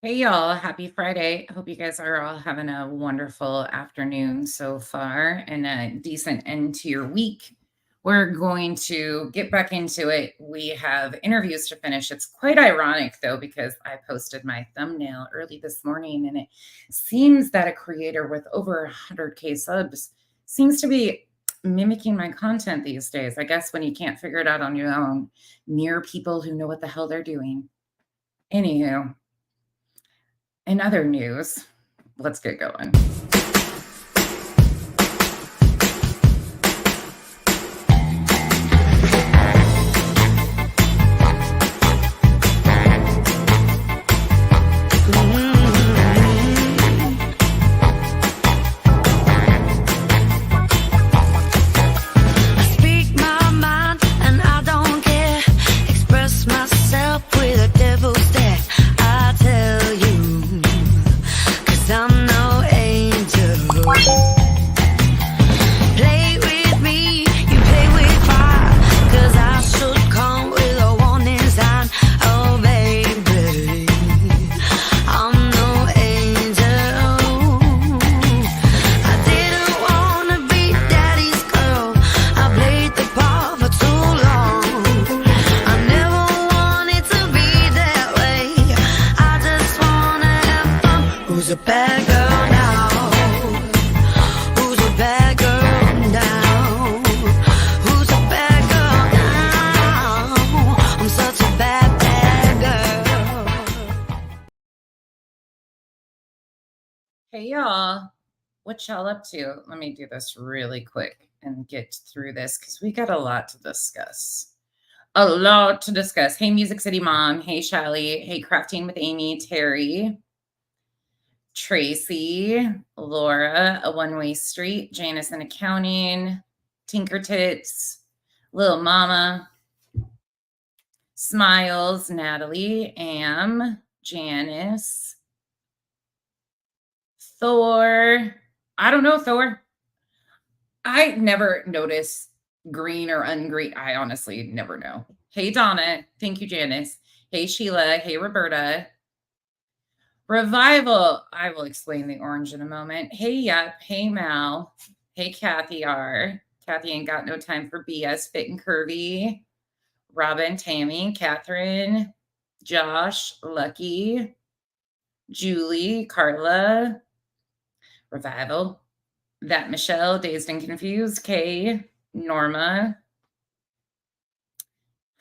Hey y'all, happy Friday. Hope you guys are all having a wonderful afternoon so far and a decent end to your week. We're going to get back into it. We have interviews to finish. It's quite ironic though, because I posted my thumbnail early this morning and it seems that a creator with over 100K subs seems to be mimicking my content these days. I guess when you can't figure it out on your own, near people who know what the hell they're doing. Anywho, in other news, let's get going. Speak my mind and I don't care. Express myself with a devil's stare. I tell you, 'cause I'm no angel. Play with me, you play with fire. 'Cause I should come with a warning sign. Oh baby, I'm no angel. I didn't wanna be daddy's girl. I played the part for too long. I never wanted to be that way. I just wanna have fun. Who's a bad girl now? Who's a bad girl now? Who's a bad girl now? I'm such a bad, bad girl. Hey, y'all. What y'all up to? Let me do this really quick and get through this because we got a lot to discuss. A lot to discuss. Hey, Music City Mom. Hey, Shelly. Hey, Crafting with Amy, Terry, Tracy, Laura, A One-Way Street, Janice in Accounting, Tinker Tits, Lil Mama, Smiles, Natalie, Am, Janice, Thor. I don't know, Thor. I never notice green or ungreen. I honestly never know. Hey, Donna. Thank you, Janice. Hey, Sheila. Hey, Roberta. Revival. I will explain the orange in a moment. Hey, Yep. Hey, Mal. Hey, Kathy R. Kathy ain't got no time for BS. Fit and Curvy. Robin, Tammy, Catherine, Josh, Lucky, Julie, Carla, Revival, That Michelle, Dazed and Confused, Kay, Norma.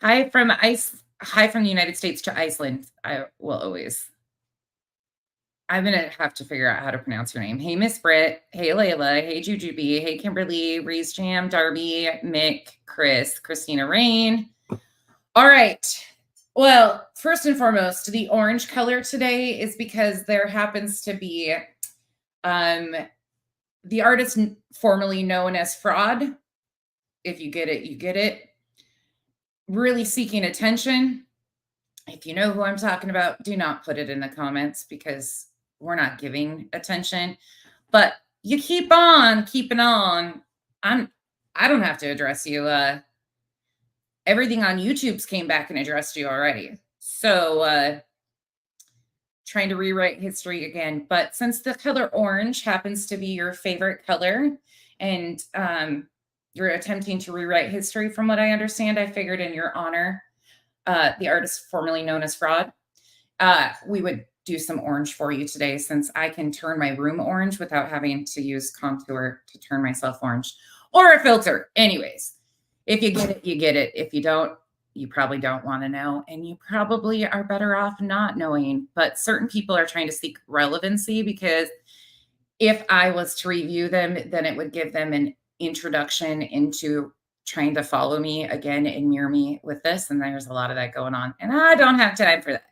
Hi from the United States to Iceland. I will always. I'm gonna have to figure out how to pronounce your name. Hey, Miss Britt. Hey, Layla. Hey, Jujubee. Hey, Kimberly. Reese Jam, Darby, Mick, Chris, Christina Rain. All right. Well, first and foremost, the orange color today is because there happens to be um, the artist formerly known as Fraud. If you get it, you get it. Really seeking attention. If you know who I'm talking about, do not put it in the comments because we're not giving attention. But you keep on keeping on. I don't have to address you. Everything on YouTube's came back and addressed you already. So trying to rewrite history again. But since the color orange happens to be your favorite color and you're attempting to rewrite history, from what I understand, I figured in your honor, the artist formerly known as Fraud, we would do some orange for you today since I can turn my room orange without having to use contour to turn myself orange or a filter. Anyways, if you get it, you get it. If you don't, you probably don't want to know, and you probably are better off not knowing. But certain people are trying to seek relevancy because if I was to review them, then it would give them an introduction into trying to follow me again and mirror me with this. And there's a lot of that going on. And I don't have time for that.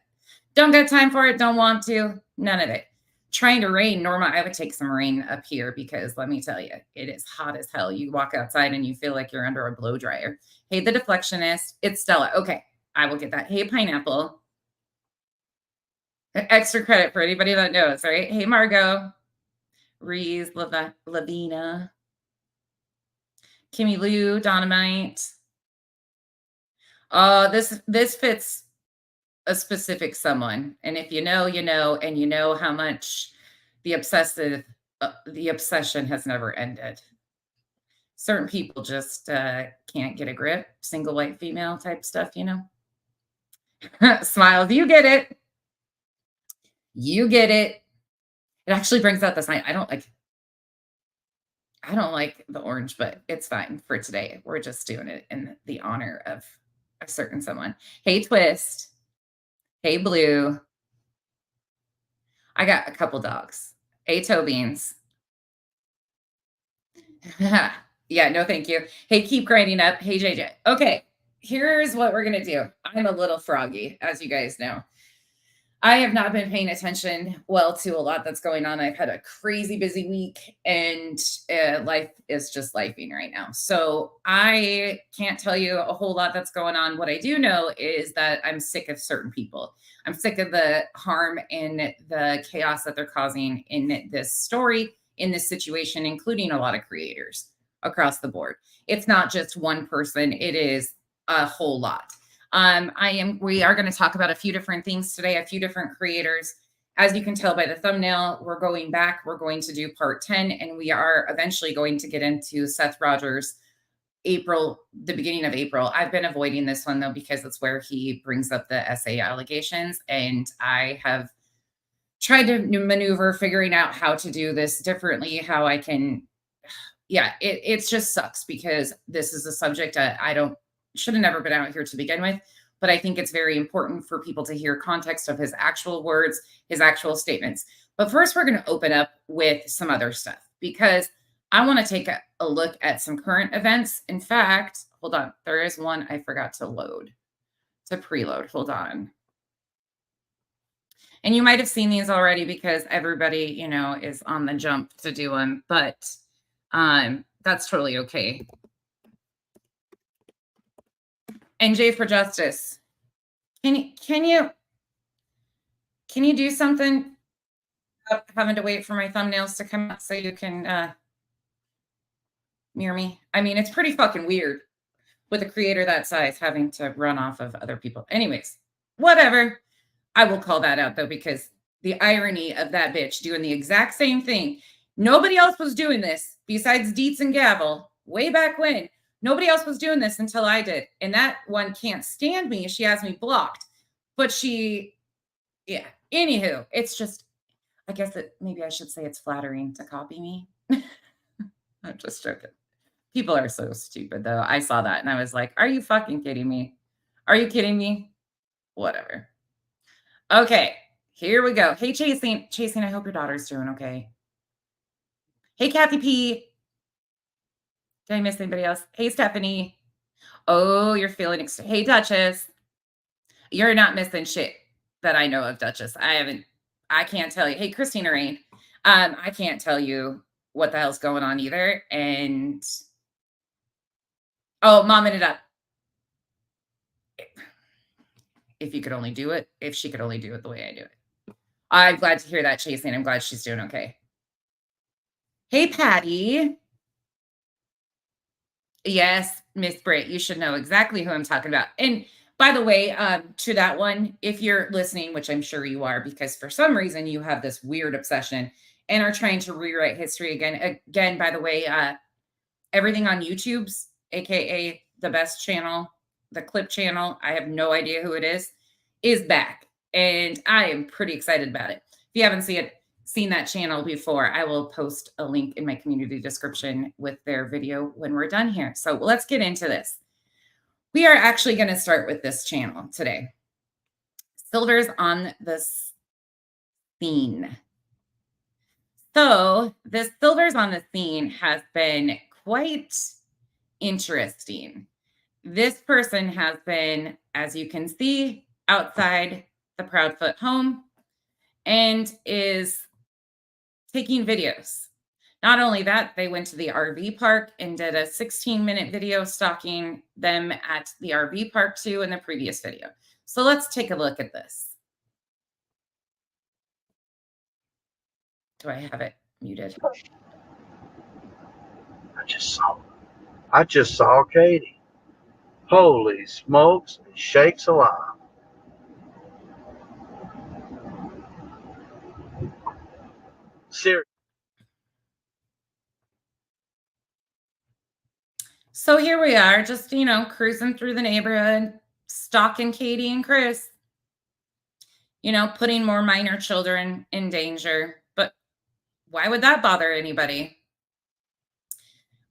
Don't got time for it. Don't want to. None of it. Trying to rain, Norma, I would take some rain up here because let me tell you, it is hot as hell. You walk outside and you feel like you're under a blow dryer. Hey, the deflectionist. It's Stella. Okay, I will get that. Hey, Pineapple. Extra credit for anybody that knows, right? Hey, Margot. Reese, Lavina. Kimmy Lou, Dynamite. This fits a specific someone. And if you know, you know, and you know how much the obsession has never ended. Certain people just can't get a grip, single white female type stuff, you know? Smiles, you get it. You get it. It actually brings out the sign. I don't like the orange, but it's fine for today. We're just doing it in the honor of a certain someone. Hey, Twist. Hey, Blue. I got a couple dogs. Hey, Toe Beans. Yeah, no, thank you. Hey, keep grinding up. Hey, JJ. Okay, here's what we're gonna do. I'm a little froggy, as you guys know. I have not been paying attention well to a lot that's going on. I've had a crazy busy week, and life is just lifing right now. So I can't tell you a whole lot that's going on. What I do know is that I'm sick of certain people. I'm sick of the harm and the chaos that they're causing in this story, in this situation, including a lot of creators across the board. It's not just one person, it is a whole lot. We are going to talk about a few different things today, a few different creators. As you can tell by the thumbnail, we're going back. We're going to do part 10, and we are eventually going to get into Seth Rogers' the beginning of April. I've been avoiding this one though, because it's where he brings up the SA allegations. And I have tried to maneuver figuring out how to do this differently, how I can, yeah, it just sucks because this is a subject should have never been out here to begin with, but I think it's very important for people to hear context of his actual words, his actual statements. But first, we're going to open up with some other stuff because I want to take a look at some current events. In fact, hold on. There is one I forgot to preload. Hold on. And you might have seen these already because everybody, you know, is on the jump to do them, but that's totally okay. NJ for Justice. Can you do something about having to wait for my thumbnails to come out so you can mirror me? I mean, it's pretty fucking weird with a creator that size having to run off of other people. Anyways, whatever. I will call that out though, because the irony of that bitch doing the exact same thing. Nobody else was doing this besides Dietz and Gavel way back when. Nobody else was doing this until I did. And that one can't stand me. She has me blocked. But yeah. Anywho, it's just, I guess maybe I should say it's flattering to copy me. I'm just joking. People are so stupid though. I saw that and I was like, are you fucking kidding me? Are you kidding me? Whatever. Okay, here we go. Hey, Chasing, I hope your daughter's doing okay. Hey, Kathy P. Did I miss anybody else? Hey, Stephanie. Oh, you're feeling hey, Duchess. You're not missing shit that I know of, Duchess. I can't tell you. Hey, Christina Rain. I can't tell you what the hell's going on either. And momming it up. If you could only do it, if she could only do it the way I do it. I'm glad to hear that, Chasing. I'm glad she's doing okay. Hey, Patty. Yes, Miss Britt, you should know exactly who I'm talking about. And by the way, to that one, if you're listening, which I'm sure you are, because for some reason you have this weird obsession and are trying to rewrite history again. Again, by the way, everything on YouTube's, aka the best channel, the clip channel, I have no idea who it is back. And I am pretty excited about it. If you haven't seen that channel before, I will post a link in my community description with their video when we're done here. So let's get into this. We are actually going to start with this channel today. Silver's on the scene. So this Silver's on the scene has been quite interesting. This person has been, as you can see, outside the Proudfoot home and is taking videos. Not only that, they went to the RV park and did a 16-minute video stalking them at the RV park too in the previous video. So let's take a look at this. Do I have it muted? I just saw Katie. Holy smokes, shakes alive. Seriously. So here we are, just, cruising through the neighborhood, stalking Katie and Chris, putting more minor children in danger. But why would that bother anybody?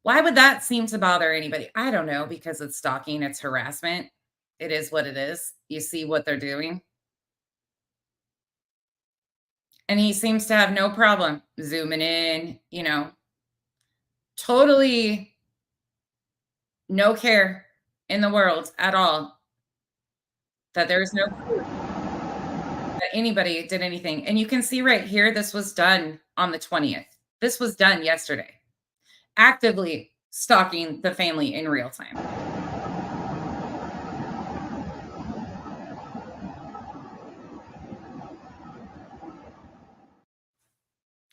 Why would that seem to bother anybody? I don't know, because it's stalking, it's harassment. It is what it is. You see what they're doing. And he seems to have no problem zooming in, totally no care in the world at all that there's no proof that anybody did anything. And you can see right here, this was done on the 20th. This was done yesterday. Actively stalking the family in real time.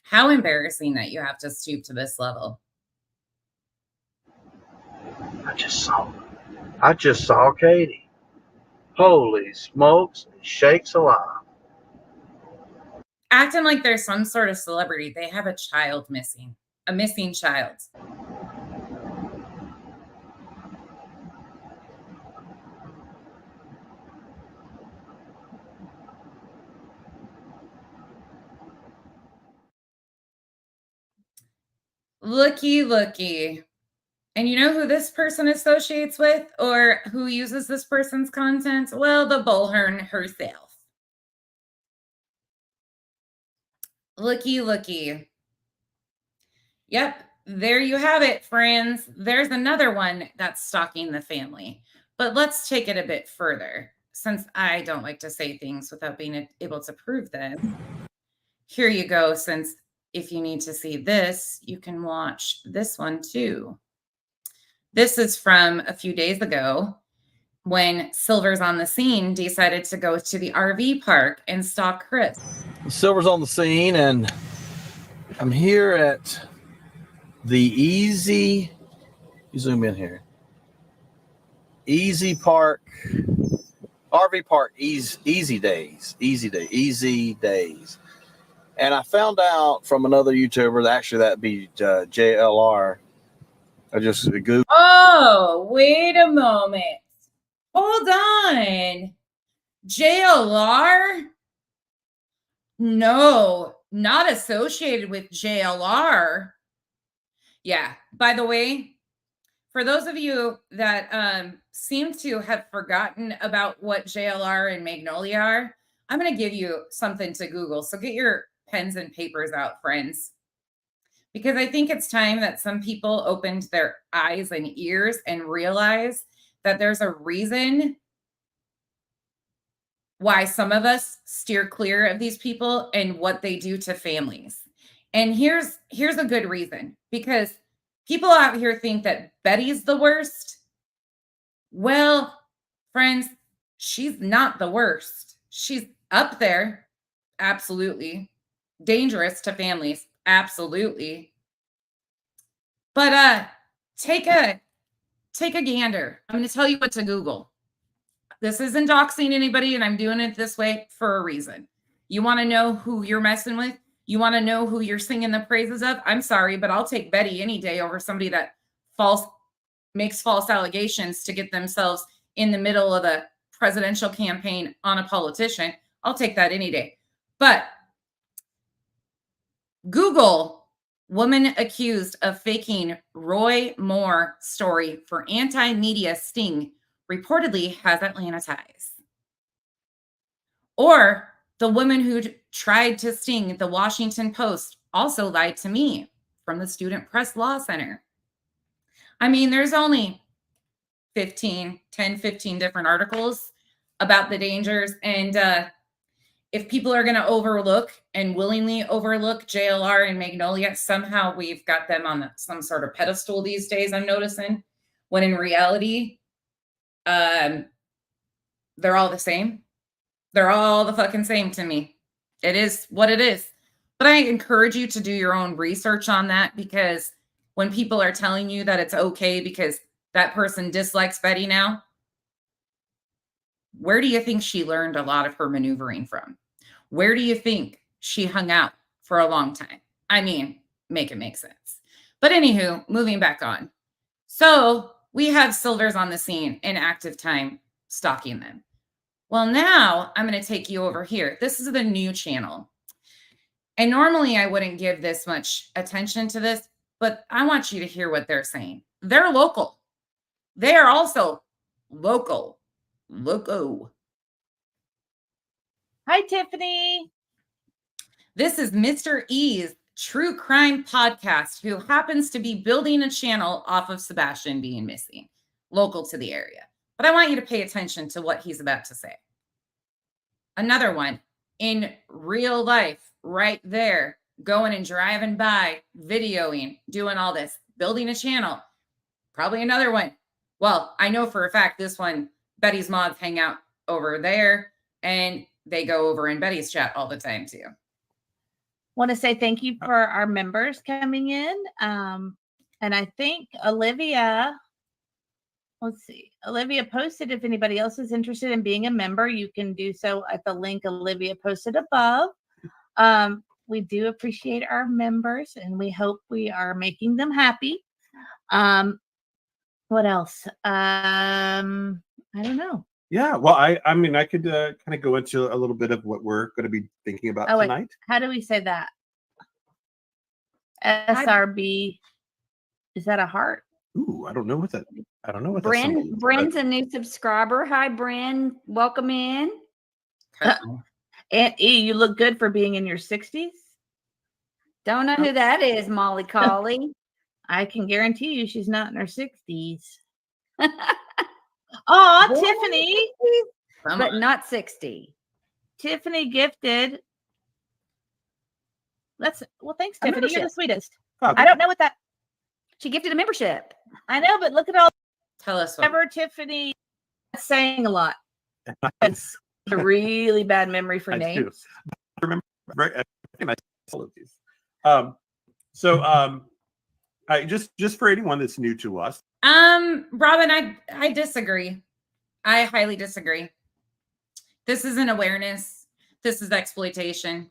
How embarrassing that you have to stoop to this level. I just saw Katie. Holy smokes, shakes alive. Acting like there's some sort of celebrity. They have a child missing, a missing child. Looky. And you know who this person associates with or who uses this person's content? Well, the bullhorn herself. Looky. Yep, there you have it, friends. There's another one that's stalking the family. But let's take it a bit further, since I don't like to say things without being able to prove them. Here you go, since if you need to see this, you can watch this one too. This is from a few days ago when Silver's on the scene decided to go to the RV park and stalk Chris. Silver's on the scene, and I'm here at the Easy, you zoom in here, Easy Park, RV Park, Easy Days. And I found out from another YouTuber, actually that'd be JLR. I just Googled. Oh, wait a moment. Hold on. JLR? No, not associated with JLR. Yeah, by the way, for those of you that seem to have forgotten about what JLR and Magnolia are, I'm going to give you something to Google. So get your pens and papers out, friends. Because I think it's time that some people opened their eyes and ears and realize that there's a reason why some of us steer clear of these people and what they do to families. And here's a good reason, because people out here think that Betty's the worst. Well, friends, she's not the worst. She's up there. Absolutely. Dangerous to families. Absolutely. But take a gander. I'm going to tell you what to Google. This isn't doxing anybody, and I'm doing it this way for a reason. You want to know who you're messing with? You want to know who you're singing the praises of? I'm sorry, but I'll take Betty any day over somebody that makes false allegations to get themselves in the middle of a presidential campaign on a politician. I'll take that any day. But Google woman accused of faking Roy Moore story for anti-media sting reportedly has Atlanta ties. Or the woman who tried to sting the Washington Post also lied to me from the Student Press Law Center. I mean, there's only 10, 15 different articles about the dangers. And if people are going to overlook and willingly overlook JLR and Magnolia, somehow we've got them on some sort of pedestal these days, I'm noticing, when in reality, they're all the same. They're all the fucking same to me. It is what it is. But I encourage you to do your own research on that, because when people are telling you that it's okay because that person dislikes Betty now, where do you think she learned a lot of her maneuvering from? Where do you think she hung out for a long time? I mean, make it make sense. But anywho, moving back on. So we have Silvers on the scene in active time, stalking them. Well, now I'm going to take you over here. This is the new channel. And normally I wouldn't give this much attention to this, but I want you to hear what they're saying. They're local. They are also local. Loco. Hi, Tiffany. This is Mr. E's true crime podcast, who happens to be building a channel off of Sebastian being missing, local to the area. But I want you to pay attention to what he's about to say. Another one in real life, right there, going and driving by, videoing, doing all this, building a channel. Probably another one. Well, I know for a fact this one, Betty's mods hang out over there, and they go over in Betty's chat all the time too. Want to say thank you for our members coming in. And I think Olivia, let's see, Olivia posted if anybody else is interested in being a member, you can do so at the link Olivia posted above. We do appreciate our members, and we hope we are making them happy. What else? I don't know. Yeah, well, I mean, I could kind of go into a little bit of what we're going to be thinking about tonight. How do we say that? SRB. Is that a heart? Ooh, I don't know what that. I don't know what Bryn. Bryn's a new subscriber. Hi, Bryn. Welcome in. Aunt E, you look good for being in your 60s. Don't know who that is, Molly Colley. I can guarantee you she's not in her 60s. Oh, Tiffany. But not 60. Tiffany gifted. Thanks, Tiffany. You're the sweetest. Oh, I don't know what that. She gifted a membership. I know, but look at all. Tell us what. Ever Tiffany saying a lot. It's a really bad memory for names. I remember all of these. I just for anyone that's new to us. Robin, I disagree. I highly disagree. This isn't awareness. This is exploitation.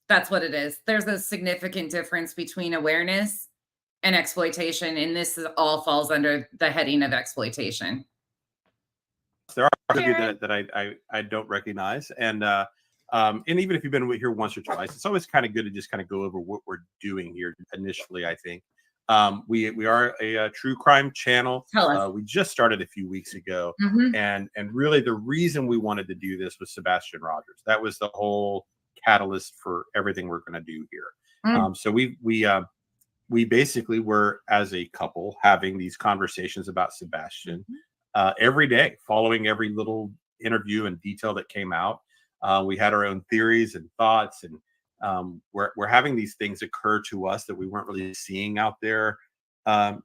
That's what it is. There's a significant difference between awareness and exploitation, and all falls under the heading of exploitation. There are of you that I don't recognize, and even if you've been here once or twice, it's always kind of good to just kind of go over what we're doing here initially. I think we are a true crime channel. We just started a few weeks ago, and really the reason we wanted to do this was Sebastian Rogers. That was the whole catalyst for everything we're going to do here. So we basically were, as a couple, having these conversations about Sebastian every day, following every little interview and detail that came out. We had our own theories and thoughts, and we're having these things occur to us that we weren't really seeing out there on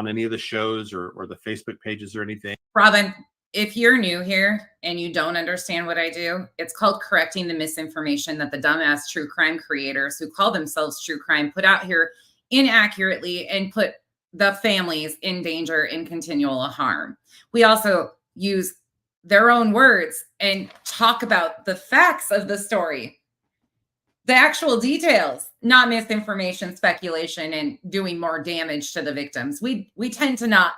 any of the shows or the Facebook pages or anything. Robin, if you're new here and you don't understand what I do, it's called correcting the misinformation that the dumbass true crime creators who call themselves true crime put out here inaccurately and put the families in danger and continual harm. We also use their own words and talk about the facts of the story, the actual details, not misinformation, speculation, and doing more damage to the victims. We tend to not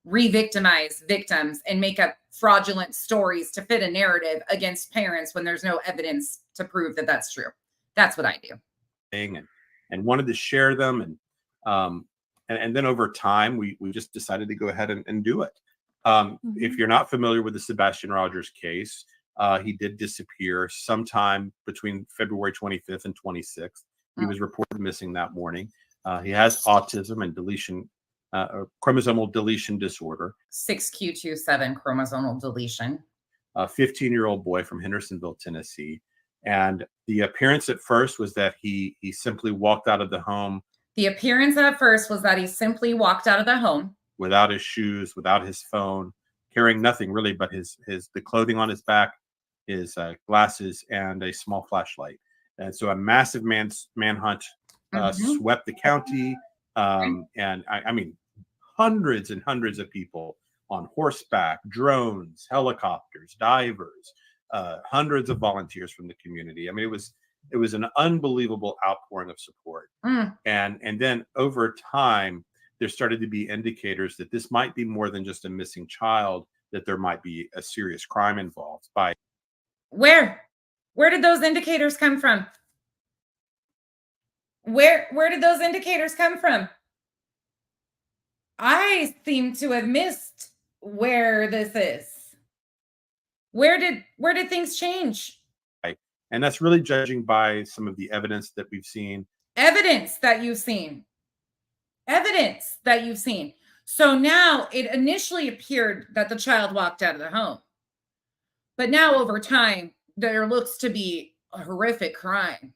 re-victimize victims and make up fraudulent stories to fit a narrative against parents when there's no evidence to prove that that's true. That's what I do. And wanted to share them, and then over time we just decided to go ahead and do it. If you're not familiar with the Sebastian Rogers case, he did disappear sometime between February 25th and 26th. He was reported missing that morning. He has autism and chromosomal deletion disorder. 6q27 chromosomal deletion. A 15-year-old boy from Hendersonville, Tennessee. And the appearance at first was that he simply walked out of the home. The appearance at first was that he simply walked out of the home. Without his shoes, without his phone, carrying nothing really but the clothing on his back, his glasses, and a small flashlight. And so a massive manhunt swept the county. And I mean, hundreds and hundreds of people on horseback, drones, helicopters, divers, hundreds of volunteers from the community. I mean, it was an unbelievable outpouring of support. Mm. And then over time, there started to be indicators that this might be more than just a missing child, that there might be a serious crime involved. Where did those indicators come from? Where did those indicators come from? I seem to have missed where this is. Where did things change? And that's really judging by some of the evidence that we've seen. Evidence that you've seen. Evidence that you've seen. So now it initially appeared that the child walked out of the home. But now over time, there looks to be a horrific crime.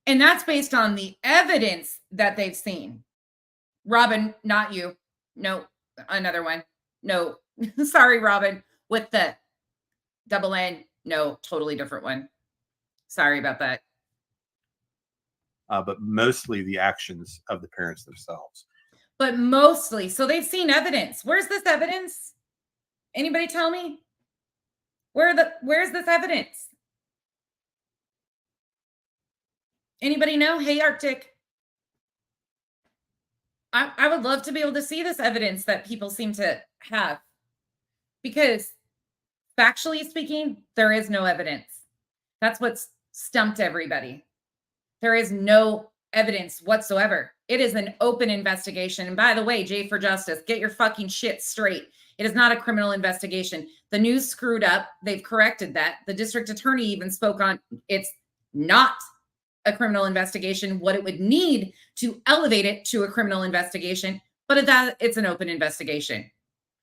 And that's based on the evidence that they've seen. Robin, not you. No, another one. No, sorry, Robin, with the double N. No, totally different one. Sorry about that. But mostly the actions of the parents themselves. But mostly, so they've seen evidence. Where's this evidence? Anybody tell me? Where's this evidence? Anybody know? Hey, Arctic. I would love to be able to see this evidence that people seem to have. Because factually speaking, there is no evidence. That's what's stumped everybody. There is no evidence whatsoever. It is an open investigation. And by the way, Jay for Justice, get your fucking shit straight. It is not a criminal investigation. The news screwed up. They've corrected that. The district attorney even spoke on it's not a criminal investigation, what it would need to elevate it to a criminal investigation, but it's an open investigation.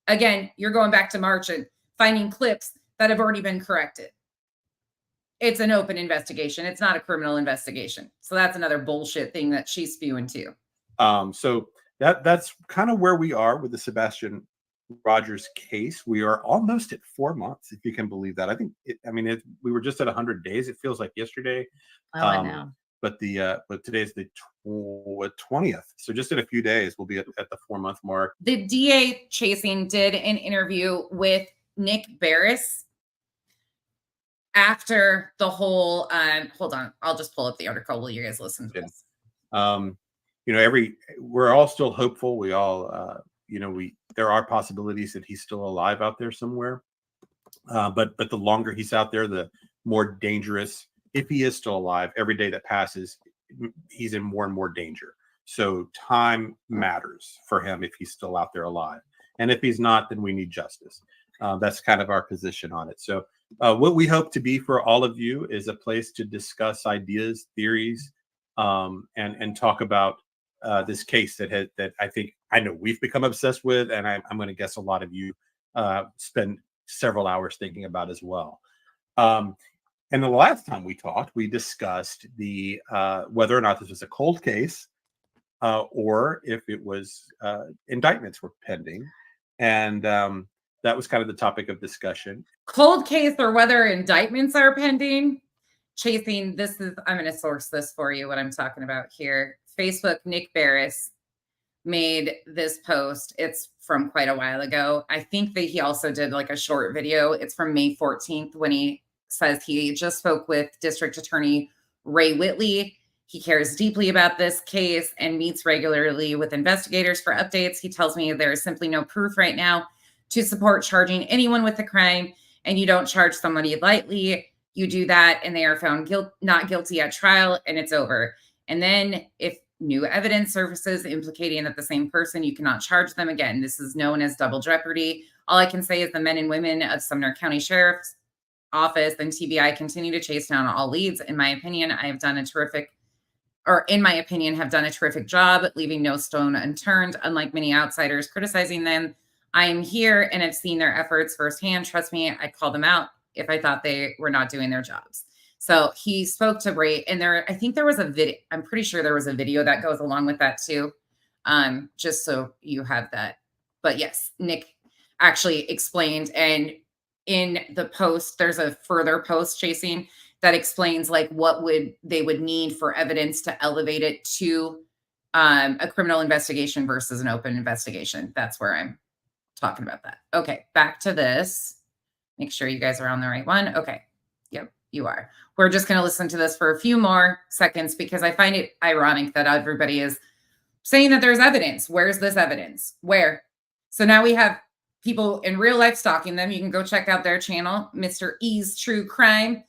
Again, you're going back to March and finding clips that have already been corrected. It's an open investigation. It's not a criminal investigation. So that's another bullshit thing that she's spewing too. So that's kind of where we are with the Sebastian Rogers case. We are almost at 4 months, if you can believe that. I think, we were just at 100 days. It feels like yesterday. Oh, I know. But today's the 20th. So just in a few days, we'll be at the 4 month mark. The DA Chasing did an interview with Nick Barris after the whole, hold on, I'll just pull up the article while you guys listen to this. We're all still hopeful. We all, there are possibilities that he's still alive out there somewhere. But the longer he's out there, the more dangerous. If he is still alive, every day that passes, he's in more and more danger. So time matters for him if he's still out there alive. And if he's not, then we need justice. That's kind of our position on it. So what we hope to be for all of you is a place to discuss ideas, theories, and talk about this case that I know we've become obsessed with, and I'm going to guess a lot of you spend several hours thinking about as well. And the last time we talked, we discussed the whether or not this was a cold case or if it was indictments were pending. And that was kind of the topic of discussion. Cold case or whether indictments are pending. Chasing, I'm going to source this for you, what I'm talking about here. Facebook, Nick Barris made this post. It's from quite a while ago. I think that he also did like a short video. It's from May 14th when he says he just spoke with District Attorney Ray Whitley. He cares deeply about this case and meets regularly with investigators for updates. He tells me there is simply no proof right now to support charging anyone with a crime, and you don't charge somebody lightly. You do that and they are found not guilty at trial, and it's over. And then if new evidence surfaces implicating that the same person, you cannot charge them again. This is known as double jeopardy. All I can say is the men and women of Sumner County Sheriff's Office and TBI continue to chase down all leads. In my opinion, have done a terrific job, leaving no stone unturned. Unlike many outsiders criticizing them, I am here and have seen their efforts firsthand. Trust me, I call them out if I thought they were not doing their jobs. So he spoke to Ray, and I think there was a video. I'm pretty sure there was a video that goes along with that too. Just so you have that. But yes, Nick actually explained, and in the post, there's a further post Chasing that explains like what they would need for evidence to elevate it to a criminal investigation versus an open investigation. That's where I'm talking about that. Okay, back to this. Make sure you guys are on the right one. Okay. Yep, you are. We're just going to listen to this for a few more seconds because I find it ironic that everybody is saying that there's evidence. Where's this evidence? Where? So now we have people in real life stalking them. You can go check out their channel, Mr. E's True Crime.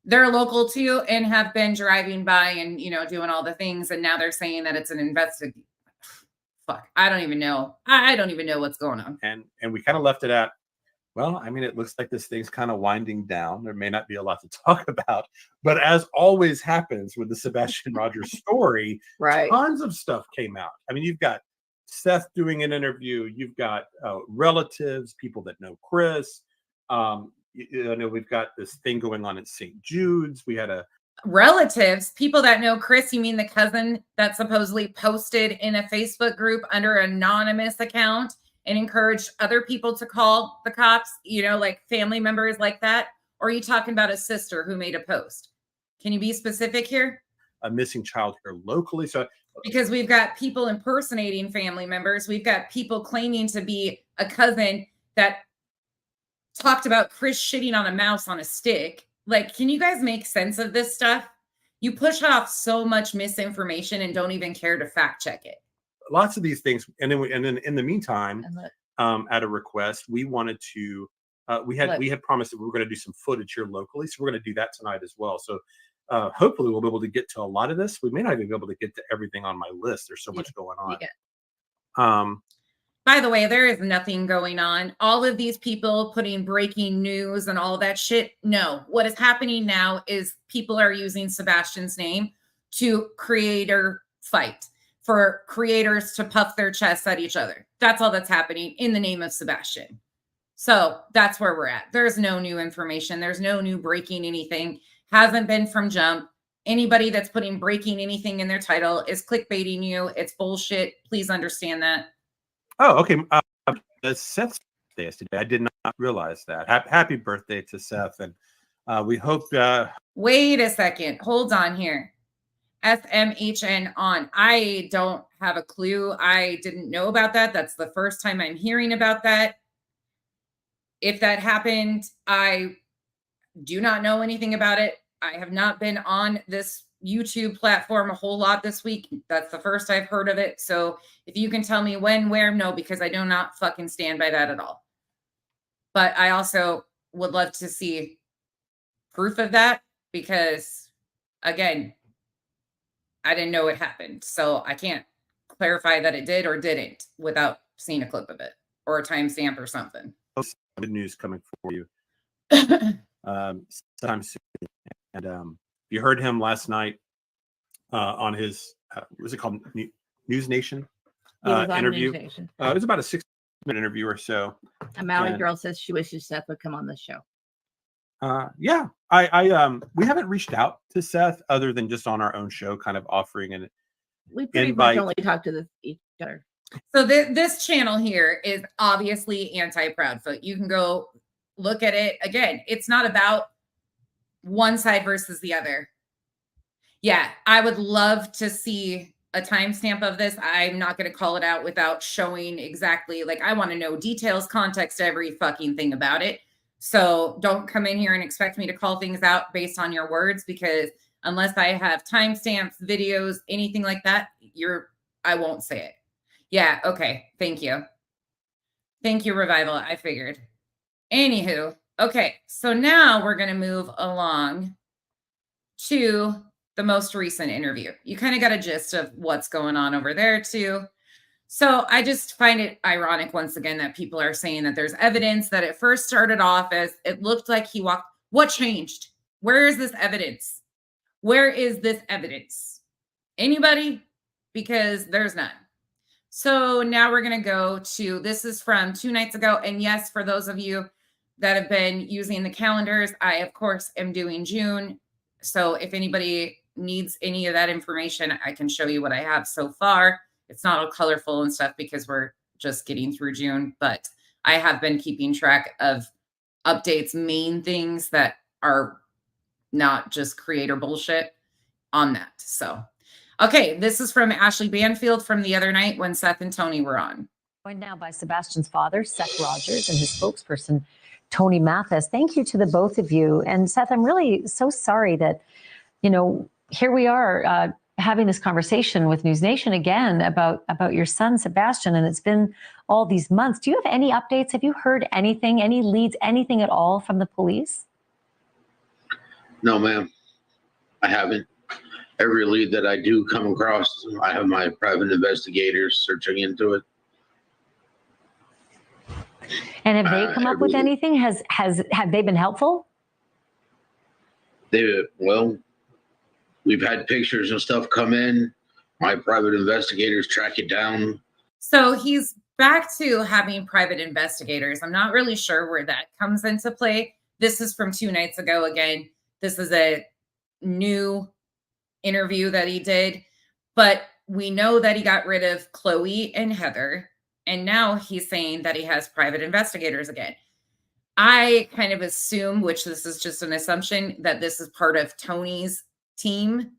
They're local too and have been driving by and, you know, doing all the things. And now they're saying that it's an investigation. Fuck. I don't even know. I don't even know what's going on. And we kind of left it at, well, I mean, it looks like this thing's kind of winding down. There may not be a lot to talk about, but as always happens with the Sebastian Rogers story, Right. tons of stuff came out. I mean, you've got Seth doing an interview. You've got relatives, people that know Chris. You know, we've got this thing going on at St. Jude's. We had a relatives, people that know Chris. You mean the cousin that supposedly posted in a Facebook group under an anonymous account and encouraged other people to call the cops, you know, like family members like that? Or are you talking about a sister who made a post? Can you be specific here? a missing child here locally. So because we've got people impersonating family members. We've got people claiming to be a cousin that talked about Chris shitting on a mouse on a stick. Like, can you guys make sense of this stuff? You push off so much misinformation and don't even care to fact check it. lots of these things. And then in the meantime, at a request, we wanted to, we had promised that we were going to do some footage here locally. So we're going to do that tonight as well. So hopefully we'll be able to get to a lot of this. We may not even be able to get to everything on my list. There's so much going on. By the way, there is nothing going on. All of these people putting breaking news and all that shit. No, what is happening now is people are using Sebastian's name to creator fight, for creators to puff their chests at each other. That's all that's happening in the name of Sebastian. So that's where we're at. There's no new information. There's no new breaking anything. Hasn't been from jump. Anybody that's putting breaking anything in their title is clickbaiting you. It's bullshit. Please understand that. Oh, okay. Seth's birthday is today. I did not realize that. Happy birthday to Seth. And we hope... Wait a second. Hold on here. SMHN on. I don't have a clue. I didn't know about that. That's the first time I'm hearing about that. If that happened, I do not know anything about it. I have not been on this YouTube platform a whole lot this week. That's the first I've heard of it. So if you can tell me when, where, no, because I do not fucking stand by that at all. But I also would love to see proof of that because, again, I didn't know it happened. So I can't clarify that it did or didn't without seeing a clip of it or a timestamp or something. Good news coming for you sometime soon. And you heard him last night on his, what was it called? News Nation interview. News Nation. It was about a 6-minute interview or so. A Maui girl says she wishes Seth would come on the show. Yeah, we haven't reached out to Seth other than just on our own show, kind of offering an we pretty invite. Much only talk to each other. So this channel here is obviously anti-Proudfoot. You can go look at it. Again, it's not about one side versus the other. Yeah, I would love to see a timestamp of this. I'm not going to call it out without showing exactly, like, I want to know details, context, every fucking thing about it. So don't come in here and expect me to call things out based on your words, because unless I have timestamps, videos, anything like that, I won't say it. Yeah, okay. Thank you. Thank you, Revival. I figured. Anywho, okay. So now we're going to move along to the most recent interview. You kind of got a gist of what's going on over there too. So I just find it ironic once again that people are saying that there's evidence that it first started off as it looked like he walked. What changed? Where is this evidence? Where is this evidence? Anybody? Because there's none. So now we're going to go to, this is from 2 nights ago. And yes, for those of you that have been using the calendars, I, of course, am doing June. So if anybody needs any of that information, I can show you what I have so far. It's not all colorful and stuff because we're just getting through June, but I have been keeping track of updates, main things that are not just creator bullshit on that. So, okay, this is from Ashley Banfield from the other night when Seth and Tony were on. Joined now by Sebastian's father, Seth Rogers, and his spokesperson, Tony Mathis. Thank you to the both of you. And Seth, I'm really so sorry that, here we are having this conversation with News Nation again about your son, Sebastian, and it's been all these months. Do you have any updates? Have you heard anything, any leads, anything at all from the police? No, ma'am, I haven't. Every lead that I do come across, I have my private investigators searching into it. And have they come up with anything? Have they been helpful? Well, we've had pictures and stuff come in. My private investigators track it down. So he's back to having private investigators. I'm not really sure where that comes into play. This is from 2 nights ago again. This is a new interview that he did, but we know that he got rid of Chloe and Heather, and now he's saying that he has private investigators again. I kind of assume, which this is just an assumption, that this is part of Tony's team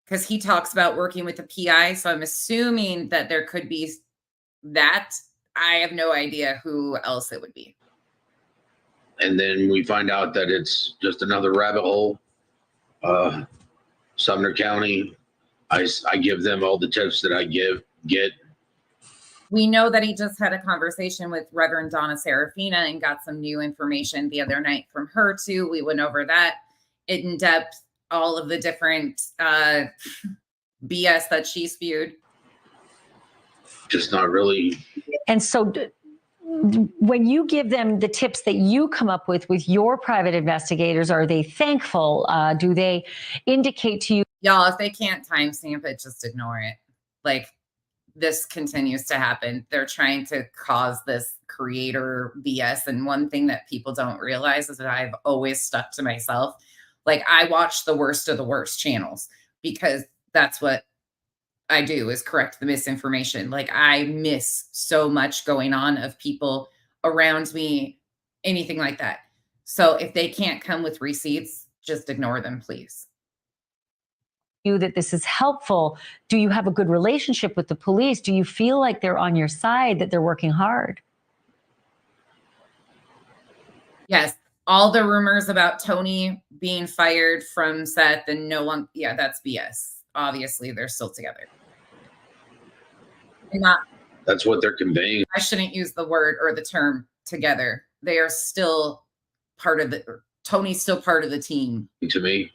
because he talks about working with the PI. So I'm assuming that there could be that. I have no idea who else it would be. And then we find out that it's just another rabbit hole. Sumner County, I give them all the tips that I get. We know that he just had a conversation with Reverend Donna Serafina and got some new information the other night from her too. We went over that in depth, all of the different BS that she spewed. Just not really. And so when you give them the tips that you come up with your private investigators, are they thankful? Do they indicate to you? Y'all, if they can't timestamp it, just ignore it. Like, this continues to happen. They're trying to cause this creator BS. And one thing that people don't realize is that I've always stuck to myself. Like, I watch the worst of the worst channels because that's what I do, is correct the misinformation. Like, I miss so much going on of people around me, anything like that. So if they can't come with receipts, just ignore them, please. You that this is helpful? Do you have a good relationship with the police? Do you feel like they're on your side, that they're working hard? Yes. All the rumors about Tony being fired from Seth and no one, yeah, that's BS. Obviously, they're still together. That's what they're conveying. I shouldn't use the word or the term together. They are still part of Tony's still part of the team. To me.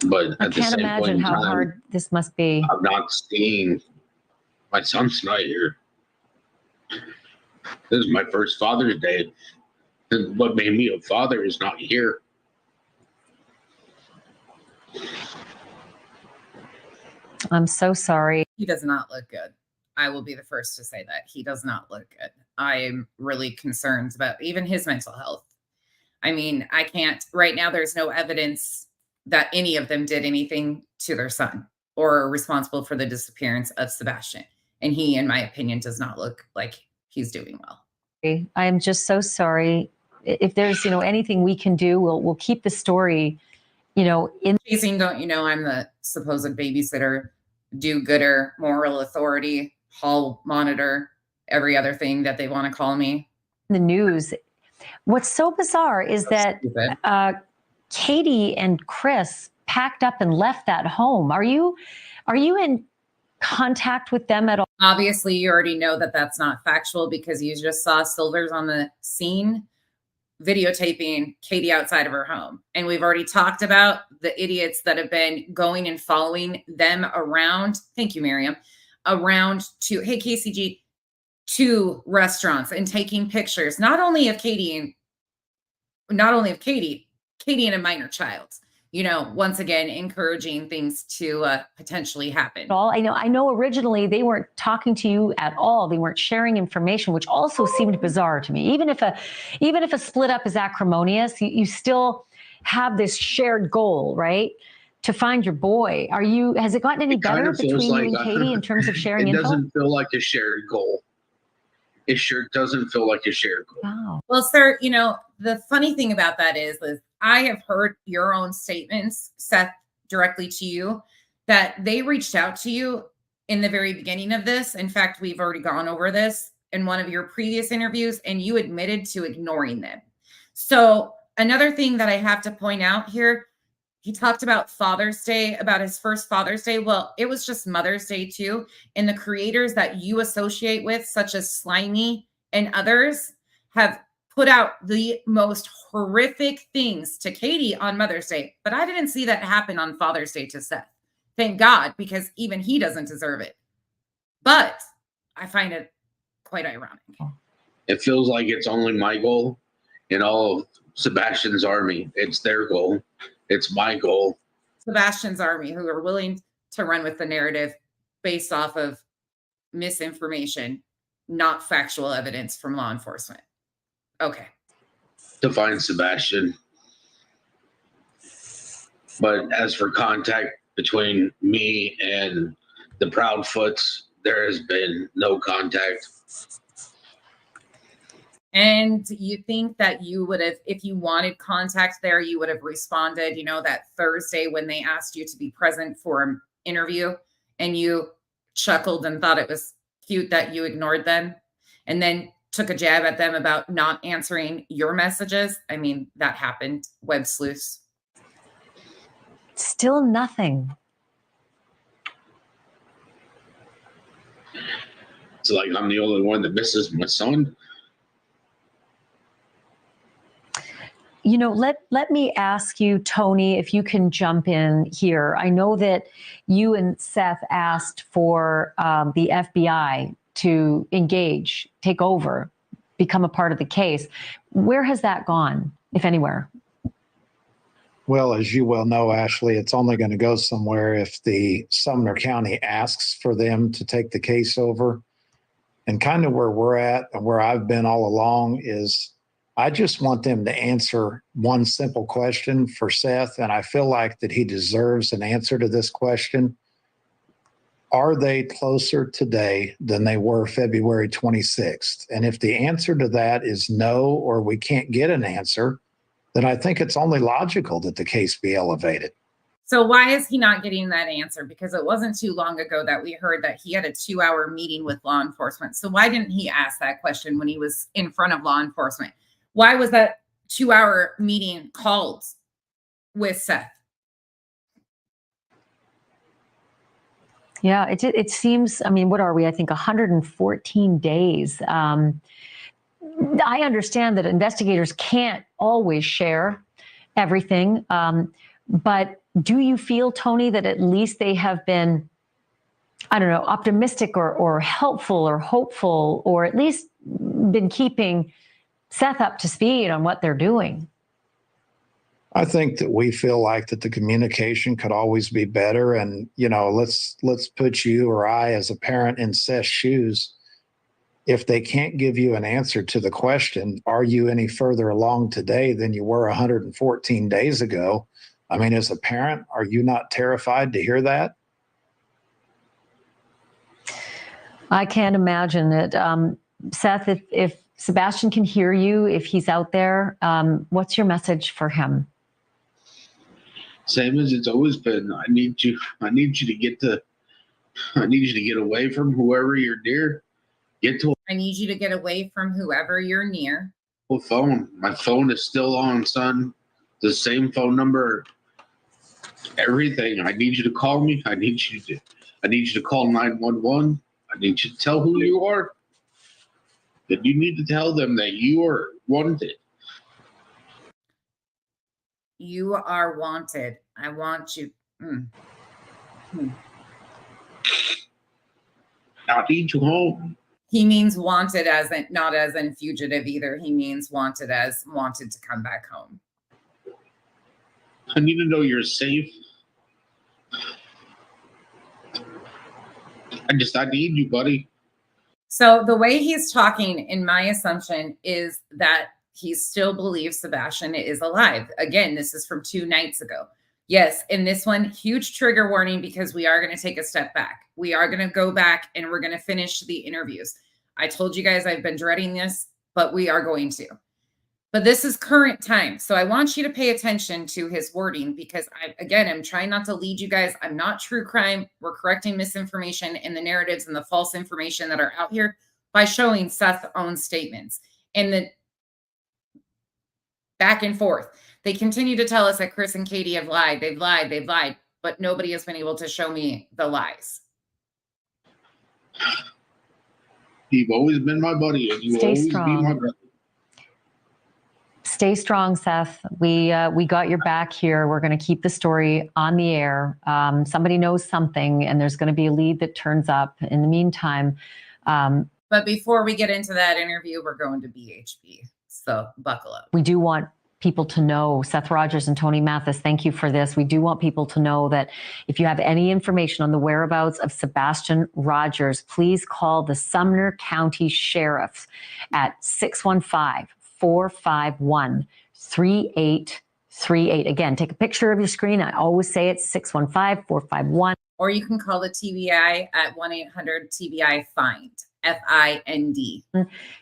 But I can't imagine how hard this must be. I'm not seeing my son's not here. This is my first Father's Day. And what made me a father is not here. I'm so sorry. He does not look good. I will be the first to say that. He does not look good. I am really concerned about even his mental health. I mean, I can't, right now, there's no evidence that any of them did anything to their son or are responsible for the disappearance of Sebastian. And he, in my opinion, does not look like he's doing well. I am just so sorry. If there's, anything we can do, we'll keep the story, in. Chasing, don't you know, I'm the supposed babysitter, do-gooder, moral authority, hall monitor, every other thing that they want to call me. The news. What's so bizarre is that Katie and Chris packed up and left that home. Are you in contact with them at all? Obviously, you already know that that's not factual because you just saw Silvers on the scene videotaping Katie outside of her home. And we've already talked about the idiots that have been going and following them around. Thank you, Miriam. Around to, hey, KCG, to restaurants and taking pictures, not only of Katie and a minor child, once again, encouraging things to potentially happen. I know originally they weren't talking to you at all. They weren't sharing information, which also seemed bizarre to me. Even if a split up is acrimonious, you still have this shared goal, right? To find your boy. Has it gotten any better between you and Katie in terms of sharing info? It doesn't feel like a shared goal. It sure doesn't feel like a shared goal. Wow. Well, sir, the funny thing about that is I have heard your own statements, Seth, directly to you, that they reached out to you in the very beginning of this. In fact, we've already gone over this in one of your previous interviews, and you admitted to ignoring them. So another thing that I have to point out here, he talked about Father's Day, about his first Father's Day. Well, it was just Mother's Day too. And the creators that you associate with, such as Slimy and others, have put out the most horrific things to Katie on Mother's Day. But I didn't see that happen on Father's Day to Seth. Thank God, because even he doesn't deserve it. But I find it quite ironic. It feels like it's only my goal in all of Sebastian's army. It's their goal. It's my goal. Sebastian's army, who are willing to run with the narrative based off of misinformation, not factual evidence from law enforcement. Okay. Define Sebastian. But as for contact between me and the Proudfoots, there has been no contact. And you think that you would have, if you wanted contact there, you would have responded, that Thursday when they asked you to be present for an interview, and you chuckled and thought it was cute that you ignored them and then took a jab at them about not answering your messages. I mean, that happened. Web sleuths. Still nothing. It's like I'm the only one that misses my son. Let me ask you, Tony, if you can jump in here. I know that you and Seth asked for the FBI to engage, take over, become a part of the case. Where has that gone, if anywhere? Well, as you well know, Ashley, it's only going to go somewhere if the Sumner County asks for them to take the case over. And kind of where we're at and where I've been all along is I just want them to answer one simple question for Seth, and I feel like that he deserves an answer to this question. Are they closer today than they were February 26th? And if the answer to that is no, or we can't get an answer, then I think it's only logical that the case be elevated. So why is he not getting that answer? Because it wasn't too long ago that we heard that he had a 2-hour meeting with law enforcement. So why didn't he ask that question when he was in front of law enforcement? Why was that 2-hour meeting called with Seth? Yeah, it seems, what are we? I think 114 days. I understand that investigators can't always share everything. But do you feel, Tony, that at least they have been, optimistic or helpful or hopeful, or at least been keeping Seth up to speed on what they're doing? I think that we feel like that the communication could always be better. And, let's put you or I as a parent in Seth's shoes. If they can't give you an answer to the question, are you any further along today than you were 114 days ago? As a parent, are you not terrified to hear that? I can't imagine it. Seth, if Sebastian can hear you, if he's out there, what's your message for him? Same as it's always been. I need you to get away from whoever you're near. I need you to get away from whoever you're near. Phone. My phone is still on, son. The same phone number. Everything. I need you to call me. I need you to call 911. I need you to tell who you are. That you need to tell them that you are wanted. You are wanted. I want you. I need you home. He means wanted not as in fugitive either. He means wanted as wanted to come back home. I need to know you're safe. I need you, buddy. So the way he's talking, in my assumption, is that he still believes Sebastian is alive. Again, this is from 2 nights ago. Yes, in this one, huge trigger warning, because we are going to take a step back. We are going to go back and we're going to finish the interviews. I told you guys I've been dreading this, but we are going to. But this is current time. So I want you to pay attention to his wording, because I'm trying not to lead you guys. I'm not true crime. We're correcting misinformation and the narratives and the false information that are out here. by showing Seth's own statements and the back and forth. They continue to tell us that Chris and Katie have lied. They've lied. They've lied. But nobody has been able to show me the lies. You've always been my buddy, and you will Stay always strong. be my brother. Stay strong, Seth. We got your back here. We're going to keep the story on the air. Somebody knows something, and there's going to be a lead that turns up. In the meantime, but before we get into that interview, we're going to BHB. So buckle up. We do want people to know, Seth Rogers and Tony Mathis, thank you for this. We do want people to know that if you have any information on the whereabouts of Sebastian Rogers, please call the Sumner County Sheriff at 615-451-3838. Again, take a picture of your screen. I always say it's 615-451. Or you can call the TBI at 1-800-TBI-FIND, FIND.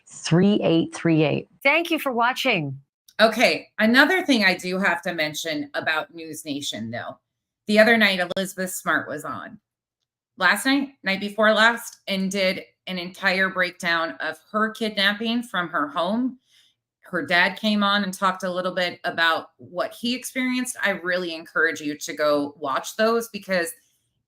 3838. Thank you for watching. Okay, another thing I do have to mention about News Nation, though. The other night, Elizabeth Smart was on. Last night before last, and did an entire breakdown of her kidnapping from her home. Her dad came on and talked a little bit about what he experienced. I really encourage you to go watch those because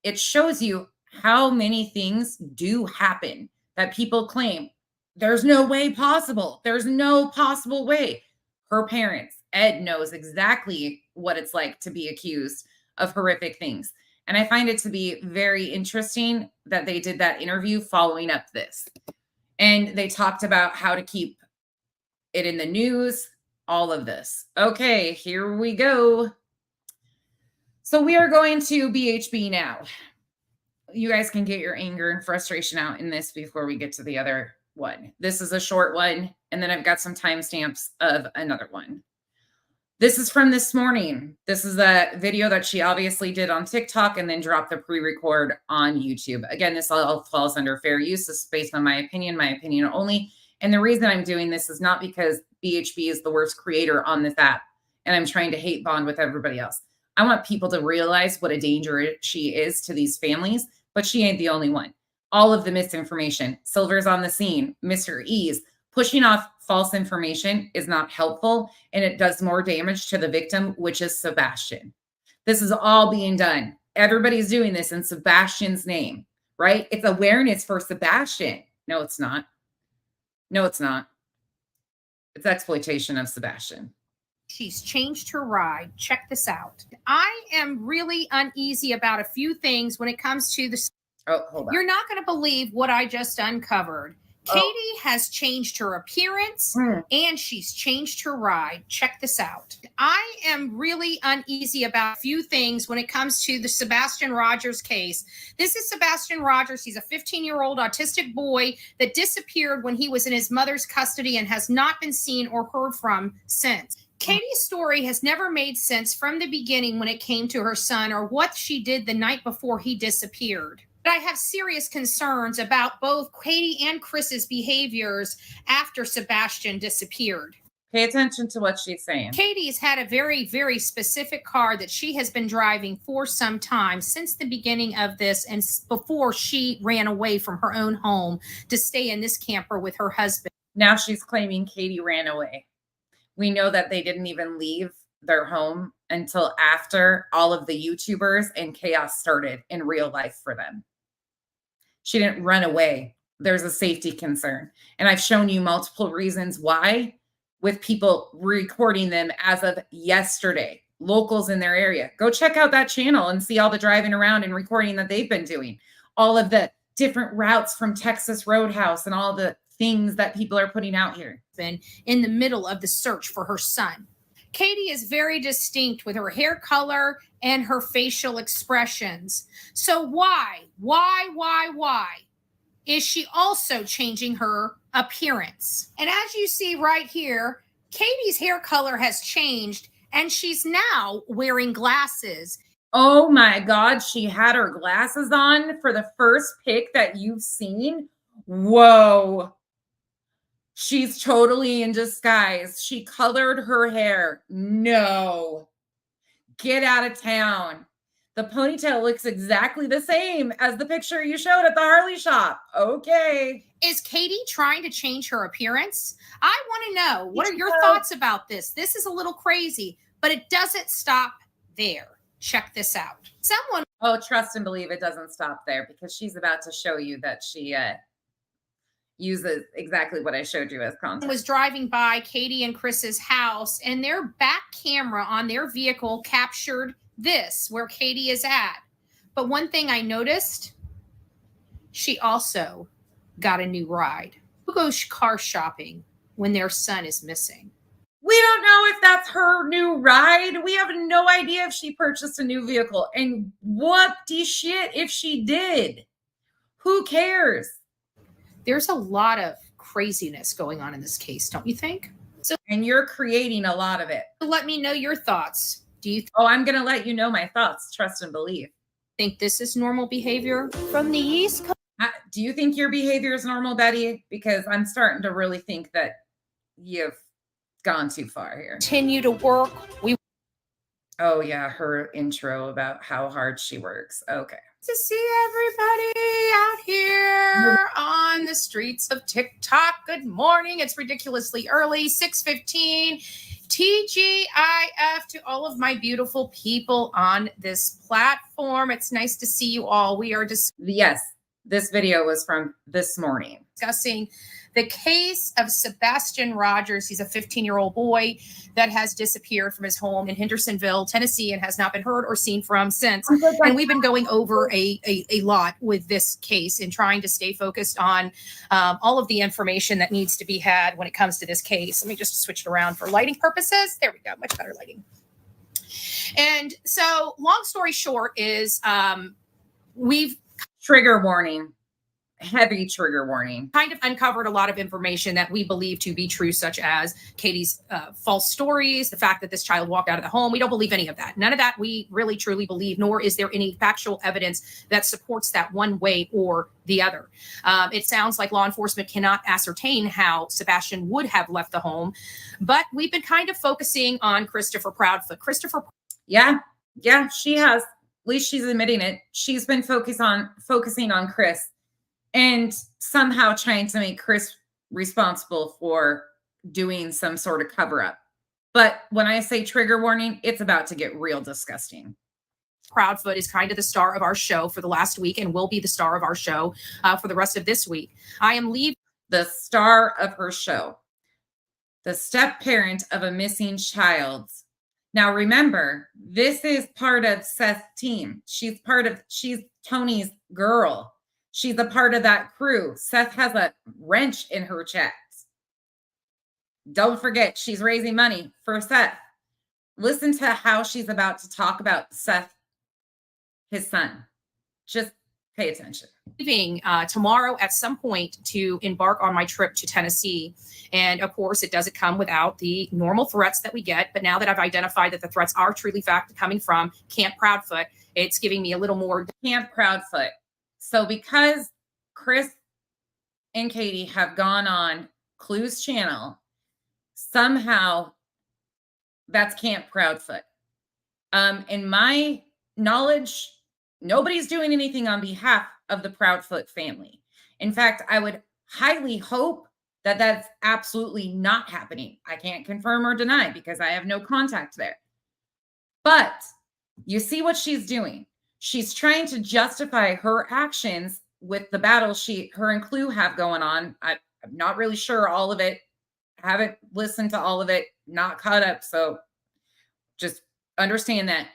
it shows you how many things do happen that people claim there's no way possible. There's no possible way. Her parents, Ed, knows exactly what it's like to be accused of horrific things. And I find it to be very interesting that they did that interview following up this. And they talked about how to keep it in the news, all of this. Okay, here we go. So we are going to BHB now. You guys can get your anger and frustration out in this before we get to the other one. This is a short one, and then I've got some timestamps of another one. This is from this morning. This is a video that she obviously did on TikTok and then dropped the pre-record on YouTube. Again, this all falls under fair use. This is based on my opinion only. And the reason I'm doing this is not because BHB is the worst creator on this app and I'm trying to hate bond with everybody else. I want people to realize what a danger she is to these families, but she ain't the only one. All of the misinformation, Silver's on the scene, Mr. Ease, pushing off false information is not helpful, and it does more damage to the victim, which is Sebastian. This is all being done. Everybody's doing this in Sebastian's name, right? It's awareness for Sebastian. No, it's not. No, it's not. It's exploitation of Sebastian. She's changed her ride. Check this out. I am really uneasy about a few things when it comes to the... Oh, hold on. You're not going to believe what I just uncovered. Katie has changed her appearance and she's changed her ride. Check this out. I am really uneasy about a few things when it comes to the Sebastian Rogers case. This is Sebastian Rogers. He's a 15-year-old autistic boy that disappeared when he was in his mother's custody and has not been seen or heard from since. Katie's story has never made sense from the beginning when it came to her son or what she did the night before he disappeared. But I have serious concerns about both Katie and Chris's behaviors after Sebastian disappeared. Pay attention to what she's saying. Katie's had a very, very specific car that she has been driving for some time since the beginning of this and before she ran away from her own home to stay in this camper with her husband. Now she's claiming Katie ran away. We know that they didn't even leave their home until after all of the YouTubers and chaos started in real life for them. She didn't run away. There's a safety concern. And I've shown you multiple reasons why with people recording them as of yesterday, locals in their area. Go check out that channel and see all the driving around and recording that they've been doing. All of the different routes from Texas Roadhouse and all the things that people are putting out here. Been in the middle of the search for her son. Katie is very distinct with her hair color and her facial expressions. So why is she also changing her appearance? And as you see right here, Katie's hair color has changed and she's now wearing glasses. Oh my God, she had her glasses on for the first pic that you've seen? Whoa. She's totally in disguise. She colored her hair. No. Get out of town. The ponytail looks exactly the same as the picture you showed at the Harley shop. Okay. Is Katie trying to change her appearance? I want to know, what are your thoughts about this? This is a little crazy, but it doesn't stop there. Check this out. Someone Trust and believe it doesn't stop there, because she's about to show you that she uses exactly what I showed you as content. was driving by Katie and Chris's house, and their back camera on their vehicle captured this, where Katie is at. But one thing I noticed, she also got a new ride. Who goes car shopping when their son is missing? We don't know if that's her new ride. We have no idea if she purchased a new vehicle. And what the shit if she did? Who cares? There's a lot of craziness going on in this case, don't you think? So, and you're creating a lot of it. Let me know your thoughts. Do you I'm going to let you know my thoughts. Trust and believe. think this is normal behavior from the East Coast? Do you think your behavior is normal, Betty? Because I'm starting to really think that you've gone too far here. Continue to work. Oh yeah, her intro about how hard she works. Okay. To see everybody out here on the streets of TikTok. Good morning. It's ridiculously early, 6:15. TGIF to all of my beautiful people on this platform. It's nice to see you all. We are Yes, this video was from this morning. Discussing the case of Sebastian Rogers. He's a 15-year-old boy that has disappeared from his home in Hendersonville, Tennessee, and has not been heard or seen from since. And we've been going over a lot with this case and trying to stay focused on all of the information that needs to be had when it comes to this case. Let me just switch it around for lighting purposes. There we go, much better lighting. And so, long story short is we've trigger warning. Heavy trigger warning. Kind of uncovered a lot of information that we believe to be true, such as Katie's false stories, the fact that this child walked out of the home. We don't believe any of that. None of that we really truly believe, nor is there any factual evidence that supports that one way or the other. It sounds like law enforcement cannot ascertain how Sebastian would have left the home, but we've been kind of focusing on Christopher Proudfoot. Yeah, she has. At least she's admitting it. She's been focusing on Chris. And somehow trying to make Chris responsible for doing some sort of cover up. But when I say trigger warning, it's about to get real disgusting. Proudfoot is kind of the star of our show for the last week and will be the star of our show for the rest of this week. I am leaving. The star of her show. The step parent of a missing child. Now remember, this is part of Seth's team. She's Tony's girl. She's a part of that crew. Seth has a wrench in her chest. Don't forget, she's raising money for Seth. Listen to how she's about to talk about Seth, his son. Just pay attention. Leaving tomorrow at some point to embark on my trip to Tennessee. And of course, it doesn't come without the normal threats that we get. But now that I've identified that the threats are truly coming from Camp Proudfoot, it's giving me a little more. Camp Proudfoot. So because Chris and Katie have gone on Clue's channel, somehow that's Camp Proudfoot. In my knowledge, nobody's doing anything on behalf of the Proudfoot family. In fact, I would highly hope that that's absolutely not happening. I can't confirm or deny because I have no contact there. But you see what she's doing. She's trying to justify her actions with the battle her and Clue have going on. I'm not really sure all of it. Haven't listened to all of it. Not caught up. So just understand that.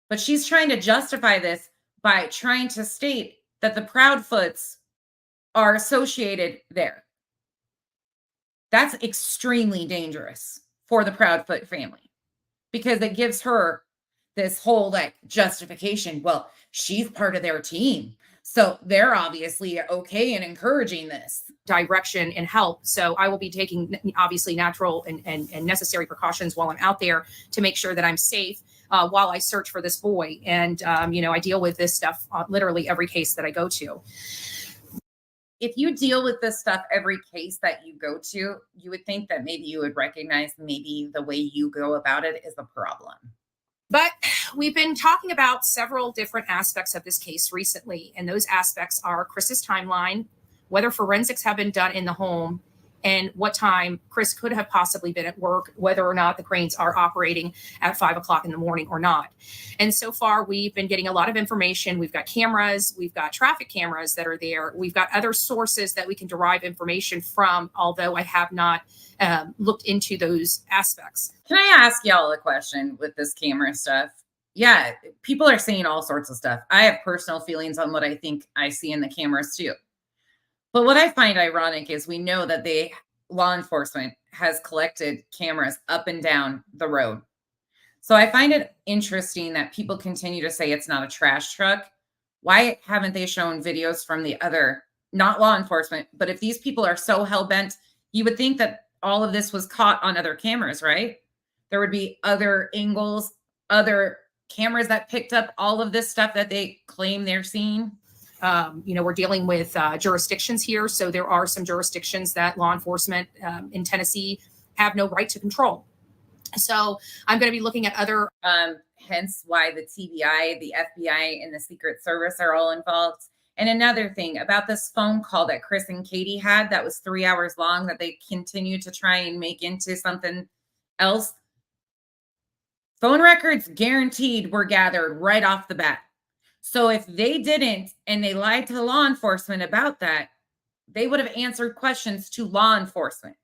But she's trying to justify this by trying to state that the Proudfoots are associated there. That's extremely dangerous for the Proudfoot family because it gives her this whole justification. Well, she's part of their team. So they're obviously okay in encouraging this direction and help. So I will be taking obviously natural and necessary precautions while I'm out there to make sure that I'm safe while I search for this boy. And, I deal with this stuff literally every case that I go to. If you deal with this stuff every case that you go to, you would think that maybe you would recognize maybe the way you go about it is a problem. But we've been talking about several different aspects of this case recently, and those aspects are Chris's timeline, whether forensics have been done in the home, and what time Chris could have possibly been at work, whether or not the cranes are operating at 5 o'clock in the morning or not. And so far, we've been getting a lot of information. We've got cameras, we've got traffic cameras that are there. We've got other sources that we can derive information from, although I have not looked into those aspects. Can I ask y'all a question with this camera stuff? Yeah, people are seeing all sorts of stuff. I have personal feelings on what I think I see in the cameras too. But what I find ironic is we know that law enforcement has collected cameras up and down the road. So I find it interesting that people continue to say it's not a trash truck. Why haven't they shown videos from the other, not law enforcement, but if these people are so hell-bent, you would think that all of this was caught on other cameras, right? There would be other angles, other cameras that picked up all of this stuff that they claim they're seeing. We're dealing with jurisdictions here. So there are some jurisdictions that law enforcement in Tennessee have no right to control. So I'm going to be looking at other. Hence why the TBI, the FBI, and the Secret Service are all involved. And another thing about this phone call that Chris and Katie had that was 3 hours long that they continue to try and make into something else. Phone records guaranteed were gathered right off the bat. So if they didn't, and they lied to law enforcement about that, they would have answered questions to law enforcement.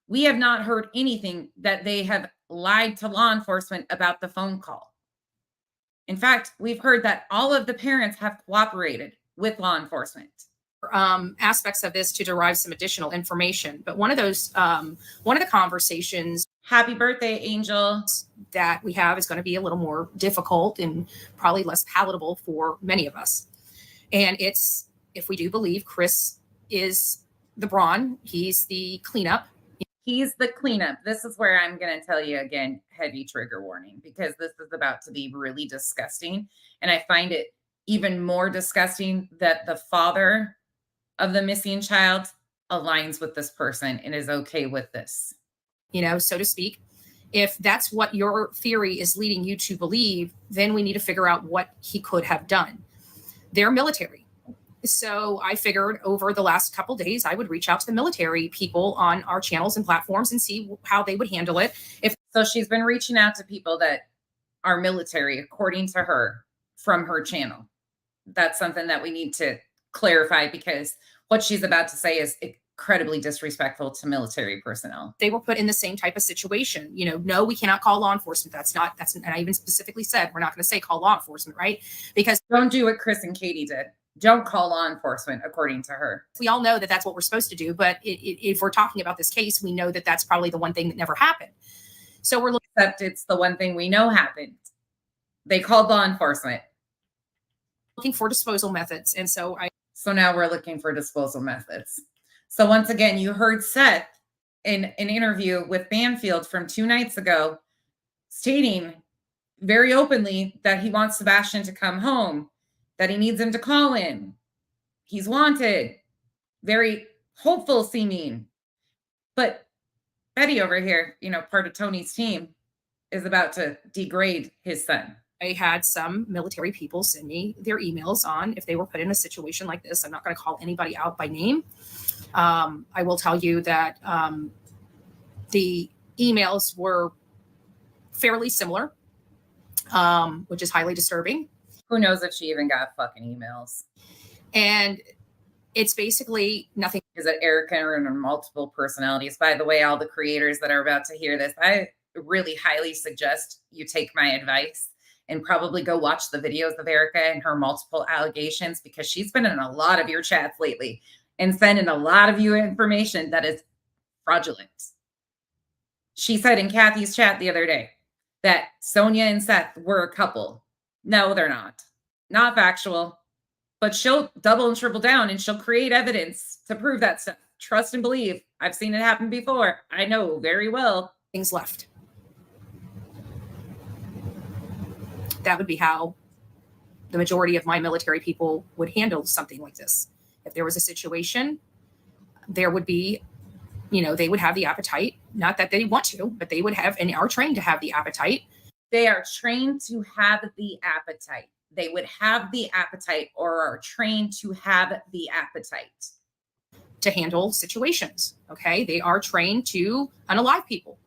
We have not heard anything that they have lied to law enforcement about the phone call. In fact, we've heard that all of the parents have cooperated with law enforcement. Aspects of this to derive some additional information. But one of the conversations. Happy birthday, Angel. That we have is going to be a little more difficult and probably less palatable for many of us. And it's, if we do believe Chris is the brawn, he's the cleanup. He's the cleanup. This is where I'm going to tell you again, heavy trigger warning, because this is about to be really disgusting. And I find it even more disgusting that the father of the missing child aligns with this person and is okay with this. So to speak, if that's what your theory is leading you to believe, then we need to figure out what he could have done. They're military. So I figured over the last couple of days, I would reach out to the military people on our channels and platforms and see how they would handle it. So she's been reaching out to people that are military, according to her, from her channel. That's something that we need to clarify, because what she's about to say is incredibly disrespectful to military personnel. They were put in the same type of situation. No, we cannot call law enforcement. And I even specifically said, we're not going to say call law enforcement, right? Because don't do what Chris and Katie did. Don't call law enforcement, according to her. We all know that that's what we're supposed to do. But if we're talking about this case, we know that that's probably the one thing that never happened. So we're looking. Except it's the one thing we know happened. They called law enforcement. Looking for disposal methods. And so now we're looking for disposal methods. So once again, you heard Seth in an interview with Banfield from 2 nights ago stating very openly that he wants Sebastian to come home, that he needs him to call in. He's wanted. Very hopeful seeming. But Betty over here, part of Tony's team, is about to degrade his son. I had some military people send me their emails on if they were put in a situation like this. I'm not going to call anybody out by name. I will tell you that the emails were fairly similar, which is highly disturbing. Who knows if she even got fucking emails? And it's basically nothing. Is that Erica and her multiple personalities? By the way, all the creators that are about to hear this, I really highly suggest you take my advice and probably go watch the videos of Erica and her multiple allegations, because she's been in a lot of your chats lately and sending a lot of you information that is fraudulent. She said in Kathy's chat the other day that Sonia and Seth were a couple. No, they're not. Not factual. But she'll double and triple down, and she'll create evidence to prove that stuff. Trust and believe. I've seen it happen before. I know very well. Things left. That would be how the majority of my military people would handle something like this. If there was a situation, there would be, they would have the appetite, not that they want to, but they would have and are trained to have the appetite They are trained to have the appetite. They would have the appetite or are trained to have the appetite to handle situations. Okay. They are trained to unalive people.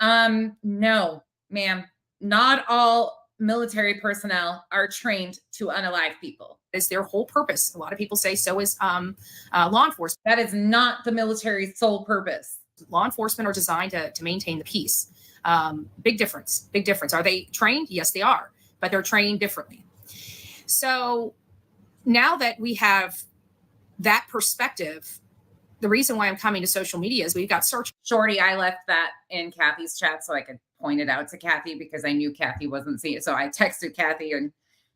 No, ma'am. Not all military personnel are trained to unalive people. Is their whole purpose. A lot of people say so is law enforcement. That is not the military's sole purpose. Law enforcement are designed to maintain the peace. Big difference. Big difference. Are they trained? Yes, they are, but they're trained differently. So now that we have that perspective, the reason why I'm coming to social media is we've got search. Shorty, I left that in Kathy's chat so I could point it out to Kathy because I knew Kathy wasn't seeing it. So I texted Kathy and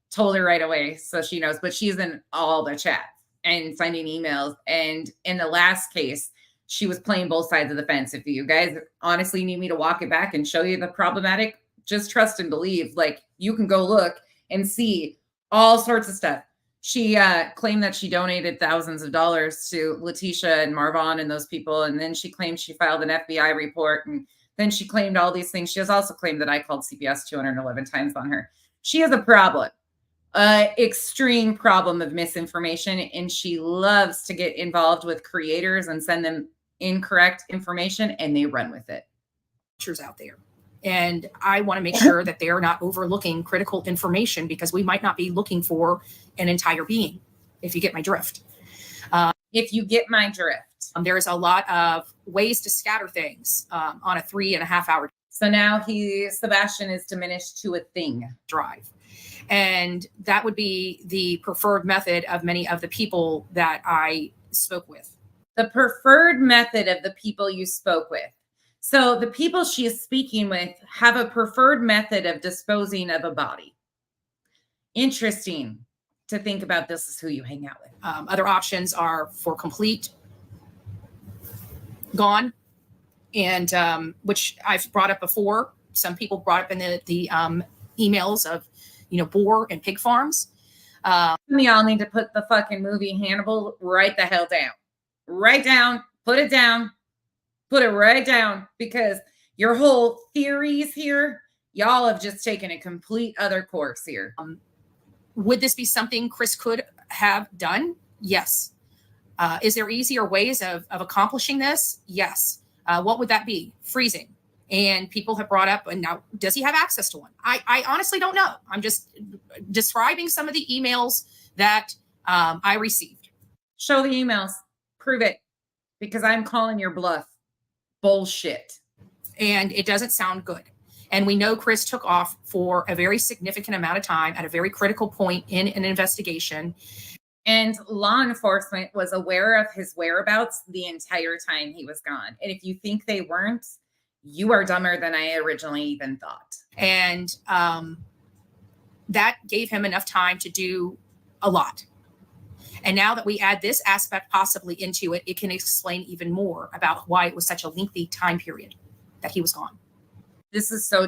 told her right away so she knows, but she's in all the chats and sending emails. And in the last case, she was playing both sides of the fence. If you guys honestly need me to walk it back and show you the problematic, just trust and believe. Like, you can go look and see all sorts of stuff. She claimed that she donated thousands of dollars to Letitia and Marvon and those people. And then she claimed she filed an FBI report. And then she claimed all these things. She has also claimed that I called CPS 211 times on her. She has a problem, extreme problem of misinformation. And she loves to get involved with creators and send them incorrect information, and they run with it. Out there. And I want to make sure that they're not overlooking critical information because we might not be looking for an entire being, if you get my drift. If you get my drift. There is a lot of ways to scatter things on a 3.5 hour. So now Sebastian is diminished to a thing. Drive. And that would be the preferred method of many of the people that I spoke with. The preferred method of the people you spoke with. So the people she is speaking with have a preferred method of disposing of a body. Interesting to think about. This is who you hang out with. Other options are for complete gone, and which I've brought up before. Some people brought up in the emails of, boar and pig farms. We all need to put the fucking movie Hannibal right the hell down. Right down, put it down, put it right down, because your whole theories here, y'all have just taken a complete other course here. Would this be something Chris could have done? Yes. Is there easier ways of accomplishing this? Yes. What would that be? Freezing. And people have brought up, and now, does he have access to one? I honestly don't know. I'm just describing some of the emails that I received. Show the emails. Prove it, because I'm calling your bluff. Bullshit. And it doesn't sound good. And we know Chris took off for a very significant amount of time at a very critical point in an investigation. And law enforcement was aware of his whereabouts the entire time he was gone. And if you think they weren't, you are dumber than I originally even thought. And that gave him enough time to do a lot. And now that we add this aspect possibly into it, it can explain even more about why it was such a lengthy time period that he was gone. This is so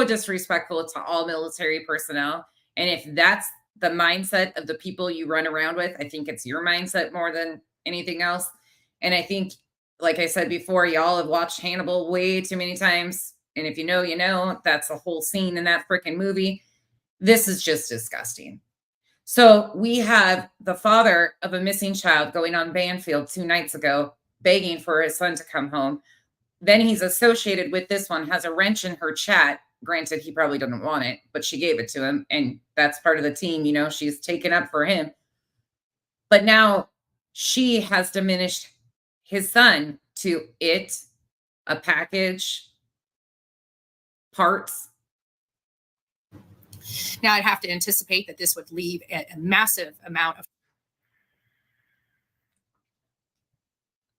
disrespectful to all military personnel. And if that's the mindset of the people you run around with, I think it's your mindset more than anything else. And I think, like I said before, y'all have watched Hannibal way too many times. And if you know, you know, that's a whole scene in that freaking movie. This is just disgusting. So we have the father of a missing child going on Banfield 2 nights ago, begging for his son to come home. Then he's associated with this one, has a wrench in her chat. Granted, he probably didn't want it, but she gave it to him. And that's part of the team, she's taken up for him. But now she has diminished his son to a package, parts. Now, I'd have to anticipate that this would leave a massive amount of.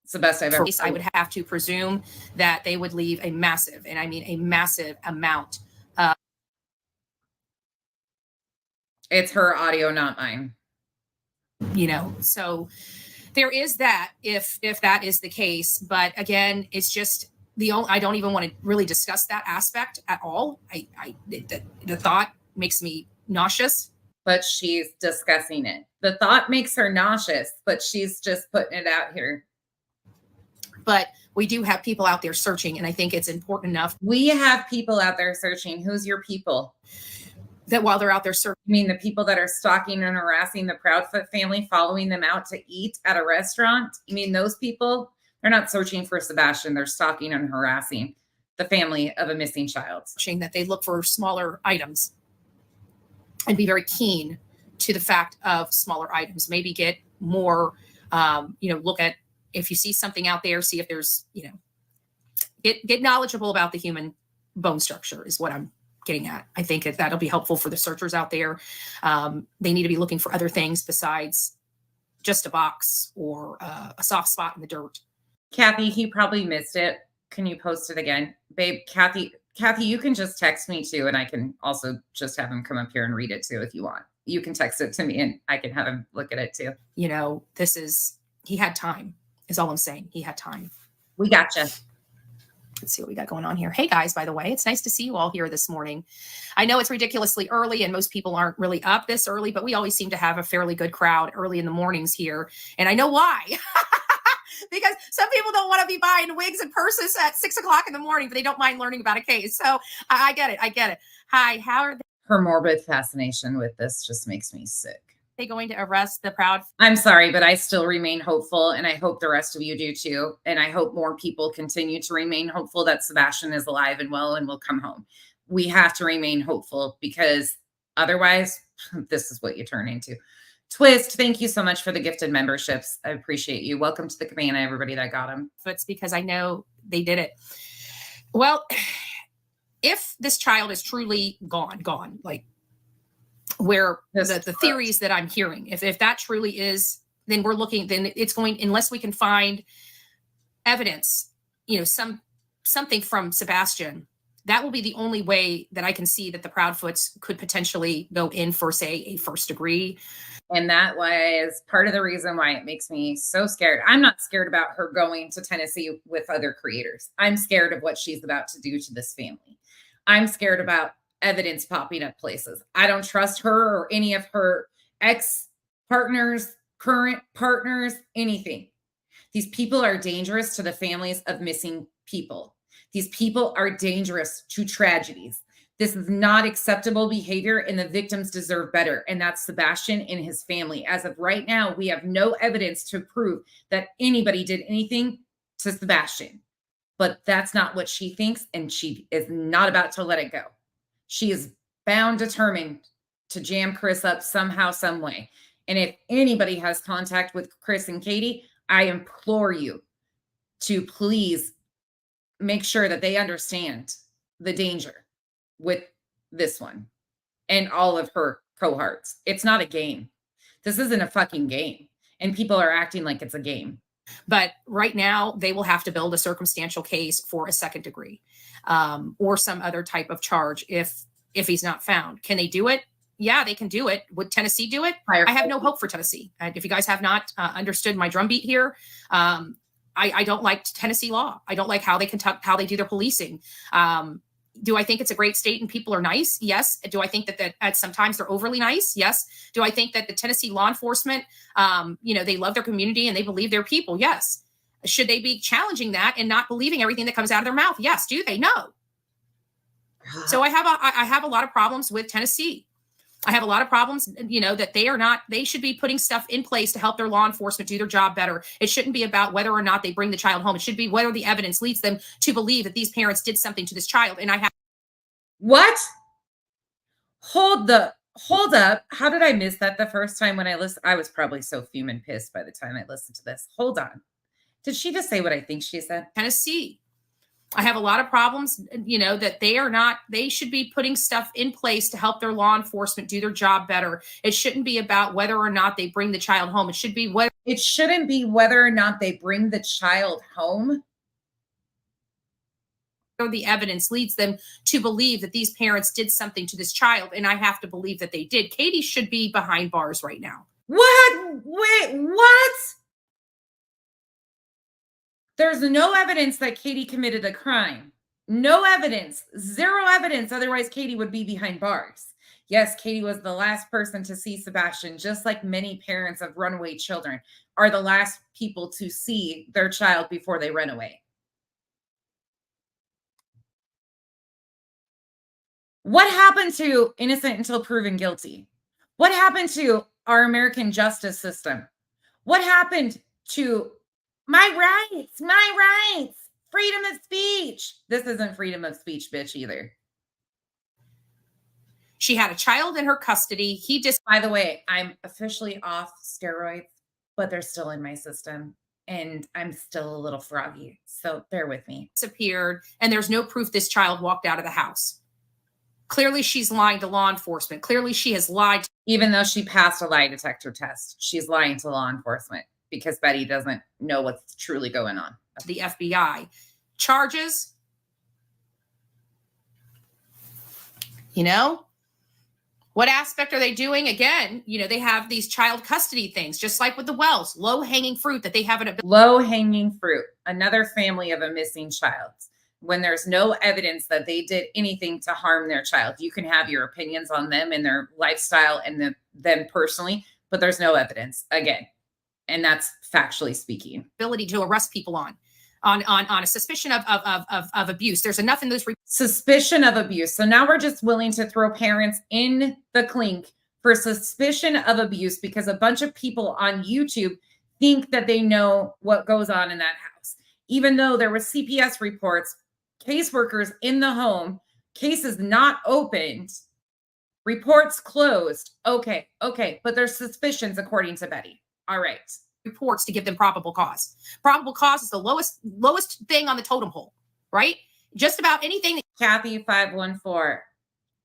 It's the best I've ever. I would have to presume that they would leave a massive, and I mean a massive amount. It's her audio, not mine. So there is that if that is the case. But again, it's just I don't even want to really discuss that aspect at all. The thought makes me nauseous. But she's discussing it. The thought makes her nauseous, but she's just putting it out here. But we do have people out there searching, and I think it's important enough. We have people out there searching. Who's your people? That while they're out there searching, I mean, the people that are stalking and harassing the Proudfoot family, following them out to eat at a restaurant. You mean those people? They're not searching for Sebastian. They're stalking and harassing the family of a missing child. that they look for smaller items and be very keen to the fact of smaller items. Maybe get more, look at if you see something out there, see if there's, get knowledgeable about the human bone structure is what I'm getting at. I think that'll be helpful for the searchers out there. They need to be looking for other things besides just a box or a soft spot in the dirt. Kathy, he probably missed it. Can you post it again? Babe, Kathy, you can just text me too, and I can also just have him come up here and read it too if you want. You can text it to me and I can have him look at it too. He had time, is all I'm saying. He had time. We gotcha. Let's see what we got going on here. Hey guys, by the way, it's nice to see you all here this morning. I know it's ridiculously early and most people aren't really up this early, but we always seem to have a fairly good crowd early in the mornings here. And I know why. Because some people don't want to be buying wigs and purses at 6 o'clock in the morning, but they don't mind learning about a case. So I get it. Hi, how are Her morbid fascination with this just makes me sick. they going to arrest the Proud? I'm sorry, but I still remain hopeful, and I hope the rest of you do too. And I hope more people continue to remain hopeful that Sebastian is alive and well and will come home. We have to remain hopeful because otherwise, this is what you turn into. Twist, thank you so much for the gifted memberships. I appreciate you. Welcome to the cabana, everybody that got them. It's because I know they did it. Well, if this child is truly gone, like where the theories that I'm hearing, if that truly is, then it's going, unless we can find evidence, something from Sebastian, that will be the only way that I can see that the Proudfoots could potentially go in for, say, a first degree. And that was part of the reason why it makes me so scared. I'm not scared about her going to Tennessee with other creators. I'm scared of what she's about to do to this family. I'm scared about evidence popping up places. I don't trust her or any of her ex-partners, current partners, anything. These people are dangerous to the families of missing people. These people are dangerous to tragedies. This is not acceptable behavior, and the victims deserve better. And that's Sebastian and his family. As of right now, we have no evidence to prove that anybody did anything to Sebastian. But that's not what she thinks, and she is not about to let it go. She is bound, determined to jam Chris up somehow, some way. And if anybody has contact with Chris and Katie, I implore you to please make sure that they understand the danger with this one and all of her cohorts. It's not a game. This isn't a fucking game. And people are acting like it's a game. But right now, they will have to build a circumstantial case for a second degree or some other type of charge if he's not found. Can they do it? Yeah, they can do it. Would Tennessee do it? I have no hope for Tennessee. If you guys have not understood my drumbeat here, I don't like Tennessee law. I don't like how they how they do their policing. Do I think it's a great state and people are nice? Yes. Do I think that at sometimes they're overly nice? Yes. Do I think that the Tennessee law enforcement, they love their community and they believe their people? Yes. Should they be challenging that and not believing everything that comes out of their mouth? Yes. Do they? No. So I have a lot of problems with Tennessee. I have a lot of problems, that they should be putting stuff in place to help their law enforcement do their job better. It shouldn't be about whether or not they bring the child home. It should be whether the evidence leads them to believe that these parents did something to this child. And What? Hold up. How did I miss that the first time when I listened? I was probably so fuming pissed by the time I listened to this. Hold on. Did she just say what I think she said? Tennessee. I have a lot of problems, that they should be putting stuff in place to help their law enforcement do their job better. It shouldn't be about whether or not they bring the child home. It shouldn't be whether or not they bring the child home. The evidence leads them to believe that these parents did something to this child. And I have to believe that they did. Katie should be behind bars right now. What? Wait, what? There's no evidence that Katie committed a crime. No evidence. Zero evidence. Otherwise, Katie would be behind bars. Yes, Katie was the last person to see Sebastian, just like many parents of runaway children. are the last people to see their child before they run away. What happened to innocent until proven guilty? What happened to our American justice system? What happened to my rights, freedom of speech? This isn't freedom of speech, bitch, either. She had a child in her custody. He just, by the way, I'm officially off steroids, but they're still in my system and I'm still a little froggy. So bear with me. disappeared, and there's no proof this child walked out of the house. Clearly, she's lying to law enforcement. Clearly, she has lied. Even though she passed a lie detector test, she's lying to law enforcement because Betty doesn't know what's truly going on. The FBI charges, you know, what aspect are they doing? Again, you know, they have these child custody things, just like with the Wells, low hanging fruit that they haven't. Low hanging fruit, another family of a missing child. When there's no evidence that they did anything to harm their child, you can have your opinions on them and their lifestyle and them personally, but there's no evidence again. And that's factually speaking. Ability to arrest people on a suspicion of abuse. There's enough in those suspicion of abuse. So now we're just willing to throw parents in the clink for suspicion of abuse because a bunch of people on YouTube think that they know what goes on in that house. Even though there were CPS reports, caseworkers in the home, cases not opened, reports closed. Okay. But there's suspicions according to Betty. All right. Reports to give them probable cause. Probable cause is the lowest thing on the totem pole, right? Just about anything. Kathy 514.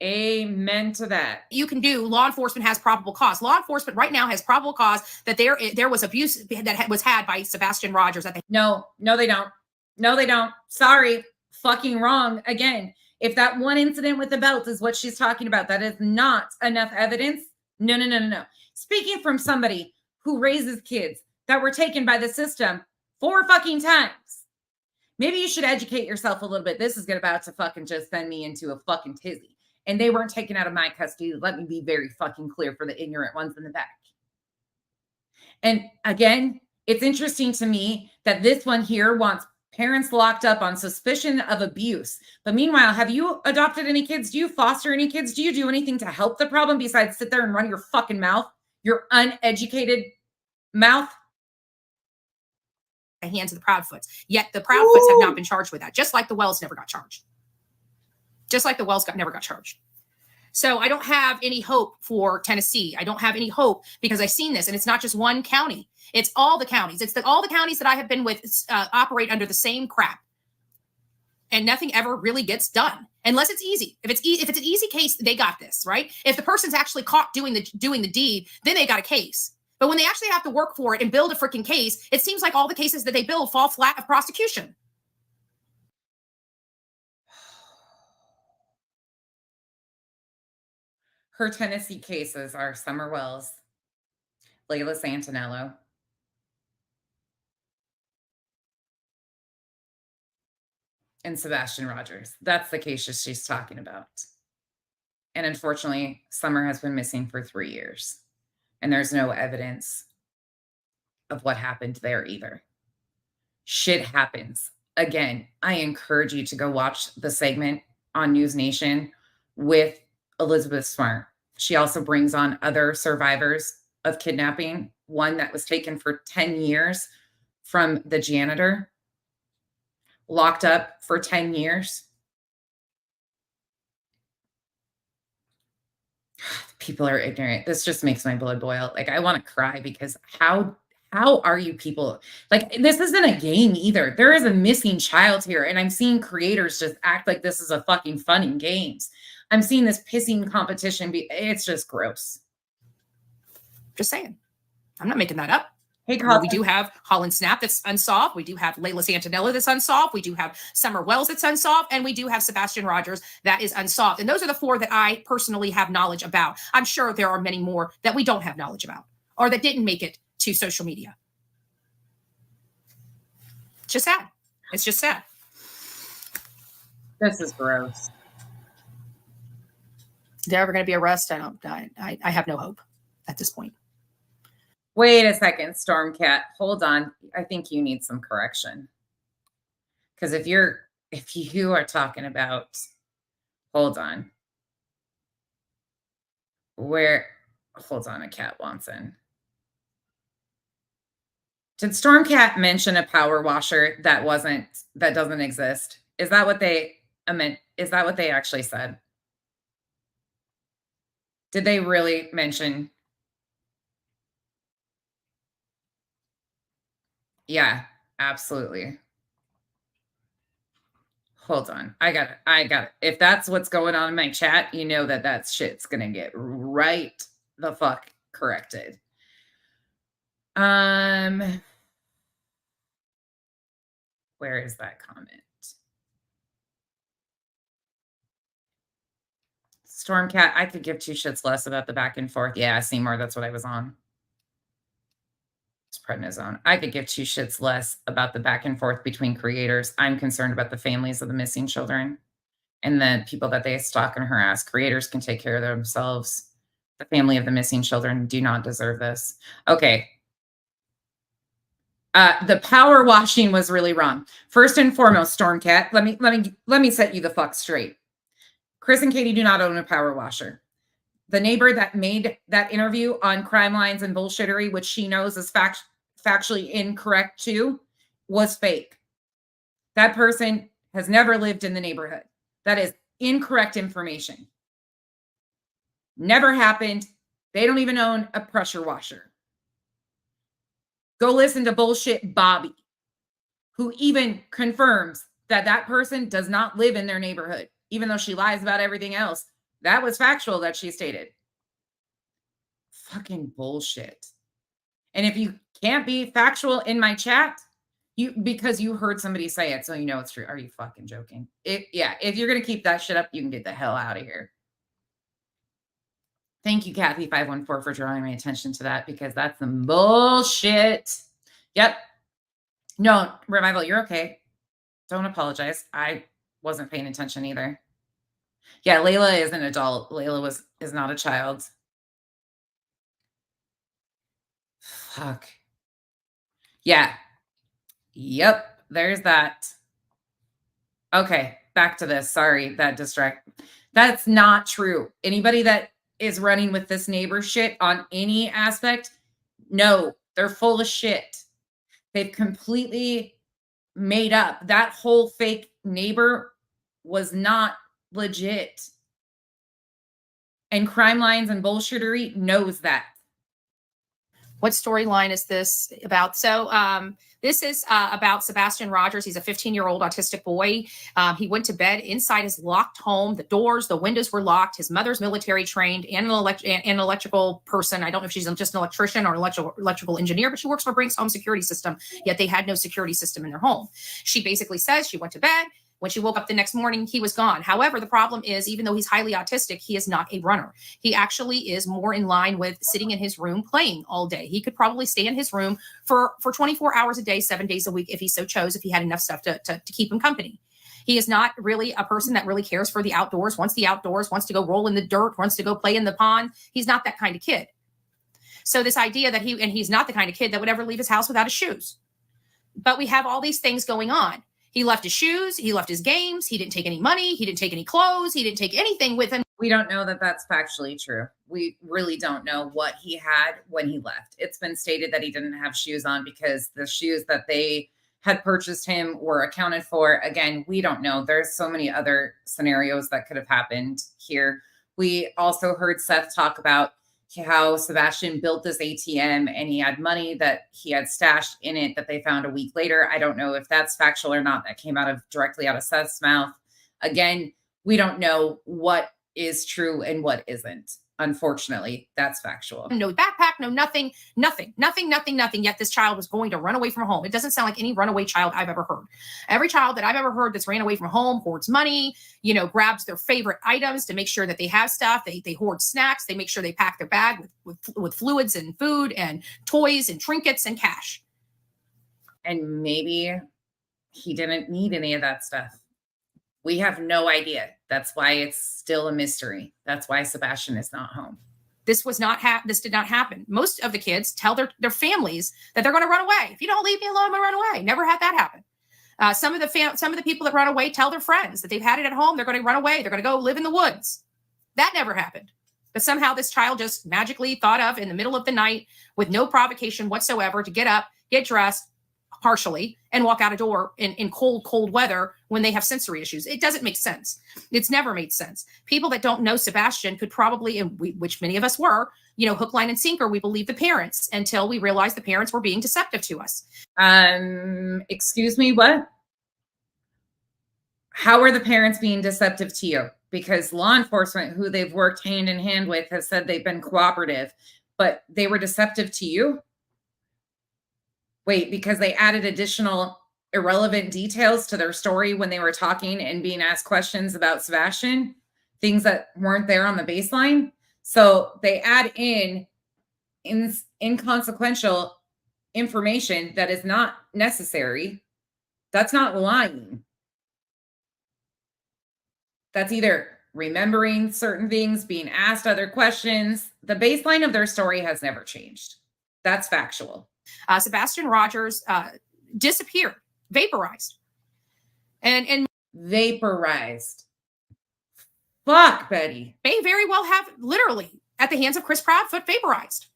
Amen to that. You can do. Law enforcement has probable cause. Law enforcement right now has probable cause that there was abuse that was had by Sebastian Rogers. No, they don't. No, they don't. Sorry. Fucking wrong. Again, if that one incident with the belt is what she's talking about, that is not enough evidence. No. Speaking from somebody who raises kids that were taken by the system 4 fucking times. Maybe you should educate yourself a little bit. This is about to fucking just send me into a fucking tizzy. And they weren't taken out of my custody. Let me be very fucking clear for the ignorant ones in the back. And again, it's interesting to me that this one here wants parents locked up on suspicion of abuse. But meanwhile, have you adopted any kids? Do you foster any kids? Do you do anything to help the problem besides sit there and run your fucking mouth? Your uneducated mouth? The hands of the Proudfoots. Yet the Proudfoots have not been charged with that. Just like the Wells never got charged. Never got charged. So I don't have any hope for Tennessee. I don't have any hope because I've seen this, and it's not just one county. It's all the counties. It's all the counties that I have been with operate under the same crap, and nothing ever really gets done unless it's easy. If it's an easy case, they got this, right? If the person's actually caught doing the deed, then they got a case. But when they actually have to work for it and build a freaking case, it seems like all the cases that they build fall flat of prosecution. Her Tennessee cases are Summer Wells, Layla Santinello, and Sebastian Rogers. That's the cases she's talking about. And unfortunately, Summer has been missing for 3 years. And there's no evidence of what happened there either. Shit happens. Again, I encourage you to go watch the segment on News Nation with Elizabeth Smart. She also brings on other survivors of kidnapping, one that was taken for 10 years from the janitor, locked up for 10 years. People are ignorant. This just makes my blood boil. Like, I want to cry because how are you people? Like, this isn't a game either. There is a missing child here, and I'm seeing creators just act like this is a fucking fun in games. I'm seeing this pissing competition. It's just gross. Just saying. I'm not making that up. Hey, we do have Holland Snap that's unsolved. We do have Layla Santinello that's unsolved. We do have Summer Wells that's unsolved. And we do have Sebastian Rogers that is unsolved. And those are the 4 that I personally have knowledge about. I'm sure there are many more that we don't have knowledge about or that didn't make it to social media. It's just sad. It's just sad. This is gross. Is there ever going to be arrest? I have no hope at this point. Wait a second, Stormcat. Hold on. I think you need some correction. Because if you are talking about, hold on. Hold on, a cat wants in. Did Stormcat mention a power washer that doesn't exist? Is that what they meant? Is that what they actually said? Did they really mention? Yeah, absolutely. Hold on. I got it. If that's what's going on in my chat, you know that shit's going to get right the fuck corrected. Where is that comment? Stormcat, I could give two shits less about the back and forth. Yeah, Seymour, that's what I was on. It's prednisone. I could give two shits less about the back and forth between creators. I'm concerned about the families of the missing children and the people that they stalk and harass. Creators can take care of themselves. The family of the missing children do not deserve this. Okay. The power washing was really wrong. First and foremost, Stormcat, let me set you the fuck straight. Chris and Katie do not own a power washer. The neighbor that made that interview on crime lines and bullshittery, which she knows is factually incorrect too, was fake. That person has never lived in the neighborhood. That is incorrect information. Never happened. They don't even own a pressure washer. Go listen to bullshit Bobby, who even confirms that that person does not live in their neighborhood, even though she lies about everything else. That was factual that she stated. Fucking bullshit. And if you can't be factual in my chat, because you heard somebody say it, so you know it's true. Are you fucking joking? If you're going to keep that shit up, you can get the hell out of here. Thank you, Kathy514, for drawing my attention to that, because that's some bullshit. Yep. No, Revival, you're okay. Don't apologize. I wasn't paying attention either. Yeah, Layla is an adult. Layla is not a child. Fuck. Yeah. Yep. There's that. Okay. Back to this. Sorry, that's not true. Anybody that is running with this neighbor shit on any aspect, no, they're full of shit. They've completely made up. That whole fake neighbor was not legit. And Crime Lines and Bullshittery knows that. What storyline is this about? So this is about Sebastian Rogers. He's a 15-year-old autistic boy. He went to bed inside his locked home. The windows were locked. His mother's military trained and an electrical person. I don't know if she's just an electrician or electrical engineer, but she works for Brink's home security system, yet they had no security system in their home. She basically says she went to bed. When she woke up the next morning, he was gone. However, the problem is, even though he's highly autistic, he is not a runner. He actually is more in line with sitting in his room playing all day. He could probably stay in his room for 24 hours a day, 7 days a week, if he so chose, if he had enough stuff to keep him company. He is not really a person that really cares for the outdoors, wants to go roll in the dirt, wants to go play in the pond. He's not that kind of kid. So this idea that he's not the kind of kid that would ever leave his house without his shoes. But we have all these things going on. He left his shoes. He left his games. He didn't take any money. He didn't take any clothes. He didn't take anything with him. We don't know that that's factually true. We really don't know what he had when he left. It's been stated that he didn't have shoes on because the shoes that they had purchased him were accounted for. Again, we don't know. There's so many other scenarios that could have happened here. We also heard Seth talk about how Sebastian built this ATM and he had money that he had stashed in it that they found a week later. I don't know if that's factual or not. That came directly out of Seth's mouth. Again, we don't know what is true and what isn't. Unfortunately, that's factual. No backpack, no nothing. Yet this child was going to run away from home. It doesn't sound like any runaway child I've ever heard. Every child that I've ever heard that's ran away from home hoards money, grabs their favorite items to make sure that they have stuff. They hoard snacks. They make sure they pack their bag with fluids and food and toys and trinkets and cash. And maybe he didn't need any of that stuff. We have no idea. That's why it's still a mystery. That's why Sebastian is not home. This did not happen. Most of the kids tell their families that they're going to run away. If you don't leave me alone, I'm going to run away. Never had that happen. Some of the people that run away tell their friends that they've had it at home. They're going to run away. They're going to go live in the woods. That never happened. But somehow this child just magically thought of in the middle of the night with no provocation whatsoever to get up, get dressed partially, and walk out a door in cold weather when they have sensory issues. It doesn't make sense. It's never made sense. People that don't know Sebastian could probably, which many of us were, hook, line, and sinker, we believe the parents until we realized the parents were being deceptive to us. Excuse me, what? How are the parents being deceptive to you? Because law enforcement, who they've worked hand in hand with, has said they've been cooperative, but they were deceptive to you? Wait, because they added additional irrelevant details to their story when they were talking and being asked questions about Sebastian, things that weren't there on the baseline. So they add in inconsequential information that is not necessary. That's not lying. That's either remembering certain things, being asked other questions. The baseline of their story has never changed. That's factual. Sebastian Rogers disappeared, vaporized. And vaporized. Fuck, Betty. May very well have literally at the hands of Chris Proudfoot vaporized.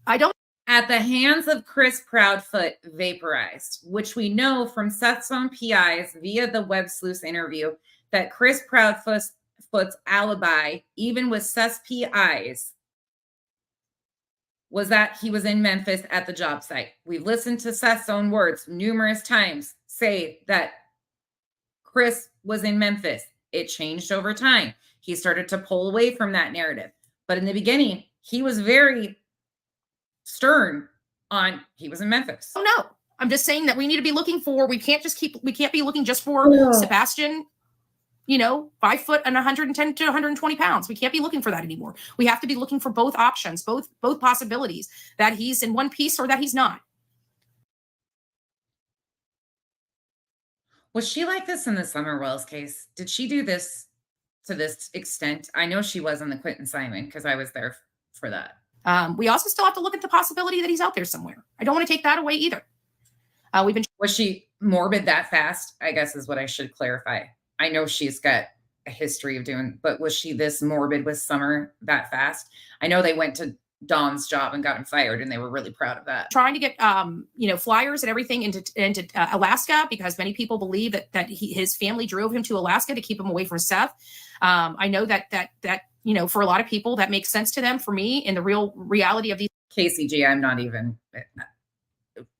At the hands of Chris Proudfoot vaporized, which we know from Seth's own PIs via the Web Sleuths interview that Chris Proudfoot's alibi, even with Seth's PIs, was that he was in Memphis at the job site. We've listened to Seth's own words numerous times say that Chris was in Memphis. It changed over time. He started to pull away from that narrative. But in the beginning, he was very stern on he was in Memphis. Oh no. I'm just saying that we need to be looking for, we can't be looking just for Sebastian, 5 foot and 110 to 120 pounds. We can't be looking for that anymore. We have to be looking for both options, both possibilities, that he's in one piece or that he's not. Was she like this in the Summer Wells case? Did she do this to this extent? I know she was in the Quentin Simon because I was there for that. We also still have to look at the possibility that he's out there somewhere. I don't want to take that away either. Was she morbid that fast? I guess is what I should clarify. I know she's got a history of doing, but was she this morbid with Summer that fast? I know they went to Don's job and got him fired, and they were really proud of that. Trying to get flyers and everything into Alaska, because many people believe that his family drove him to Alaska to keep him away from Seth. I know that for a lot of people that makes sense to them. For me, in the real reality of these KCG, I'm not even.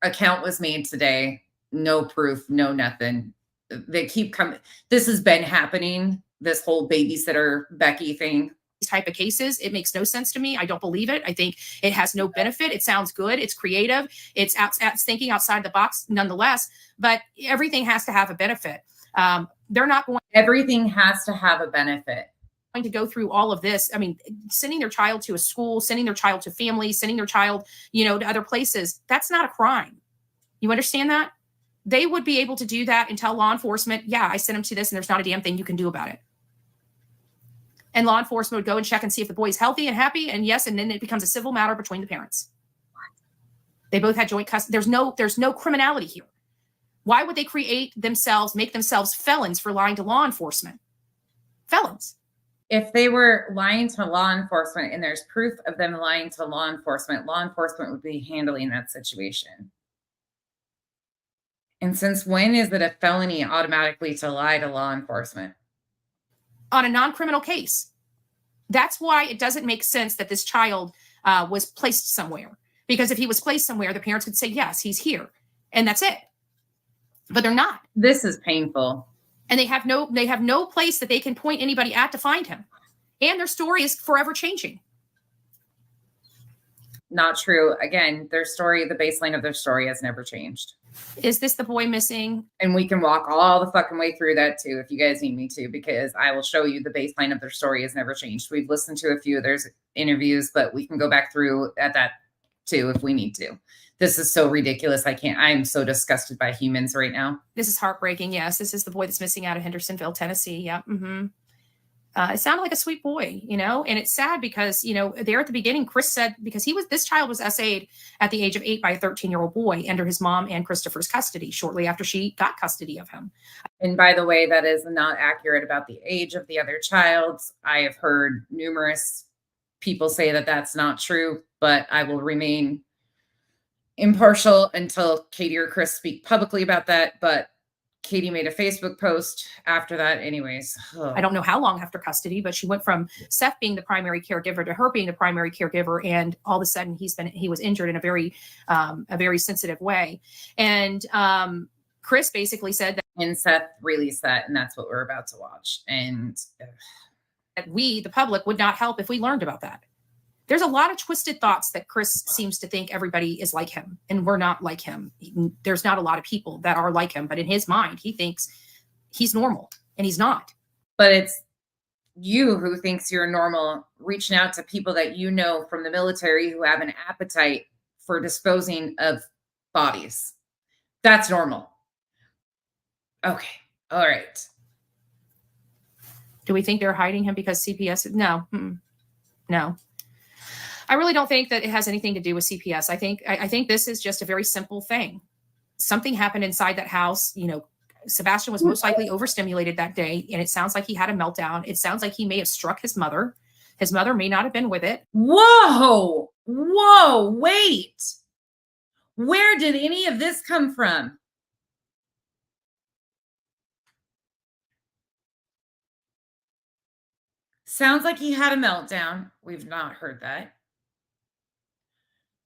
Account was made today. No proof, no nothing. They keep coming. This has been happening. This whole babysitter Becky thing. These type of cases, it makes no sense to me. I don't believe it. I think it has no benefit. It sounds good. It's creative. It's thinking outside the box nonetheless, but everything has to have a benefit. They're not going. Everything has to have a benefit. Going to go through all of this. I mean, sending their child to a school, sending their child to family, sending their child, to other places. That's not a crime. You understand that? They would be able to do that and tell law enforcement, yeah, I sent him to this and there's not a damn thing you can do about it. And law enforcement would go and check and see if the boy's healthy and happy. And yes, and then it becomes a civil matter between the parents. They both had joint custody. There's no criminality here. Why would they make themselves felons for lying to law enforcement? Felons. If they were lying to law enforcement and there's proof of them lying to law enforcement would be handling that situation. And since when is it a felony automatically to lie to law enforcement? On a non-criminal case. That's why it doesn't make sense that this child was placed somewhere. Because if he was placed somewhere, the parents could say, yes, he's here. And that's it. But they're not. This is painful. And they have no place that they can point anybody at to find him. And their story is forever changing. Not true. Again, the baseline of their story has never changed. Is this the boy missing? And we can walk all the fucking way through that too, if you guys need me to, because I will show you the baseline of their story has never changed. We've listened to a few of their interviews, but we can go back through at that too, if we need to. This is so ridiculous. I'm so disgusted by humans right now. This is heartbreaking. Yes. This is the boy that's missing out of Hendersonville, Tennessee. Yeah. Mm-hmm. It sounded like a sweet boy, and it's sad because, there at the beginning, Chris said, because this child was SA'd at the age of 8 by a 13-year-old boy under his mom and Christopher's custody shortly after she got custody of him. And by the way, that is not accurate about the age of the other child. I have heard numerous people say that that's not true, but I will remain impartial until Katie or Chris speak publicly about that. But Katie made a Facebook post after that anyways. I don't know how long after custody, but she went from Seth being the primary caregiver to her being the primary caregiver. And all of a sudden he was injured in a very sensitive way. And Chris basically said that. And Seth released that, and that's what we're about to watch. And that we, the public, would not help if we learned about that. There's a lot of twisted thoughts that Chris seems to think everybody is like him, and we're not like him. There's not a lot of people that are like him, but in his mind, he thinks he's normal, and he's not. But it's you who thinks you're normal, reaching out to people that you know from the military who have an appetite for disposing of bodies. That's normal. Okay. All right. Do we think they're hiding him because CPS? No. No. I really don't think that it has anything to do with CPS. I think this is just a very simple thing. Something happened inside that house. Sebastian was most likely overstimulated that day, and it sounds like he had a meltdown. It sounds like he may have struck his mother. His mother may not have been with it. Whoa, wait. Where did any of this come from? Sounds like he had a meltdown. We've not heard that.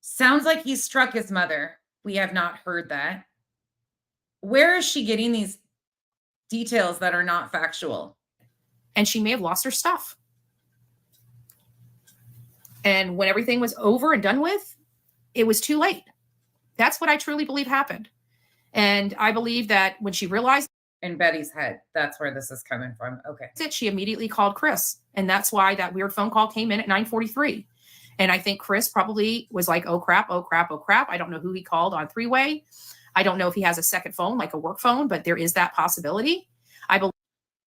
Sounds like he struck his mother. We have not heard that. Where is she getting these details that are not factual? And she may have lost her stuff. And when everything was over and done with, it was too late. That's what I truly believe happened. And I believe that when she realized in Betty's head, that's where this is coming from. Okay. She immediately called Chris. And that's why that weird phone call came in at 9:43. And I think Chris probably was like, oh crap. I don't know who he called on three-way. I don't know if he has a second phone, like a work phone, but there is that possibility. I believe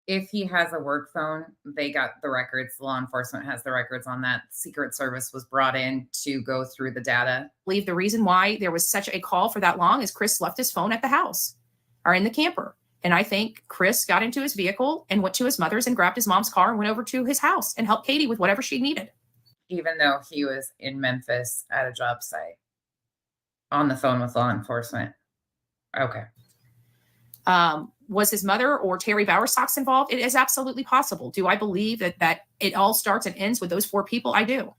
if he has a work phone, they got the records. Law enforcement has the records on that. Secret Service was brought in to go through the data. The reason why there was such a call for that long is Chris left his phone at the house or in the camper. And I think Chris got into his vehicle and went to his mother's and grabbed his mom's car and went over to his house and helped Katie with whatever she needed. Even though he was in Memphis at a job site on the phone with law enforcement. Okay. Was his mother or Terry Bowersox involved? It is absolutely possible. Do I believe that it all starts and ends with those four people? I do.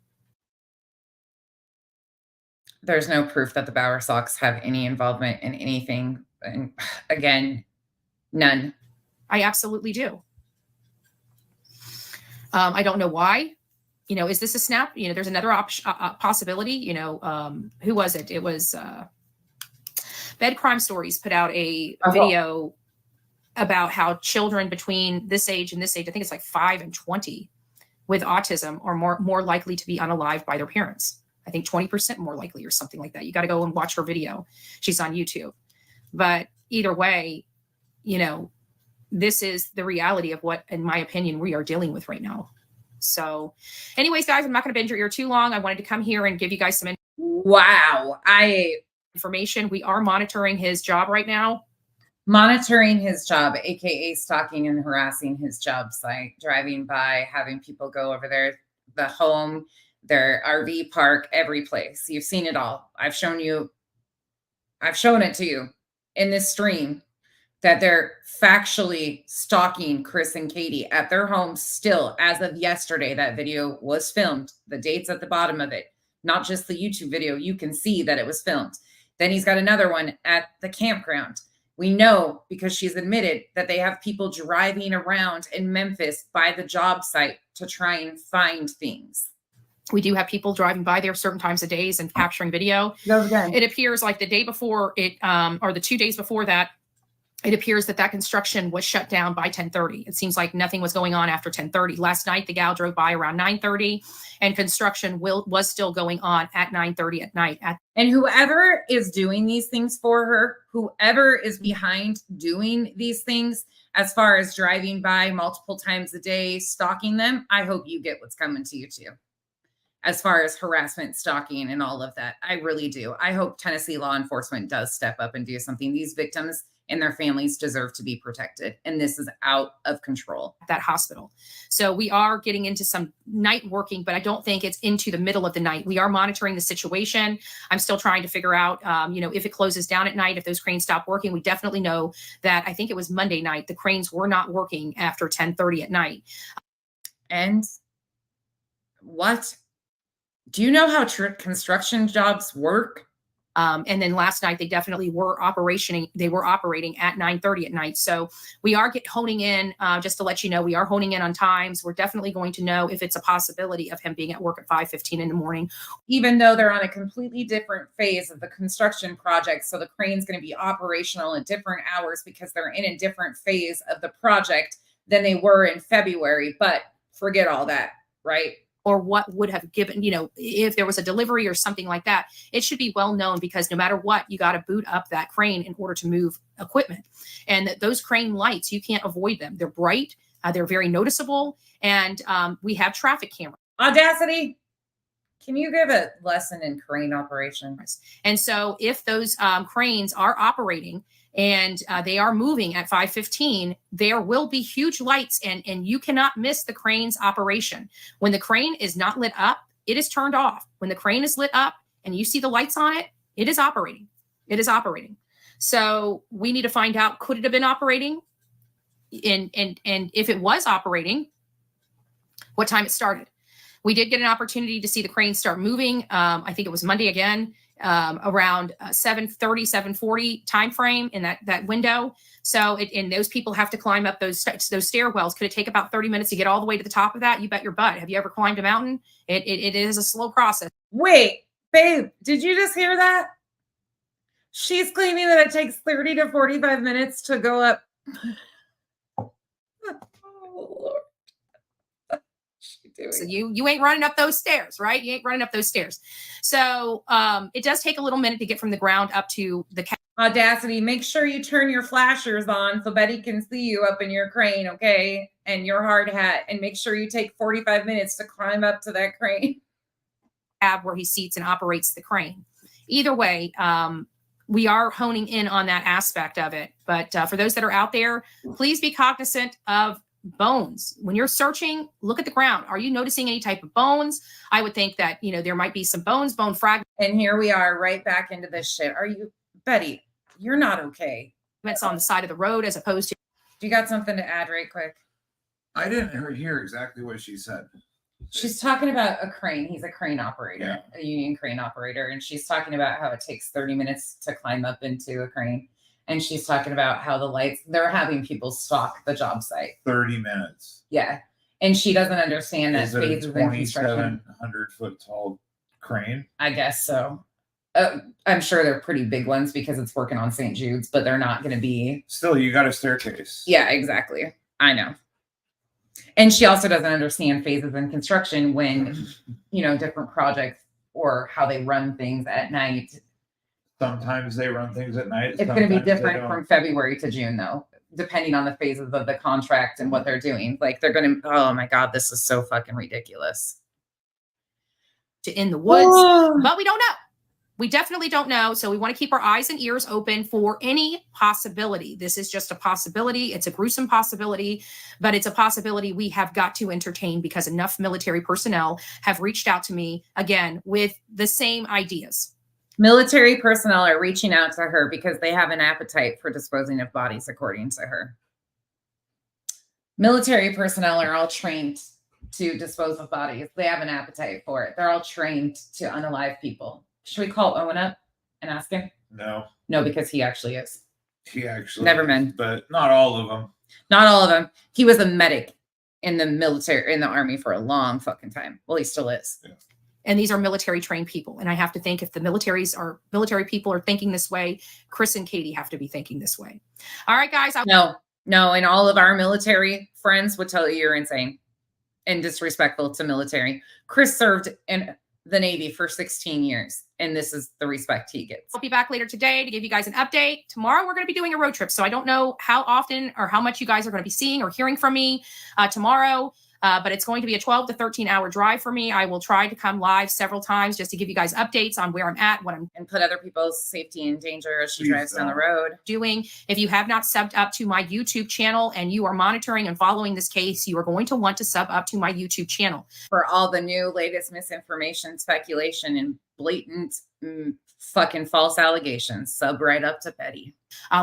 There's no proof that the Bowersox have any involvement in anything. And again, none. I absolutely do. I don't know why. Is this a snap? There's another possibility. Who was it? It was Bed Crime Stories put out a video about how children between this age and this age, I think it's like 5 and 20 with autism are more likely to be unalived by their parents. I think 20% more likely or something like that. You got to go and watch her video. She's on YouTube. But either way, this is the reality of what, in my opinion, we are dealing with right now. So anyways, guys, I'm not going to bend your ear too long. I wanted to come here and give you guys some information. We are monitoring his job right now. Monitoring his job, aka stalking and harassing his job site, driving by, having people go over there, the home, their RV park, every place. You've seen it all. I've shown it to you in this stream that they're factually stalking Chris and Katie at their home still. As of yesterday, that video was filmed. The date's at the bottom of it, not just the YouTube video. You can see that it was filmed. Then he's got another one at the campground. We know because she's admitted that they have people driving around in Memphis by the job site to try and find things. We do have people driving by there certain times of days and capturing video. It appears like the day before it, or the 2 days before that, it appears that construction was shut down by 10:30. It seems like nothing was going on after 10:30. Last night, the gal drove by around 9:30, and construction was still going on at 9:30 at night. And whoever is doing these things for her, whoever is behind doing these things, As far as driving by multiple times a day, stalking them, I hope you get what's coming to you too. As far as harassment, stalking, and all of that, I really do. I hope Tennessee law enforcement does step up and do something. These victims and their families deserve to be protected. And this is out of control. That hospital. So we are getting into some night working, but I don't think it's into the middle of the night. We are monitoring the situation. I'm still trying to figure out, if it closes down at night, if those cranes stop working. We definitely know that I think it was Monday night. The cranes were not working after 10:30 at night. And what? Do you know how construction jobs work? And then last night they definitely were operating. They were operating at 9:30 at night. So we are honing in. Just to let you know, we are honing in on times. We're definitely going to know if it's a possibility of him being at work at 5:15 in the morning, even though they're on a completely different phase of the construction project. So the crane's going to be operational at different hours because they're in a different phase of the project than they were in February. But forget all that, right? Or what would have given, if there was a delivery or something like that, it should be well known, because no matter what, you got to boot up that crane in order to move equipment. And those crane lights, you can't avoid them. They're bright, they're very noticeable, and we have traffic cameras. Audacity, can you give a lesson in crane operations? And so if those cranes are operating and they are moving at 5:15, there will be huge lights, and you cannot miss the crane's operation. When the crane is not lit up, it is turned off. When the crane is lit up and you see the lights on it, it is operating. It is operating. So we need to find out, could it have been operating? And if it was operating, what time it started. We did get an opportunity to see the crane start moving. I think it was Monday again, around 7:30, 7:40 time frame in that window. So and those people have to climb up those stairwells. Could it take about 30 minutes to get all the way to the top of that? You bet your butt. Have you ever climbed a mountain? It is a slow process. Wait, babe, did you just hear that? She's claiming that it takes 30 to 45 minutes to go up. Oh, Lord. So you ain't running up those stairs, right? You ain't running up those stairs. So it does take a little minute to get from the ground up to the Audacity, make sure you turn your flashers on so Betty can see you up in your crane, okay? And your hard hat. And make sure you take 45 minutes to climb up to that crane. Where he seats and operates the crane. Either way, we are honing in on that aspect of it. But for those that are out there, please be cognizant of bones. When you're searching, look at the ground. Are you noticing any type of bones? I would think that, there might be some bone fragments. And here we are right back into this shit. Are you, Betty, you're not okay. It's on the side of the road as opposed to. You got something to add right quick? I didn't hear exactly what she said. She's talking about a crane. He's a crane operator, a union crane operator. And she's talking about how it takes 30 minutes to climb up into a crane. And she's talking about how the lights, they're having people stalk the job site. 30 minutes. Yeah. And she doesn't understand that Is it phases a in construction. 2,700-foot tall crane? I guess so. I'm sure they're pretty big ones because it's working on St. Jude's, but they're not going to be. Still, you got a staircase. Yeah, exactly. I know. And she also doesn't understand phases in construction when, different projects or how they run things at night. Sometimes they run things at night. It's going to be different from February to June, though, depending on the phases of the contract and what they're doing. Like they're going to, oh my God, this is so fucking ridiculous. In the woods, but we don't know. We definitely don't know. So we want to keep our eyes and ears open for any possibility. This is just a possibility. It's a gruesome possibility, but it's a possibility we have got to entertain because enough military personnel have reached out to me again with the same ideas. Military personnel are reaching out to her because they have an appetite for disposing of bodies, according to her. Military personnel are all trained to dispose of bodies. They have an appetite for it. They're all trained to unalive people. Should we call Owen up and ask him? No. No, because he actually is. He actually Never mind. But not all of them. Not all of them. He was a medic in the military, in the army for a long fucking time. Well, he still is. Yeah. And these are military trained people. And I have to think if the military people are thinking this way, Chris and Katie have to be thinking this way. All right, guys. No. And all of our military friends would tell you you're insane and disrespectful to military. Chris served in the Navy for 16 years, and this is the respect he gets. I'll be back later today to give you guys an update. Tomorrow, we're going to be doing a road trip. So I don't know how often or how much you guys are going to be seeing or hearing from me tomorrow. But it's going to be a 12 to 13 hour drive for me. I will try to come live several times just to give you guys updates on where I'm at, what I'm and put other people's safety in danger as she Please drives down the road. doing. If you have not subbed up to my YouTube channel and you are monitoring and following this case, you are going to want to sub up to my YouTube channel. For all the new latest misinformation, speculation, and blatant fucking false allegations, sub right up to Betty.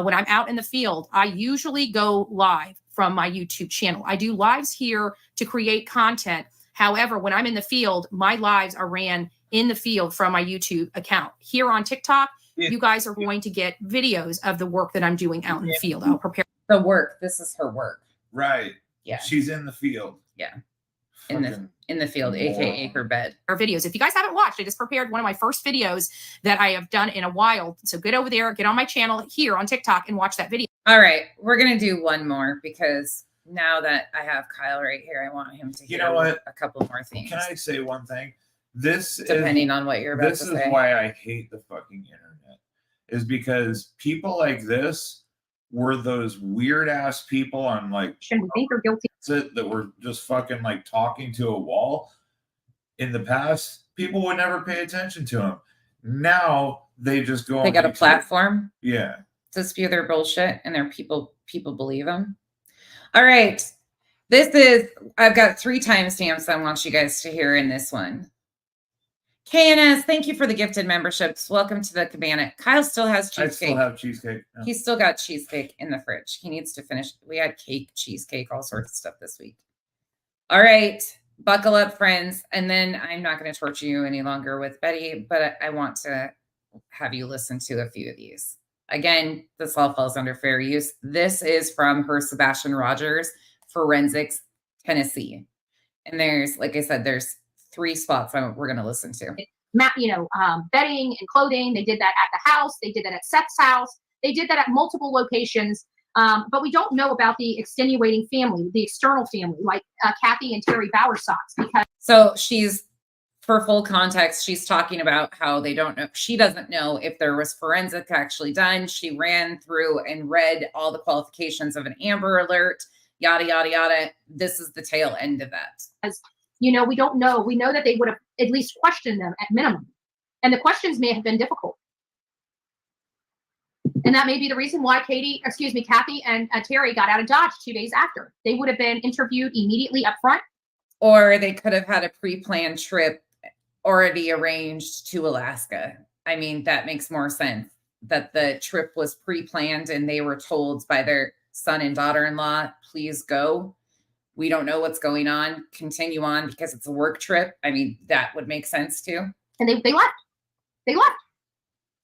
When I'm out in the field, I usually go live from my YouTube channel. I do lives here to create content. However, when I'm in the field, my lives are ran in the field from my YouTube account. Here on TikTok, you guys are going to get videos of the work that I'm doing out in the field. I'll prepare the work. This is her work. Right. Yeah. She's in the field. Yeah. In the field, aka her bed. our videos. If you guys haven't watched, I just prepared one of my first videos that I have done in a while. So get over there, get on my channel here on TikTok and watch that video. All right. We're going to do one more because now that I have Kyle right here, I want him to hear a couple more things. Can I say one thing? This depending on what you're about to say. This is why I hate the fucking internet. Is because people like this were those weird ass people on like Shouldn't we think they're guilty? that were just fucking like talking to a wall. In the past, people would never pay attention to them. Now they just go. They got a platform. Yeah. To spew their bullshit, and their people believe them. All right. I've got 3 timestamps I want you guys to hear in this one. KNS, thank you for the gifted memberships. Welcome to the cabana. Kyle still has cheesecake. I still have cheesecake. Yeah. He's still got cheesecake in the fridge. He needs to finish. We had cake, cheesecake, all sorts of stuff this week. All right. Buckle up, friends. And then I'm not going to torture you any longer with Betty, but I want to have you listen to a few of these. Again, this all falls under fair use. This is from her Sebastian Rogers Forensics, Tennessee. And there's, like I said, there's 3 spots we're going to listen to. Bedding and clothing. They did that at the house. They did that at Seth's house. They did that at multiple locations. But we don't know about the extenuating family, the external family, like Kathy and Terry Bowersox. Because so for full context, she's talking about how they don't know. She doesn't know if there was forensic actually done. She ran through and read all the qualifications of an Amber Alert, yada, yada, yada. This is the tail end of that. We don't know. We know that they would have at least questioned them at minimum. And the questions may have been difficult. And that may be the reason why Kathy and Terry got out of Dodge 2 days after. They would have been interviewed immediately up front. Or they could have had a pre-planned trip already arranged to Alaska. I mean, that makes more sense that the trip was pre-planned and they were told by their son and daughter-in-law, please go. We don't know what's going on. Continue on because it's a work trip. I mean, that would make sense too. And they left. They left.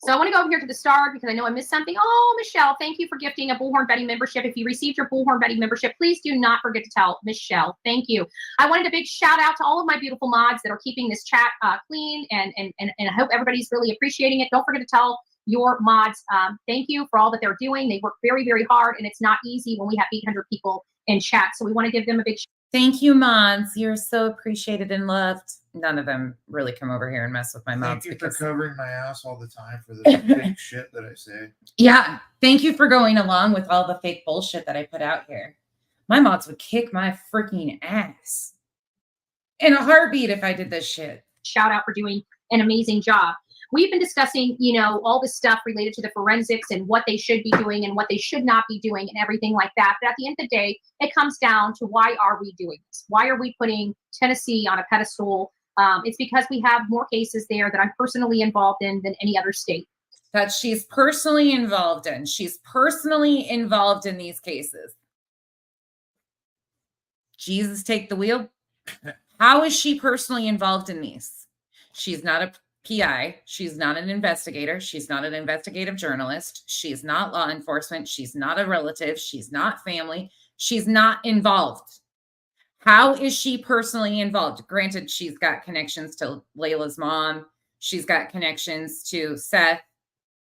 So I want to go over here to the star because I know I missed something. Oh, Michelle, thank you for gifting a Bullhorn Betty membership. If you received your Bullhorn Betty membership, please do not forget to tell Michelle. Thank you. I wanted a big shout out to all of my beautiful mods that are keeping this chat clean, and I hope everybody's really appreciating it. Don't forget to tell your mods thank you for all that they're doing. They work very, very hard, and it's not easy when we have 800 people in chat. So we want to give them a big thank you, mods. You're so appreciated and loved. None of them really come over here and mess with my mods. Thank you for covering my ass all the time for the fake shit that I say. Yeah. Thank you for going along with all the fake bullshit that I put out here. My mods would kick my freaking ass in a heartbeat if I did this shit. Shout out for doing an amazing job. We've been discussing, all this stuff related to the forensics and what they should be doing and what they should not be doing and everything like that. But at the end of the day, it comes down to why are we doing this? Why are we putting Tennessee on a pedestal? It's because we have more cases there that I'm personally involved in than any other state. That she's personally involved in. She's personally involved in these cases. Jesus, take the wheel. How is she personally involved in these? She's not a PI. She's not an investigator. She's not an investigative journalist. She's not law enforcement. She's not a relative. She's not family. She's not involved. How is she personally involved? Granted, she's got connections to Layla's mom. She's got connections to Seth.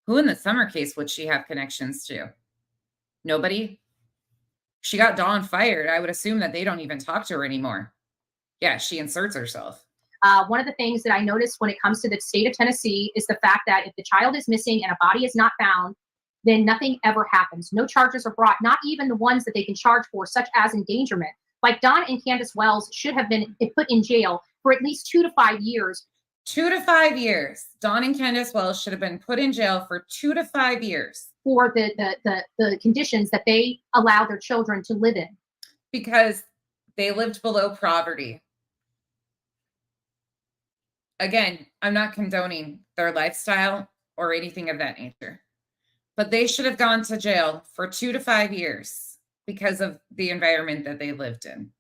Who in the Summer case would she have connections to? Nobody. She got Dawn fired. I would assume that they don't even talk to her anymore. Yeah, she inserts herself. One of the things that I noticed when it comes to the state of Tennessee is the fact that if the child is missing and a body is not found, then nothing ever happens. No charges are brought, not even the ones that they can charge for, such as endangerment. Like Don and Candace Wells should have been put in jail for at least 2 to 5 years. 2 to 5 years. Don and Candace Wells should have been put in jail for 2 to 5 years. For the conditions that they allow their children to live in. Because they lived below poverty. Again, I'm not condoning their lifestyle or anything of that nature. But they should have gone to jail for 2 to 5 years because of the environment that they lived in.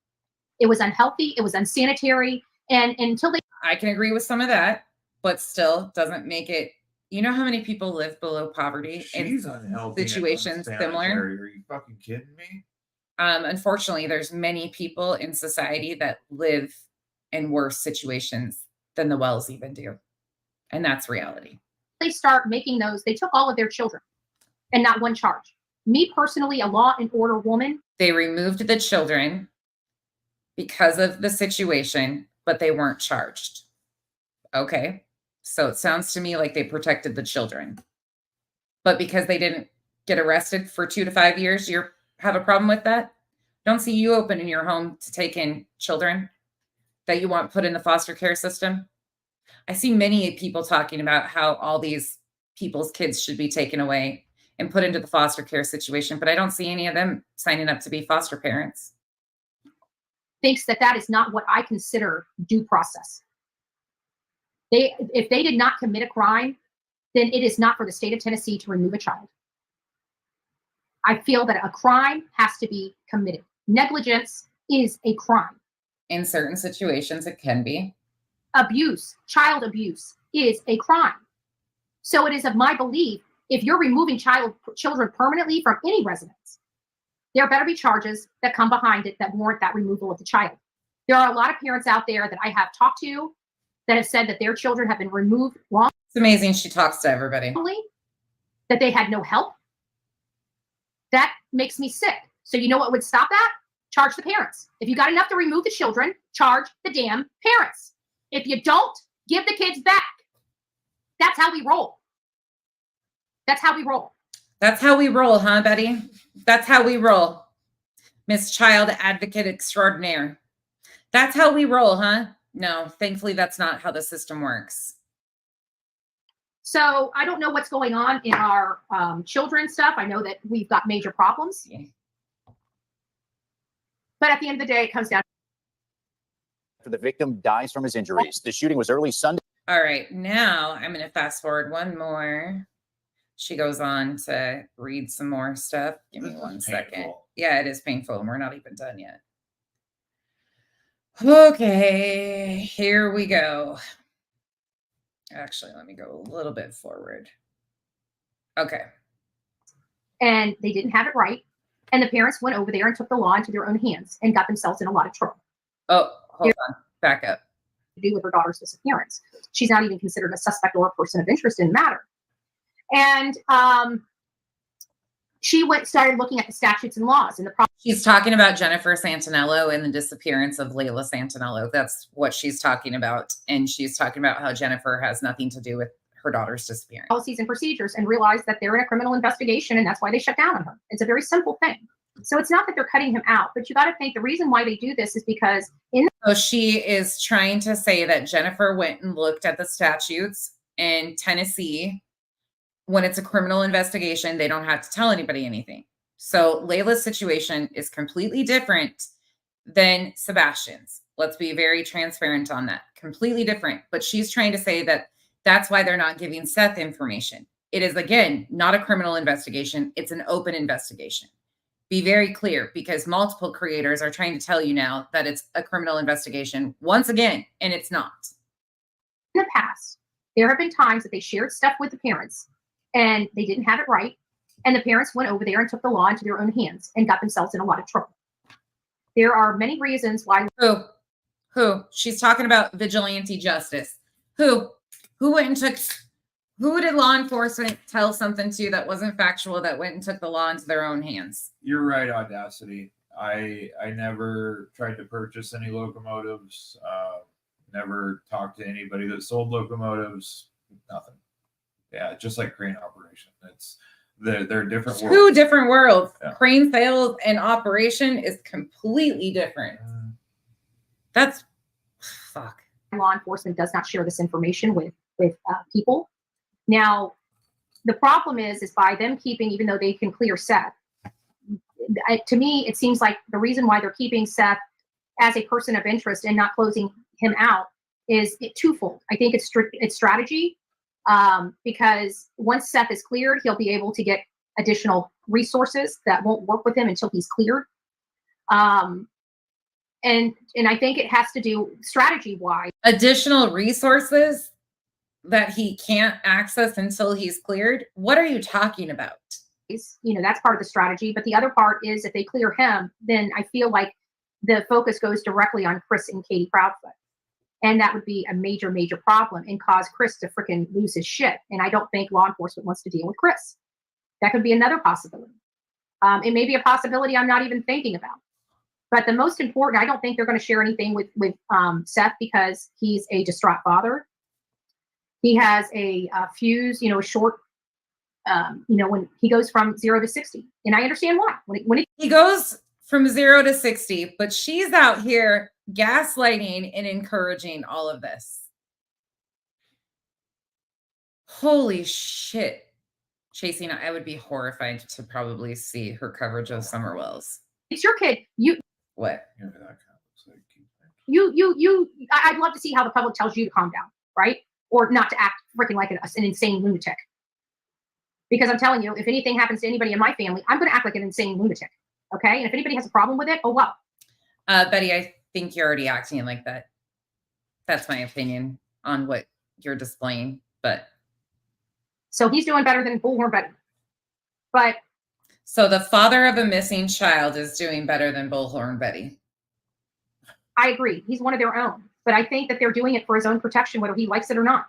It was unhealthy. It was unsanitary. And until they... I can agree with some of that, but still doesn't make it... You know how many people live below poverty in situations similar? Are you fucking kidding me? Unfortunately, there's many people in society that live in worse situations than the Wells even do. And that's reality. They start making those, they took all of their children and not one charge. Me personally, a law and order woman. They removed the children because of the situation, but they weren't charged. Okay. So it sounds to me like they protected the children. But because they didn't get arrested for 2 to 5 years, you have a problem with that? Don't see you opening your home to take in children that you want put in the foster care system. I see many people talking about how all these people's kids should be taken away and put into the foster care situation, but I don't see any of them signing up to be foster parents. Thinks that that is not what I consider due process. If they did not commit a crime, then it is not for the state of Tennessee to remove a child. I feel that a crime has to be committed. Negligence is a crime. In certain situations, it can be. Abuse, child abuse, is a crime. So it is of my belief, if you're removing children permanently from any residence, there better be charges that come behind it that warrant that removal of the child. There are a lot of parents out there that I have talked to that have said that their children have been removed wrongly. It's amazing she talks to everybody. That they had no help. That makes me sick. So you know what would stop that? Charge the parents. If you got enough to remove the children, charge the damn parents. If you don't, give the kids back. That's how we roll. That's how we roll. That's how we roll, huh, Betty? That's how we roll. Miss Child Advocate Extraordinaire. That's how we roll, huh? No, thankfully, that's not how the system works. So I don't know what's going on in our children stuff. I know that we've got major problems. Yeah. But at the end of the day, it comes down. The victim dies from his injuries. The shooting was early Sunday. All right, now I'm going to fast forward one more. She goes on to read some more stuff. Give me 1 second. Yeah, it is painful, and we're not even done yet. Okay, here we go. Actually, let me go a little bit forward. Okay. And they didn't have it right. And the parents went over there and took the law into their own hands and got themselves in a lot of trouble. Oh, hold on. Back up. To do with her daughter's disappearance. She's not even considered a suspect or a person of interest in the matter. And she started looking at the statutes and laws. And she's talking about Jennifer Santinello and the disappearance of Layla Santinello. That's what she's talking about. And she's talking about how Jennifer has nothing to do with her daughter's disappearance. Policies and procedures, and realized that they're in a criminal investigation, and that's why they shut down on her. It's a very simple thing. So it's not that they're cutting him out, but you got to think the reason why they do this is because so she is trying to say that Jennifer went and looked at the statutes in Tennessee. When it's a criminal investigation, they don't have to tell anybody anything. So Layla's situation is completely different than Sebastian's. Let's be very transparent on that. Completely different. But she's trying to say that that's why they're not giving Seth information. It is, again, not a criminal investigation. It's an open investigation. Be very clear, because multiple creators are trying to tell you now that it's a criminal investigation once again, and it's not. In the past, there have been times that they shared stuff with the parents and they didn't have it right. And the parents went over there and took the law into their own hands and got themselves in a lot of trouble. There are many reasons why. Who? She's talking about vigilante justice. Who went and took, who did law enforcement tell something to that wasn't factual that went and took the law into their own hands? You're right, Audacity. I never tried to purchase any locomotives. Never talked to anybody that sold locomotives. Nothing. Yeah, just like crane operation. They're different Two worlds. different worlds. Yeah. Crane sales and operation is completely different. That's fuck. Law enforcement does not share this information with people. Now, the problem is by them keeping, even though they can clear Seth, to me, it seems like the reason why they're keeping Seth as a person of interest and not closing him out is twofold. I think it's strategy, because once Seth is cleared, he'll be able to get additional resources that won't work with him until he's cleared. And I think it has to do strategy-wise. Additional resources that he can't access until he's cleared? What are you talking about? That's part of the strategy. But the other part is if they clear him, then I feel like the focus goes directly on Chris and Katie Proudfoot. And that would be a major, major problem and cause Chris to freaking lose his shit. And I don't think law enforcement wants to deal with Chris. That could be another possibility. It may be a possibility I'm not even thinking about. But the most important, I don't think they're going to share anything with Seth because he's a distraught father. He has a fuse, short, when he goes from 0 to 60. And I understand why. When he goes from 0 to 60, but she's out here gaslighting and encouraging all of this. Holy shit. Chasing, I would be horrified to probably see her coverage of Summer Wells. It's your kid. What? I'd love to see how the public tells you to calm down, right? Or not to act freaking like an insane lunatic. Because I'm telling you, if anything happens to anybody in my family, I'm going to act like an insane lunatic. Okay? And if anybody has a problem with it, oh well. Betty, I think you're already acting like that. That's my opinion on what you're displaying. But so he's doing better than Bullhorn Betty. But so the father of a missing child is doing better than Bullhorn Betty. I agree. He's one of their own. But I think that they're doing it for his own protection, whether he likes it or not.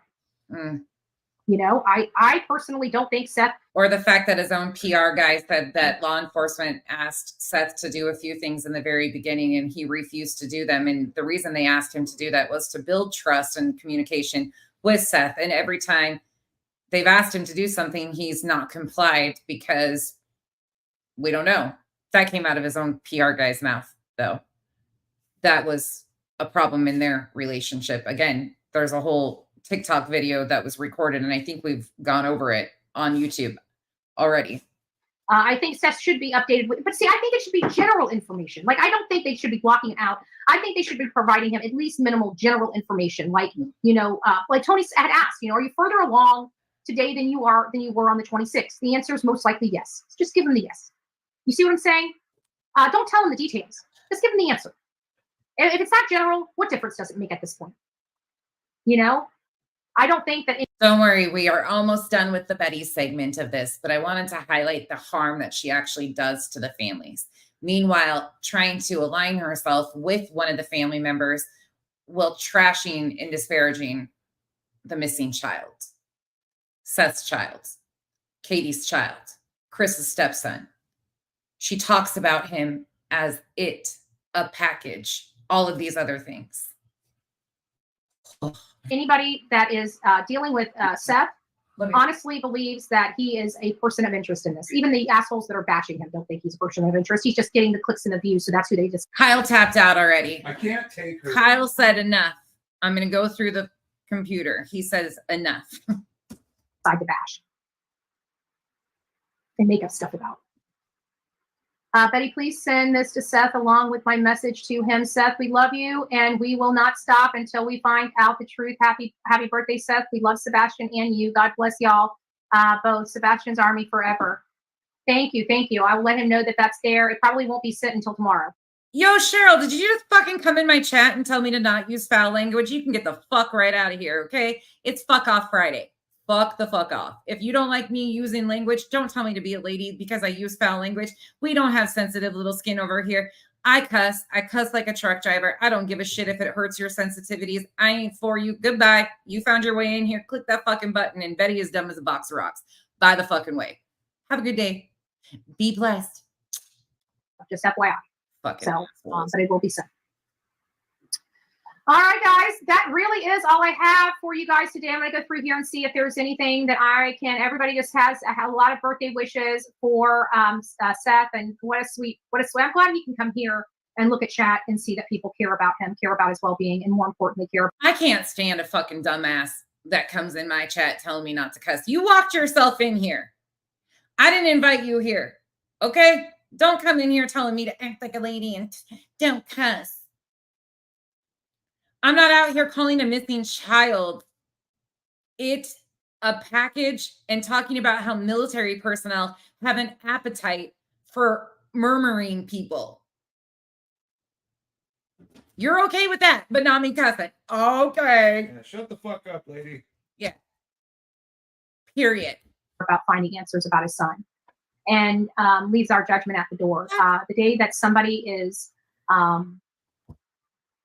I personally don't think Seth. Or the fact that his own PR guy said that law enforcement asked Seth to do a few things in the very beginning and he refused to do them. And the reason they asked him to do that was to build trust and communication with Seth. And every time they've asked him to do something, he's not complied because we don't know. That came out of his own PR guy's mouth, though. That was a problem in their relationship. Again, there's a whole TikTok video that was recorded, and I think we've gone over it on YouTube already. I think Seth should be updated with, but see, I think it should be general information. Like, I don't think they should be blocking out. I think they should be providing him at least minimal general information. Like, like Tony had asked, are you further along today than you were on the 26th? The answer is most likely yes. Just give him the yes. You see what I'm saying? Don't tell him the details. Just give him the answer. If it's not general, what difference does it make at this point? I don't think that. Don't worry, we are almost done with the Betty segment of this, but I wanted to highlight the harm that she actually does to the families. Meanwhile, trying to align herself with one of the family members while trashing and disparaging the missing child, Seth's child, Katie's child, Chris's stepson. She talks about him as a package, all of these other things. Anybody that is dealing with Seth honestly believes that he is a person of interest in this. Even the assholes that are bashing him don't think he's a person of interest. He's just getting the clicks and the views, so that's who they just. Kyle tapped out already. I can't take her. Kyle said enough. I'm going to go through the computer. He says enough. Side the bash. And make up stuff about. Betty, please send this to Seth along with my message to him. Seth, we love you, and we will not stop until we find out the truth. Happy birthday, Seth. We love Sebastian and you. God bless y'all. Both. Sebastian's army forever. Thank you. I will let him know that that's there. It probably won't be sent until tomorrow. Yo, Cheryl, did you just fucking come in my chat and tell me to not use foul language? You can get the fuck right out of here, okay? It's fuck off Friday. Fuck the fuck off. If you don't like me using language, don't tell me to be a lady because I use foul language. We don't have sensitive little skin over here. I cuss like a truck driver. I don't give a shit if it hurts your sensitivities. I ain't for you. Goodbye. You found your way in here. Click that fucking button and Betty is dumb as a box of rocks. By the fucking way. Have a good day. Be blessed. Just FYI. Fuck it. So, but it will be sent. All right, guys, that really is all I have for you guys today. I'm going to go through here and see if there's anything that I can. Everybody just has a lot of birthday wishes for Seth, and what a sweet. I'm glad he can come here and look at chat and see that people care about him, care about his well-being, and more importantly, care. I can't stand a fucking dumbass that comes in my chat telling me not to cuss. You walked yourself in here. I didn't invite you here. Okay? Don't come in here telling me to act like a lady and don't cuss. I'm not out here calling a missing child it's a package and talking about how military personnel have an appetite for murmuring people. You're okay with that, but not me cussing. Okay. Yeah, shut the fuck up, lady. Yeah. Period. About finding answers about his son, and leaves our judgment at the door. The day that somebody is,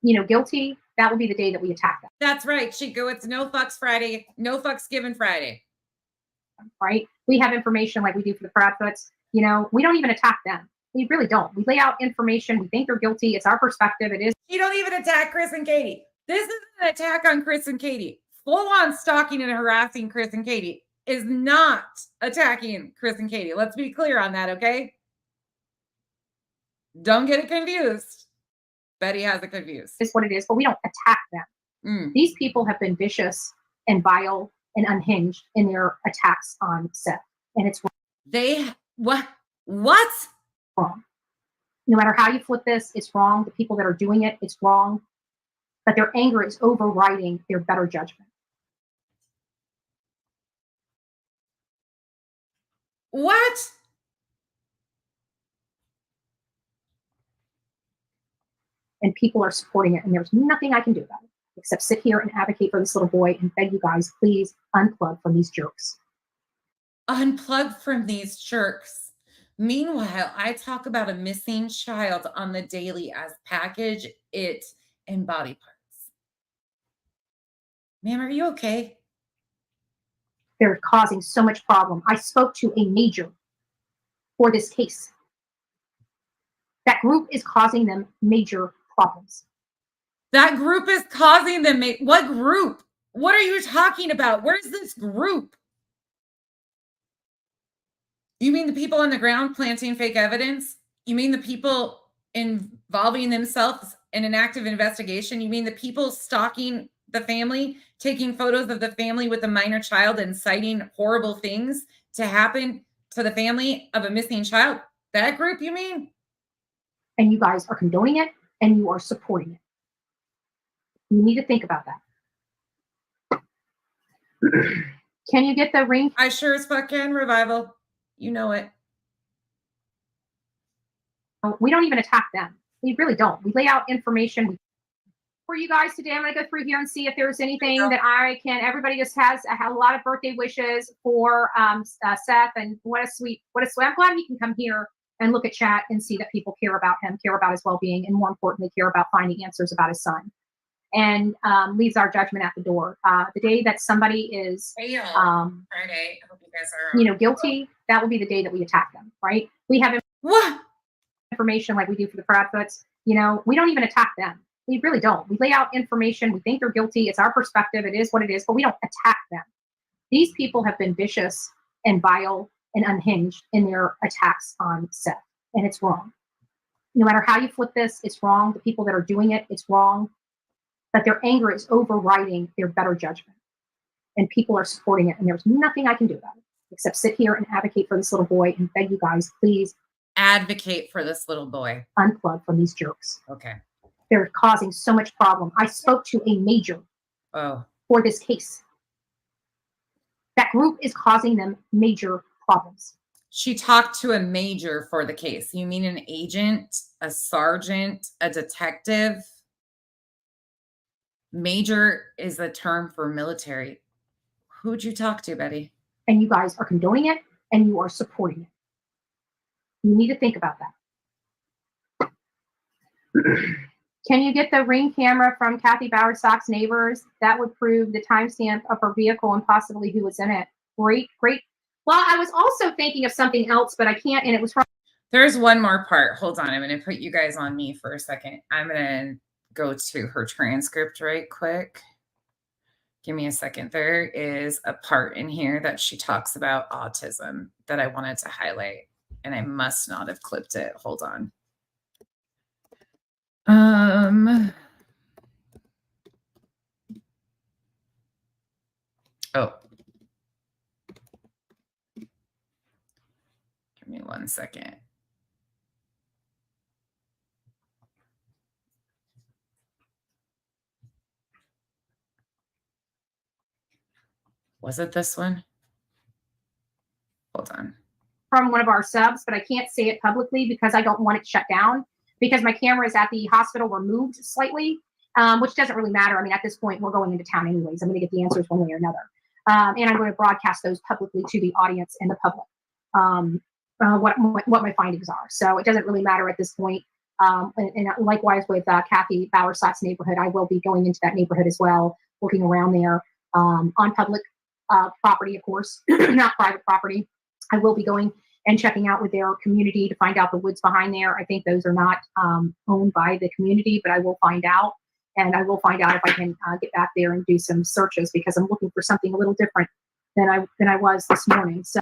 guilty, that will be the day that we attack them. That's right, Chico. It's no fucks Friday, no fucks given Friday. Right? We have information like we do for the Proudfoots. We don't even attack them. We really don't. We lay out information. We think they're guilty. It's our perspective. It is. You don't even attack Chris and Katie. This is an attack on Chris and Katie. Full on stalking and harassing Chris and Katie is not attacking Chris and Katie. Let's be clear on that, okay? Don't get it confused. Betty has it confused. It's what it is, but we don't attack them. These people have been vicious and vile and unhinged in their attacks on Seth. And it's wrong. What? Wrong. No matter how you flip this, it's wrong. The people that are doing it, it's wrong. But their anger is overriding their better judgment. What? And people are supporting it, and there's nothing I can do about it except sit here and advocate for this little boy and beg you guys, please unplug from these jerks. Unplug from these jerks. Meanwhile, I talk about a missing child on the daily as package, it, and body parts. Ma'am, are you okay? They're causing so much problem. I spoke to a major for this case. That group is causing them major problems. That group is causing them. What group? What are you talking about? Where's this group? You mean the people on the ground planting fake evidence? You mean the people involving themselves in an active investigation? You mean the people stalking the family, taking photos of the family with a minor child, and citing horrible things to happen to the family of a missing child? That group, you mean? And you guys are condoning it, and you are supporting it. You need to think about that. Can you get the ring? I sure as fuck can, Revival. You know it. We don't even attack them. We really don't. We lay out information for you guys today. I'm going to go through here and see if there's anything that I can. Everybody just has a lot of birthday wishes for Seth, and what a sweet. I'm glad he can come here and look at chat and see that people care about him, care about his well-being, and more importantly, care about finding answers about his son. And leaves our judgment at the door. The day that somebody is Friday. I hope you guys are guilty, that will be the day that we attack them, right? We have information like we do for the Proudfoots. We don't even attack them. We really don't. We lay out information. We think they're guilty. It's our perspective. It is what it is, but we don't attack them. These people have been vicious and vile and unhinged in their attacks on Seth. And it's wrong. No matter how you flip this, it's wrong. The people that are doing it, it's wrong. But their anger is overriding their better judgment. And people are supporting it. And there's nothing I can do about it except sit here and advocate for this little boy and beg you guys, please advocate for this little boy. Unplug from these jerks. Okay. They're causing so much problem. I spoke to a major for this case. That group is causing them major problems. She talked to a major for the case. You mean an agent, a sergeant, a detective? Major is a term for military. Who'd you talk to, Betty? And you guys are condoning it, and you are supporting it. You need to think about that. Can you get the ring camera from Kathy Bowersock's neighbors? That would prove the timestamp of her vehicle and possibly who was in it. Great. Well, I was also thinking of something else, but I can't, and it was from. There's one more part. Hold on. I'm going to put you guys on me for a second. I'm going to go to her transcript right quick. Give me a second. There is a part in here that she talks about autism that I wanted to highlight, and I must not have clipped it. Hold on. Oh. Give me 1 second. Was it this one? Hold on. From one of our subs, but I can't say it publicly because I don't want it shut down, because my cameras at the hospital were moved slightly, which doesn't really matter. I mean, at this point, we're going into town anyways. I'm going to get the answers one way or another. And I'm going to broadcast those publicly to the audience and the public, what my findings are. So it doesn't really matter at this point. And likewise with Kathy Bowersott's neighborhood, I will be going into that neighborhood as well, looking around there on public property, of course, not private property. I will be going and checking out with their community to find out the woods behind there. I think those are not owned by the community, but I will find out. And I will find out if I can get back there and do some searches, because I'm looking for something a little different than I was this morning. So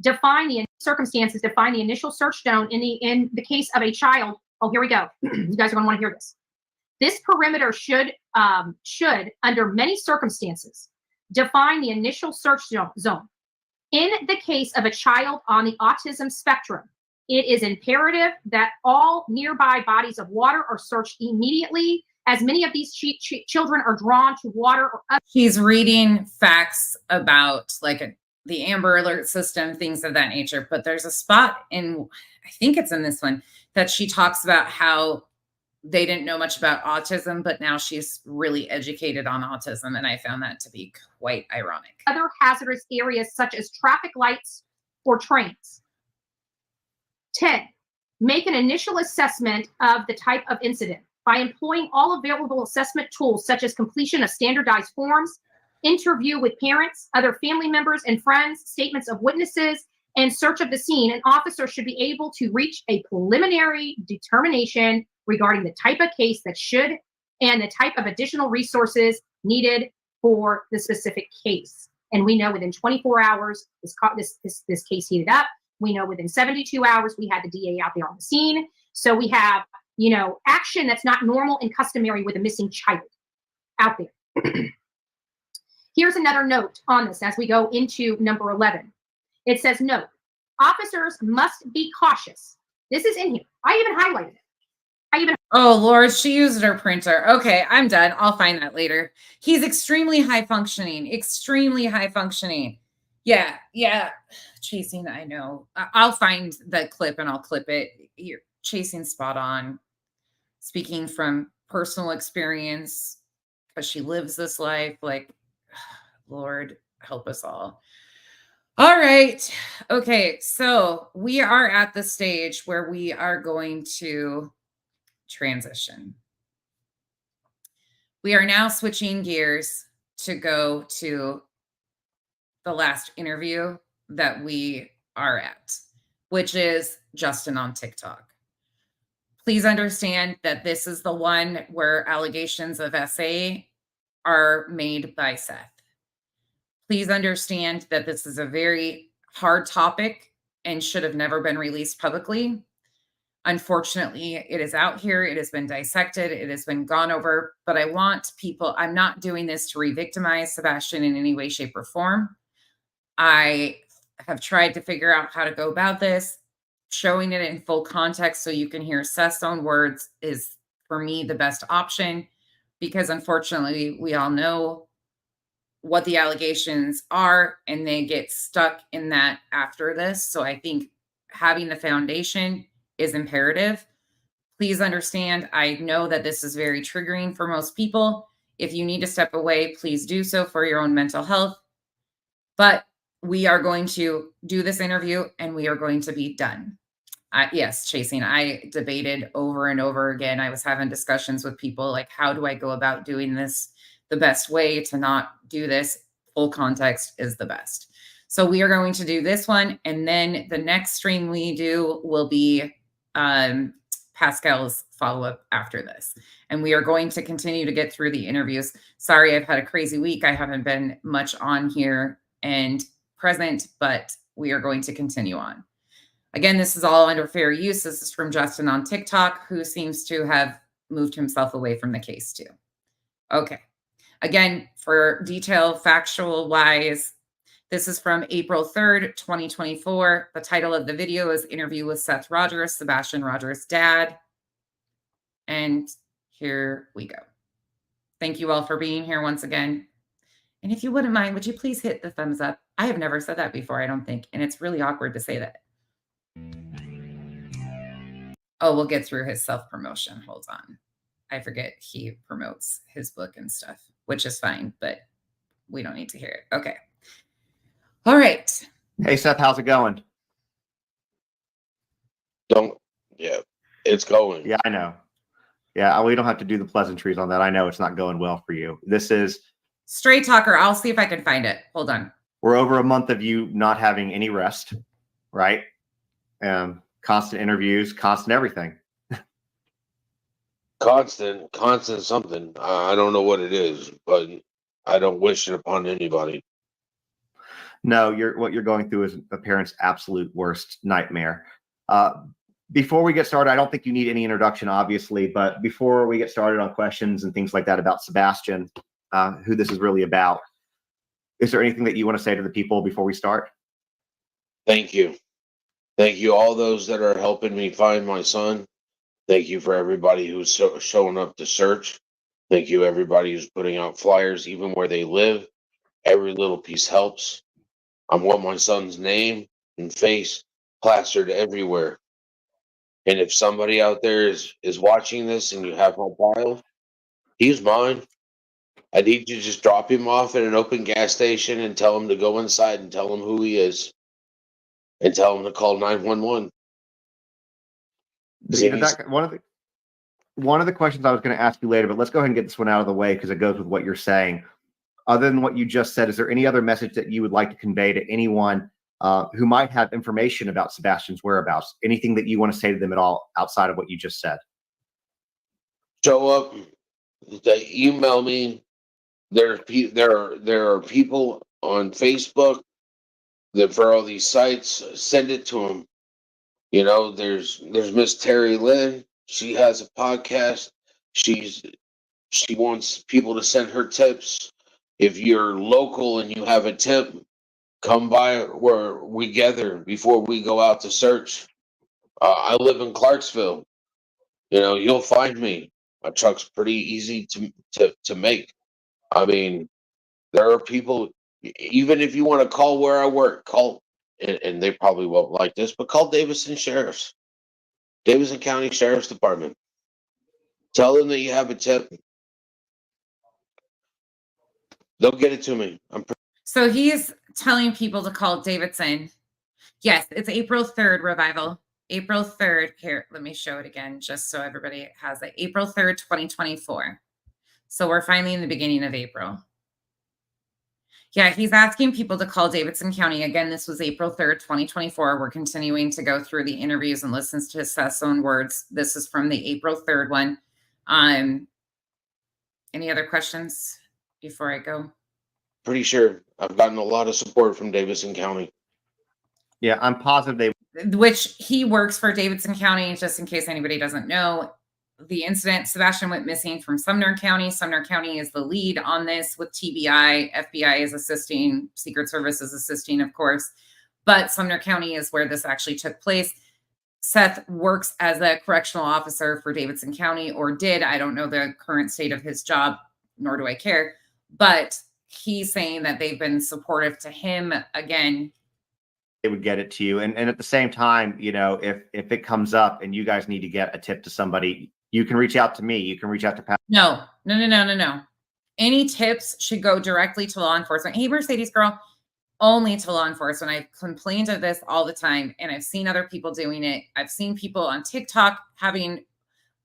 define the circumstances, define the initial search zone in the case of a child. Oh, here we go. You guys are going to want to hear this. This perimeter should, under many circumstances, define the initial search zone. In the case of a child on the autism spectrum, it is imperative that all nearby bodies of water are searched immediately, as many of these children are drawn to water or other. He's reading facts about like the Amber Alert system, things of that nature. But there's a spot in, I think it's in this one, that she talks about how they didn't know much about autism, but now she's really educated on autism. And I found that to be quite ironic. Other hazardous areas such as traffic lights or trains. 10, make an initial assessment of the type of incident by employing all available assessment tools, such as completion of standardized forms, interview with parents, other family members and friends, statements of witnesses, and search of the scene. An officer should be able to reach a preliminary determination regarding the type of case that should and the type of additional resources needed for the specific case. And we know within 24 hours, this case heated up. We know within 72 hours, we had the DA out there on the scene. So we have, action that's not normal and customary with a missing child out there. Here's another note on this as we go into number 11. It says, note, officers must be cautious. This is in here. I even highlighted it. Oh, Lord, she used her printer. Okay, I'm done. I'll find that later. He's extremely high functioning. Yeah. Chasing, I know. I'll find the clip and I'll clip it. You're chasing spot on. Speaking from personal experience, because she lives this life. Like, Lord, help us all. All right. Okay, so we are at the stage where we are going to transition. We are now switching gears to go to the last interview that we are at, which is Justin on TikTok. Please understand that this is the one where allegations of SA are made by Seth. Please understand that this is a very hard topic and should have never been released publicly. Unfortunately, it is out here. It has been dissected. It has been gone over. But I want people, I'm not doing this to re-victimize Sebastian in any way, shape, or form. I have tried to figure out how to go about this. Showing it in full context so you can hear Seth's own words is, for me, the best option, because unfortunately, we all know what the allegations are and they get stuck in that after this. So I think having the foundation is imperative. Please understand, I know that this is very triggering for most people. If you need to step away, please do so for your own mental health. But we are going to do this interview and we are going to be done. Yes, Chasing, I debated over and over again. I was having discussions with people like, how do I go about doing this the best way to not do this? Full context is the best. So we are going to do this one. And then the next stream we do will be Pascal's follow-up after this. And we are going to continue to get through the interviews. Sorry, I've had a crazy week. I haven't been much on here and present, but we are going to continue on. Again, this is all under fair use. This is from Justin on TikTok, who seems to have moved himself away from the case too. Okay. Again, for detail, factual wise, this is from April 3rd, 2024. The title of the video is Interview with Seth Rogers, Sebastian Rogers' dad. And here we go. Thank you all for being here once again. And if you wouldn't mind, would you please hit the thumbs up? I have never said that before, I don't think. And it's really awkward to say that. Oh, we'll get through his self-promotion. Hold on. I forget he promotes his book and stuff, which is fine, but we don't need to hear it. Okay. All right. Hey, Seth, how's it going? Yeah, it's going. Yeah, I know. Yeah, we don't have to do the pleasantries on that. I know it's not going well for you. This is Straight Talker. I'll see if I can find it. Hold on. We're over a month of you not having any rest, right? Constant interviews, constant everything. Constant something. I don't know what it is, but I don't wish it upon anybody. No, what you're going through is a parent's absolute worst nightmare. Before we get started, I don't think you need any introduction, obviously, but before we get started on questions and things like that about Sebastian, who this is really about, is there anything that you want to say to the people before we start? Thank you. Thank you, all those that are helping me find my son. Thank you for everybody who's showing up to search. Thank you, everybody who's putting out flyers, even where they live. Every little piece helps. I want my son's name and face plastered everywhere. And if somebody out there is watching this and you have my file, he's mine. I need you to just drop him off at an open gas station and tell him to go inside and tell him who he is. And tell him to call 911. One of the questions I was going to ask you later, but let's go ahead and get this one out of the way because it goes with what you're saying. Other than what you just said, is there any other message that you would like to convey to anyone who might have information about Sebastian's whereabouts? Anything that you want to say to them at all outside of what you just said? Show up. They email me. There are people on Facebook that for all these sites, send it to them. You know, there's Miss Terry Lynn. She has a podcast. She wants people to send her tips. If you're local and you have a tip, come by where we gather before we go out to search. I live in Clarksville. You know, you'll find me. My truck's pretty easy to make. I mean, there are people. Even if you want to call where I work, call, and they probably won't like this, but call Davidson County Sheriff's Department. Tell them that you have a tip. They'll get it to me. So he's telling people to call Davidson. Yes, it's April 3rd, Revival. April 3rd. Here, let me show it again, just so everybody has it. April 3rd, 2024. So we're finally in the beginning of April. Yeah, he's asking people to call Davidson County. Again, this was April 3rd, 2024. We're continuing to go through the interviews and listens to Seth's own words. This is from the April 3rd one. Any other questions before I go? Pretty sure I've gotten a lot of support from Davidson County. Yeah, I'm positive which he works for Davidson County, just in case anybody doesn't know. The incident, Sebastian went missing from Sumner County. Sumner County is the lead on this with TBI. FBI is assisting. Secret Service is assisting, of course. But Sumner County is where this actually took place. Seth works as a correctional officer for Davidson County, or did. I don't know the current state of his job, nor do I care. But he's saying that they've been supportive to him. Again, they would get it to you. And at the same time, you know, if it comes up and you guys need to get a tip to somebody, you can reach out to me. You can reach out to Pat. No. Any tips should go directly to law enforcement. Hey, Mercedes girl, only to law enforcement. I've complained of this all the time, and I've seen other people doing it. I've seen people on TikTok having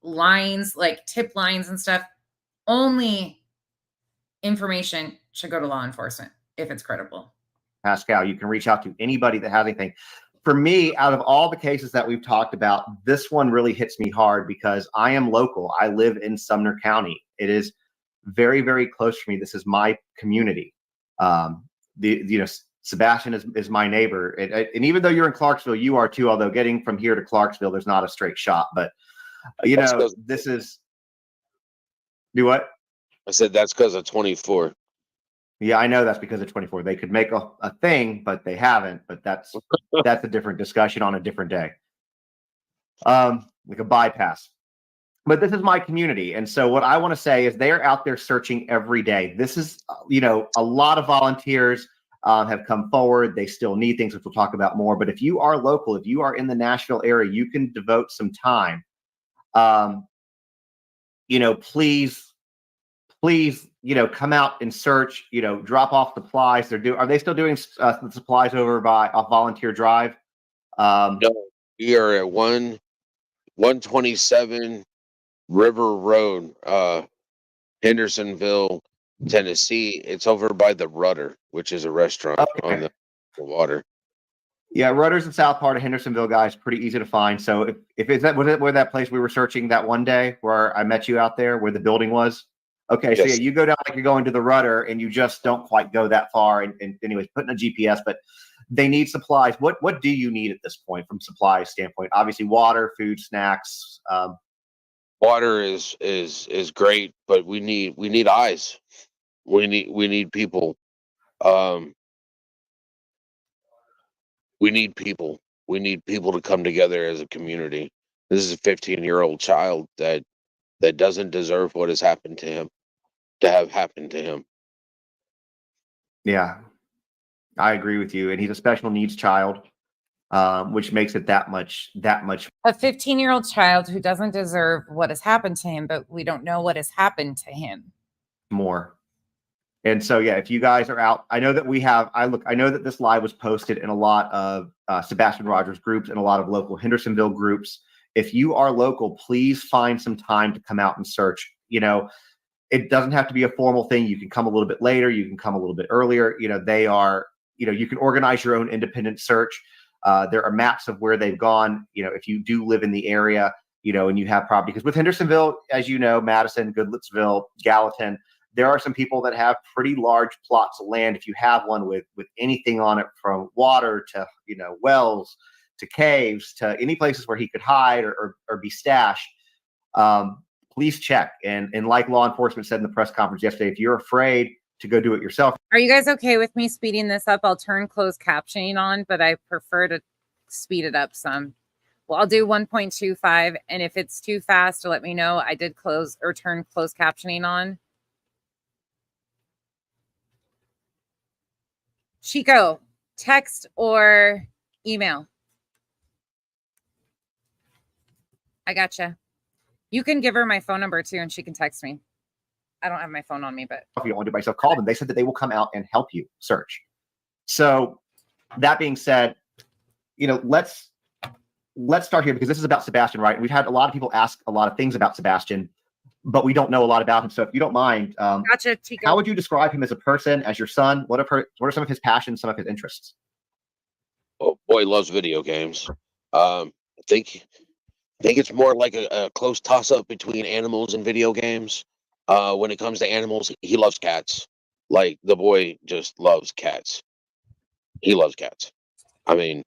lines, like tip lines and stuff. Only information should go to law enforcement if it's credible. Pascal, you can reach out to anybody that has anything. for me, out of all the cases that we've talked about, this one really hits me hard because I am local. I live in Sumner County. It is very, very close to me. This is my community. Sebastian is my neighbor. And even though you're in Clarksville, you are too, although getting from here to Clarksville, there's not a straight shot. But, this is... Do what? I said that's because of 24. Yeah, I know that's because of 24. They could make a thing, but they haven't. But that's a different discussion on a different day. Like a bypass. But this is my community. And so what I want to say is they're out there searching every day. This is, a lot of volunteers have come forward. They still need things, which we'll talk about more. But if you are local, if you are in the Nashville area, you can devote some time. Please, come out and search, drop off supplies. Are they still doing the supplies over by off Volunteer Drive? No, we are at 127 River Road, Hendersonville, Tennessee. It's over by the Rudder, which is a restaurant on the water. Yeah, Rudder's the south part of Hendersonville, guys. Pretty easy to find. So if was it where that place we were searching that one day where I met you out there, where the building was? Okay, so yeah, you go down like you're going to the Rudder, and you just don't quite go that far. And anyways, putting a GPS, but they need supplies. What do you need at this point from supplies standpoint? Obviously, water, food, snacks. Water is great, but we need eyes. We need people. We need people. We need people to come together as a community. This is a 15-year-old child that doesn't deserve what has happened to him to have happened to him. Yeah, I agree with you. And he's a special needs child, which makes it that much. A 15-year-old child who doesn't deserve what has happened to him, but we don't know what has happened to him. More. And so, yeah, if you guys are out, I know that I know that this live was posted in a lot of Sebastian Rogers groups and a lot of local Hendersonville groups. If you are local, please find some time to come out and search. It doesn't have to be a formal thing. You can come a little bit later. You can come a little bit earlier. You can organize your own independent search. There are maps of where they've gone. If you do live in the area, and you have property, because with Hendersonville, as you know, Madison, Goodlettsville, Gallatin, there are some people that have pretty large plots of land. If you have one with anything on it, from water to, wells to caves to any places where he could hide or be stashed, please check. And like law enforcement said in the press conference yesterday, if you're afraid to go do it yourself. Are you guys okay with me speeding this up? I'll turn closed captioning on, but I prefer to speed it up some. Well, I'll do 1.25. And if it's too fast, let me know. I did turn closed captioning on. Chico, text or email? I gotcha. You can give her my phone number too, and she can text me. I don't have my phone on me, but if you don't want to do it by yourself, call them. They said that they will come out and help you search. So that being said, let's start here, because this is about Sebastian, right? We've had a lot of people ask a lot of things about Sebastian, but we don't know a lot about him. So if you don't mind, gotcha, Chico. How would you describe him as a person, as your son? What are some of his passions, some of his interests? Oh boy, loves video games. I think it's more like a close toss-up between animals and video games. When it comes to animals, he loves cats. Like, the boy just loves cats. He loves cats. I mean,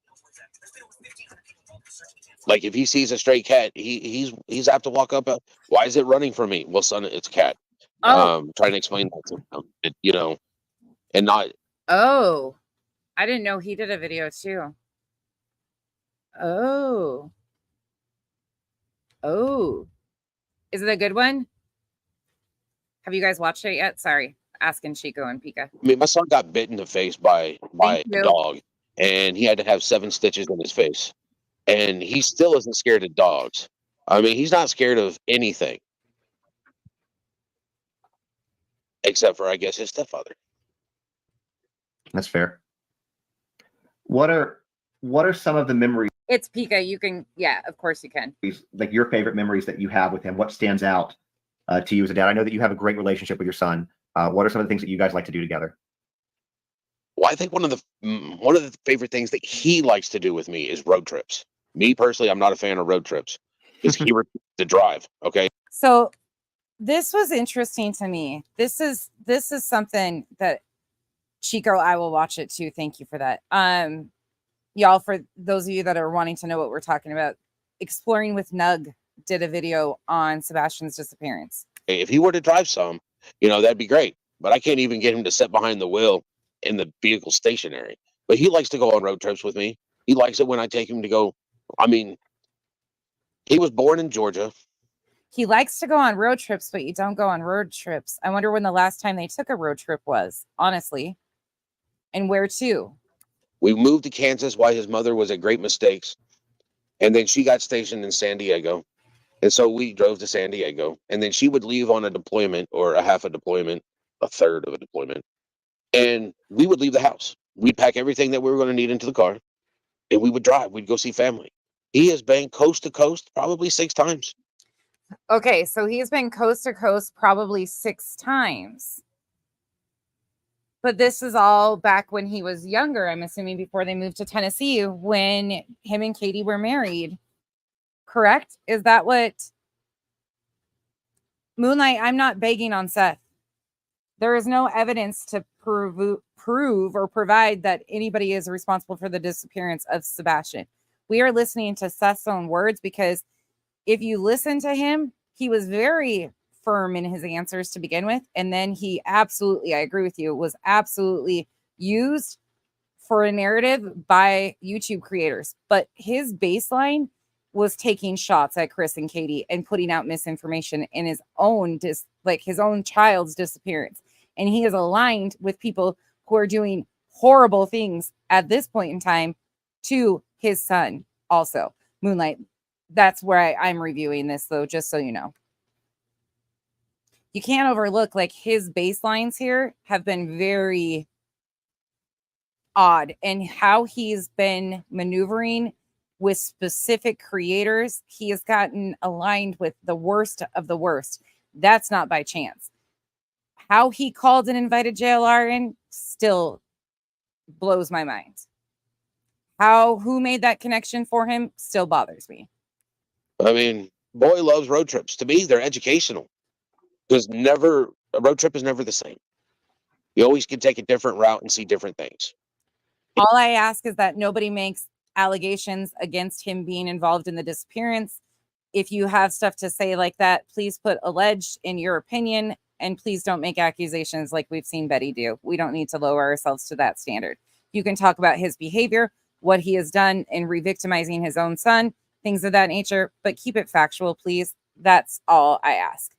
like, if he sees a stray cat, he's apt to walk up. Why is it running from me? Well, son, it's a cat. Trying to explain that to him, and not. Oh, I didn't know he did a video too. Oh, is it a good one? Have you guys watched it yet? Sorry, asking Chico and Pika. I mean, my son got bit in the face by a dog, and he had to have 7 stitches in his face. And he still isn't scared of dogs. I mean, he's not scared of anything. Except for, I guess, his stepfather. That's fair. What are some of the memories? It's Pika. You can, yeah, of course you can. Like your favorite memories that you have with him. What stands out to you as a dad? I know that you have a great relationship with your son. What are some of the things that you guys like to do together? Well, I think one of the favorite things that he likes to do with me is road trips. Me personally, I'm not a fan of road trips because he refuses to drive. Okay. So this was interesting to me. This is something that Chico, I will watch it too. Thank you for that. Y'all, for those of you that are wanting to know what we're talking about, Exploring with Nug did a video on Sebastian's disappearance. If he were to drive some, that'd be great. But I can't even get him to sit behind the wheel in the vehicle stationary. But he likes to go on road trips with me. He likes it when I take him to go. I mean, he was born in Georgia. He likes to go on road trips, but you don't go on road trips. I wonder when the last time they took a road trip was, honestly. And where to? We moved to Kansas while his mother was at Great Mistakes. And then she got stationed in San Diego. And so we drove to San Diego. And then she would leave on a deployment or a half a deployment, a third of a deployment. And we would leave the house. We'd pack everything that we were going to need into the car. And we would drive. We'd go see family. He has been coast to coast probably 6 times. Okay, so he's been coast to coast probably 6 times. But this is all back when he was younger, I'm assuming before they moved to Tennessee, when him and Katie were married. Correct? Is that what? Moonlight, I'm not begging on Seth. There is no evidence to prove or provide that anybody is responsible for the disappearance of Sebastian. We are listening to Seth's own words, because if you listen to him, he was very firm in his answers to begin with. And then he absolutely, I agree with you, was absolutely used for a narrative by YouTube creators. But his baseline was taking shots at Chris and Katie and putting out misinformation in his own, his own child's disappearance. And he is aligned with people who are doing horrible things at this point in time to his son also. Moonlight, that's where I'm reviewing this, though, just so you know. You can't overlook, his baselines here have been very odd, and how he's been maneuvering with specific creators. He has gotten aligned with the worst of the worst. That's not by chance. How he called and invited JLR in still blows my mind. Who made that connection for him still bothers me. I mean, boy loves road trips. To me, they're educational. Because a road trip is never the same. You always can take a different route and see different things. All I ask is that nobody makes allegations against him being involved in the disappearance. If you have stuff to say like that, please put alleged in your opinion, and please don't make accusations like we've seen Betty do. We don't need to lower ourselves to that standard. You can talk about his behavior, what he has done in re-victimizing his own son, things of that nature, but keep it factual, please. That's all I ask.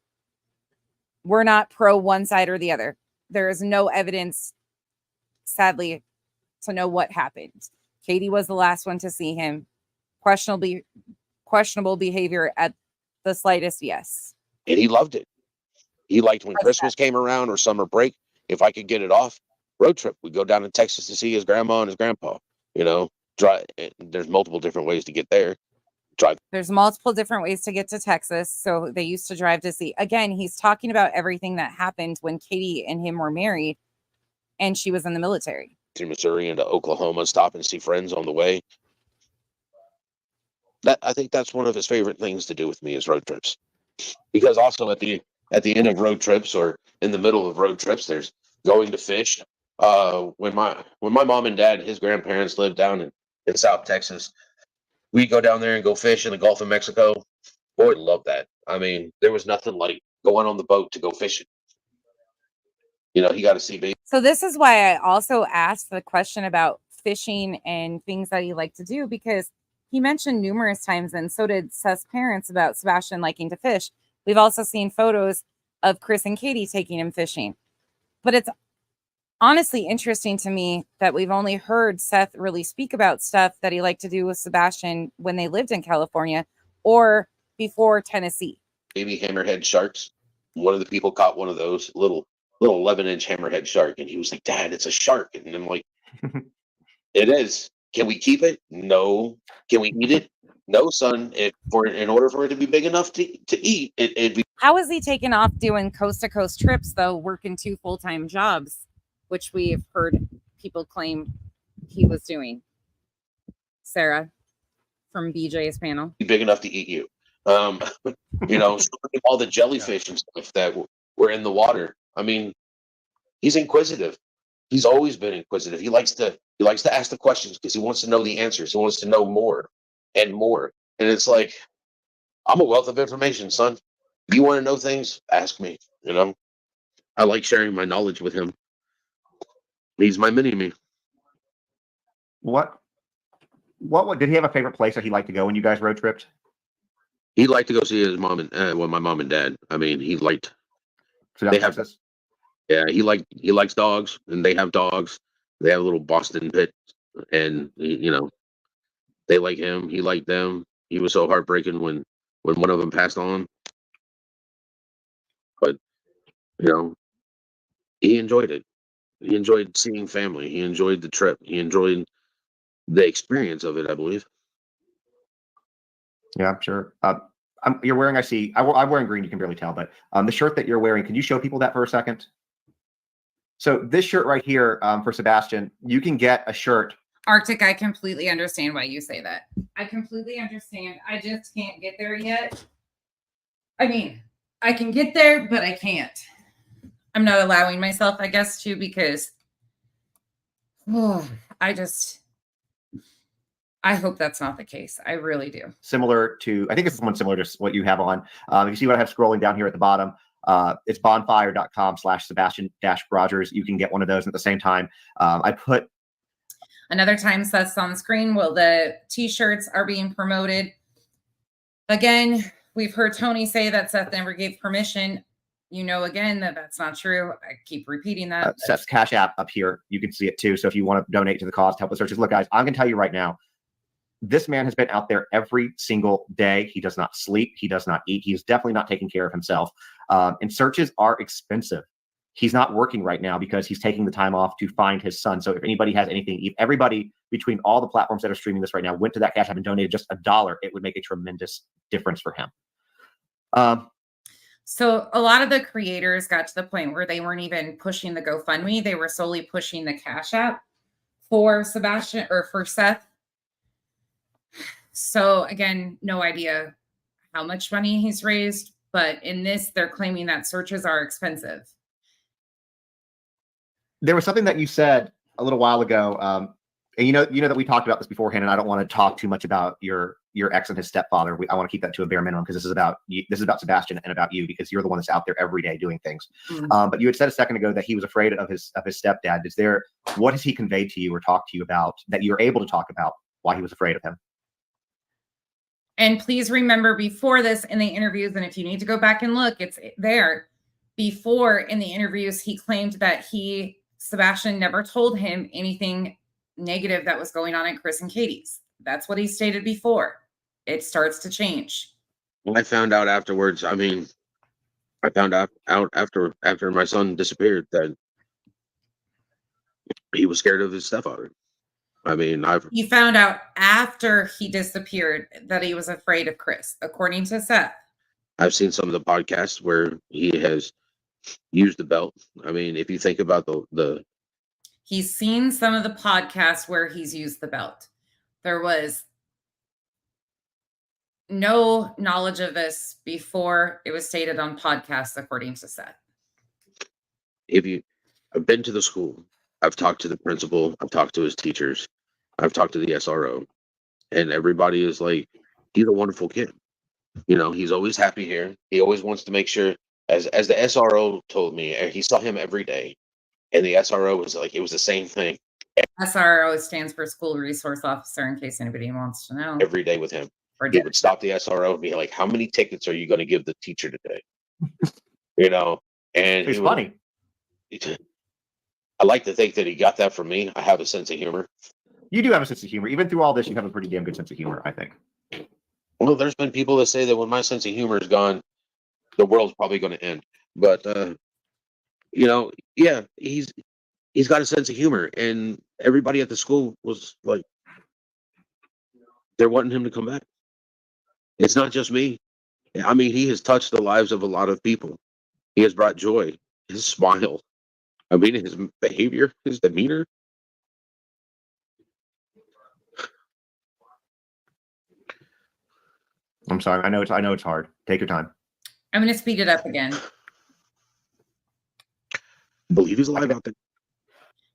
We're not pro one side or the other. There is no evidence, sadly, to know what happened. Katie was the last one to see him. Questionable behavior at the slightest, yes. And he loved it. He liked when Christmas came around or summer break. If I could get it off, road trip. We'd go down to Texas to see his grandma and his grandpa. Drive. There's multiple different ways to get there. Drive. There's multiple different ways to get to Texas. So they used to drive to see. Again, he's talking about everything that happened when Katie and him were married and she was in the military. To Missouri and to Oklahoma, stop and see friends on the way. I think that's one of his favorite things to do with me is road trips. Because also at the end of road trips or in the middle of road trips, there's going to fish. When my mom and dad, his grandparents lived down in South Texas, we go down there and go fish in the Gulf of Mexico. Boy, love that. I mean, there was nothing like going on the boat to go fishing. He got to see big. So this is why I also asked the question about fishing and things that he liked to do, because he mentioned numerous times, and so did Seth's parents, about Sebastian liking to fish. We've also seen photos of Chris and Katie taking him fishing. But it's honestly interesting to me that we've only heard Seth really speak about stuff that he liked to do with Sebastian when they lived in California or before Tennessee. Baby hammerhead sharks. One of the people caught one of those little 11-inch hammerhead shark, and he was like, "Dad, it's a shark." And I'm like, "It is. Can we keep it? No. Can we eat it? No, son. In order for it to be big enough to eat, it'd be." How is he taking off doing coast to coast trips though, working 2 full-time jobs, which we've heard people claim he was doing. Sarah from BJ's panel. Big enough to eat you. You know, all the jellyfish and stuff that were in the water. I mean, he's inquisitive. He's always been inquisitive. He likes to ask the questions because he wants to know the answers. He wants to know more and more. And it's like, I'm a wealth of information, son. You want to know things? Ask me. You know, I like sharing my knowledge with him. He's my mini me. What did he have a favorite place that he liked to go when you guys road tripped? He'd like to go see his mom and my mom and dad. I mean, he liked. So they have this. Yeah, he likes dogs, and they have dogs. They have a little Boston pit, and you know, they like him. He liked them. He was so heartbreaking when one of them passed on. But you know, he enjoyed it. He enjoyed seeing family. He enjoyed the trip. He enjoyed the experience of it, I believe. Yeah, I'm sure. You're wearing, I see, I'm wearing green, you can barely tell, but the shirt that you're wearing, can you show people that for a second? So this shirt right here for Sebastian, you can get a shirt. Arctic, I completely understand why you say that. I completely understand. I just can't get there yet. I mean, I can get there, but I can't. I'm not allowing myself, I guess, to, because I hope that's not the case. I really do. Similar to, I think it's one similar to what you have on. You see what I have scrolling down here at the bottom. It's bonfire.com/Sebastian-Rogers. You can get one of those. And at the same time, I put another time Seth's on the screen. Well, the t-shirts are being promoted. Again, we've heard Tony say that Seth never gave permission. You know, again, that's not true. I keep repeating that. Seth's Cash App up here. You can see it too. So if you want to donate to the cause, to help with searches. Look, guys, I'm going to tell you right now, this man has been out there every single day. He does not sleep. He does not eat. He's definitely not taking care of himself. And searches are expensive. He's not working right now because he's taking the time off to find his son. So if anybody has anything, if everybody between all the platforms that are streaming this right now went to that Cash App and donated just $1, it would make a tremendous difference for him. So a lot of the creators got to the point where they weren't even pushing the GoFundMe. They were solely pushing the Cash App for Sebastian or for Seth. So again, no idea how much money he's raised, but in this, they're claiming that searches are expensive. There was something that you said a little while ago, and you know that we talked about this beforehand, and I don't want to talk too much about your ex and his stepfather. I want to keep that to a bare minimum because this is about you, this is about Sebastian and about you, because you're the one that's out there every day doing things. Mm-hmm. But you had said a second ago that he was afraid of his stepdad. What has he conveyed to you or talked to you about that you're able to talk about why he was afraid of him? And please remember, before this in the interviews, and if you need to go back and look, it's there. Before in the interviews, he claimed that Sebastian never told him anything negative that was going on at Chris and Katie's. That's what he stated before. It starts to change. I found out afterwards. I mean, I found out after my son disappeared that he was scared of his stepfather. I mean, You found out after he disappeared that he was afraid of Chris, according to Seth. I've seen some of the podcasts where he has used the belt. I mean, if you think about He's seen some of the podcasts where he's used the belt. There was no knowledge of this before it was stated on podcasts, according to Seth. I've been to the school, I've talked to the principal, I've talked to his teachers, I've talked to the SRO, and everybody is like, he's a wonderful kid. You know, he's always happy here. He always wants to make sure, as the SRO told me, he saw him every day. And the SRO was like, it was the same thing. SRO stands for School Resource Officer, in case anybody wants to know. Every day with him. He would stop the SRO and be like, how many tickets are you going to give the teacher today? You know, and it's funny. I like to think that he got that from me. I have a sense of humor. You do have a sense of humor. Even through all this, you have a pretty damn good sense of humor, I think. Well, there's been people that say that when my sense of humor is gone, the world's probably going to end. But, you know, yeah, he's got a sense of humor. And everybody at the school was like, they're wanting him to come back. It's not just me. I mean, he has touched the lives of a lot of people. He has brought joy, his smile. I mean, his behavior, his demeanor. I'm sorry. I know it's hard. Take your time. I'm going to speed it up again. Believe he's alive out there.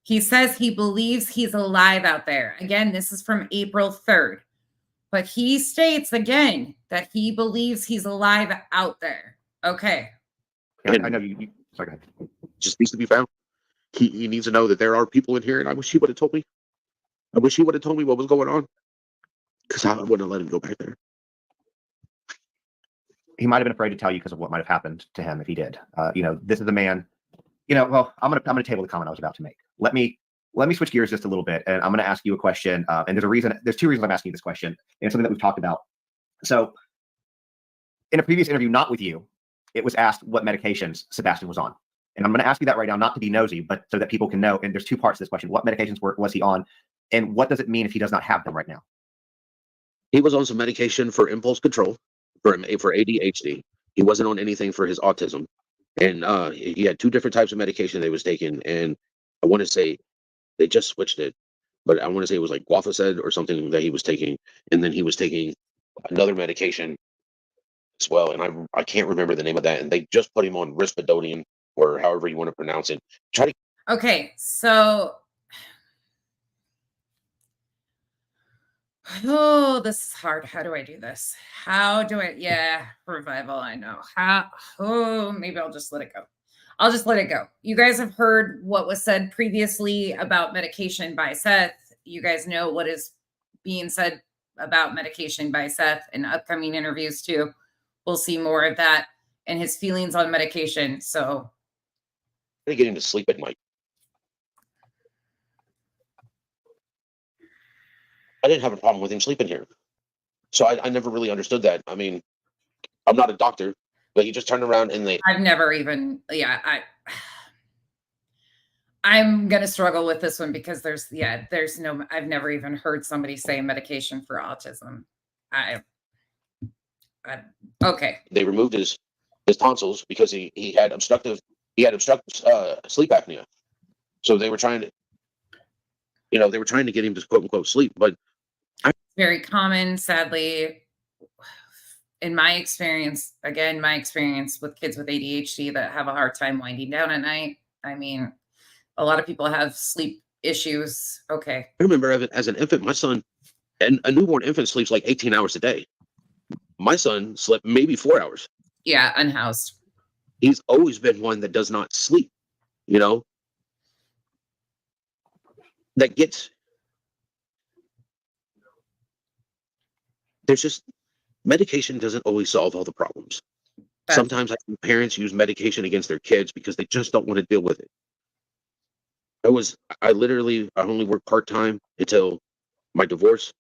He says he believes he's alive out there. Again, this is from April 3rd. But he states again that he believes he's alive out there. Okay. Yeah, I know you. Sorry, go ahead. Just needs to be found. He needs to know that there are people in here, and I wish he would have told me. I wish he would have told me what was going on, because I wouldn't have let him go back there. He might have been afraid to tell you because of what might have happened to him if he did. This is a man. Well, I'm gonna table the comment I was about to make. Let me switch gears just a little bit, and I'm gonna ask you a question. And there's two reasons I'm asking you this question, and it's something that we've talked about. So, in a previous interview, not with you, it was asked what medications Sebastian was on. And I'm going to ask you that right now, not to be nosy, but so that people can know. And there's two parts to this question. What medications was he on? And what does it mean if he does not have them right now? He was on some medication for impulse control, for ADHD. He wasn't on anything for his autism. And he had two different types of medication they was taking. And I want to say they just switched it. But I want to say it was like Guafacid or something that he was taking. And then he was taking another medication as well. And I can't remember the name of that. And they just put him on Risperdal, or however you want to pronounce it. Okay, so this is hard. How do I do this? Revival, I know. Maybe I'll just let it go. I'll just let it go. You guys have heard what was said previously about medication by Seth. You guys know what is being said about medication by Seth in upcoming interviews too. We'll see more of that and his feelings on medication. So to get him to sleep at night. I didn't have a problem with him sleeping here. So I never really understood that. I mean, I'm not a doctor, but he just turned around and I've never even, I'm going to struggle with this one because I've never even heard somebody say medication for autism. Okay. They removed his tonsils because he had obstructive sleep apnea. So they were trying to, get him to quote unquote sleep, but very common, sadly, in my experience with kids with ADHD that have a hard time winding down at night. I mean, a lot of people have sleep issues. Okay. I remember as an infant, my son, and a newborn infant sleeps like 18 hours a day. My son slept maybe 4 hours. Yeah, unhoused. He's always been one that does not sleep, there's just, medication doesn't always solve all the problems. Sometimes I think parents use medication against their kids because they just don't want to deal with it. I only worked part-time until my divorce.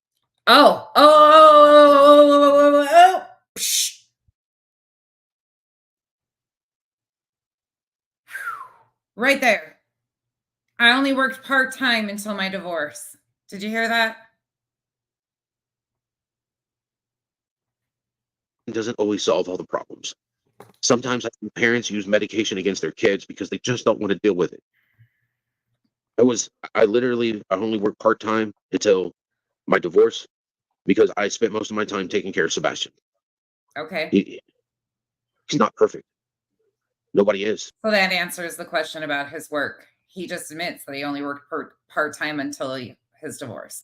Right there. I only worked part-time until my divorce. Did you hear that? It doesn't always solve all the problems. Sometimes I think parents use medication against their kids because they just don't want to deal with it. I only worked part-time until my divorce because I spent most of my time taking care of Sebastian. Okay. He's not perfect. Nobody is. So that answers the question about his work. He just admits that he only worked part-time until his divorce.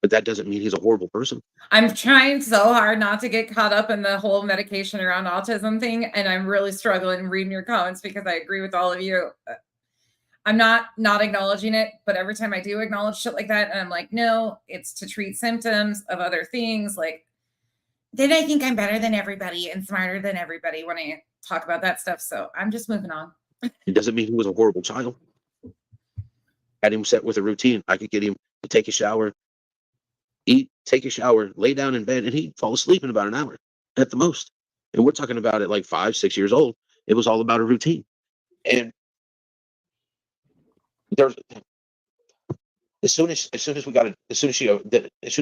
But that doesn't mean he's a horrible person. I'm trying so hard not to get caught up in the whole medication around autism thing. And I'm really struggling reading your comments because I agree with all of you. I'm not acknowledging it, but every time I do acknowledge shit like that, and I'm like, no, it's to treat symptoms of other things. Like, then I think I'm better than everybody and smarter than everybody when I talk about that stuff. So I'm just moving on. It doesn't mean he was a horrible child. Had him set with a routine. I could get him to take a shower, eat, take a shower, lay down in bed, and he'd fall asleep in about an hour at the most. And we're talking about at like 5-6 years old. It was all about a routine. And as soon as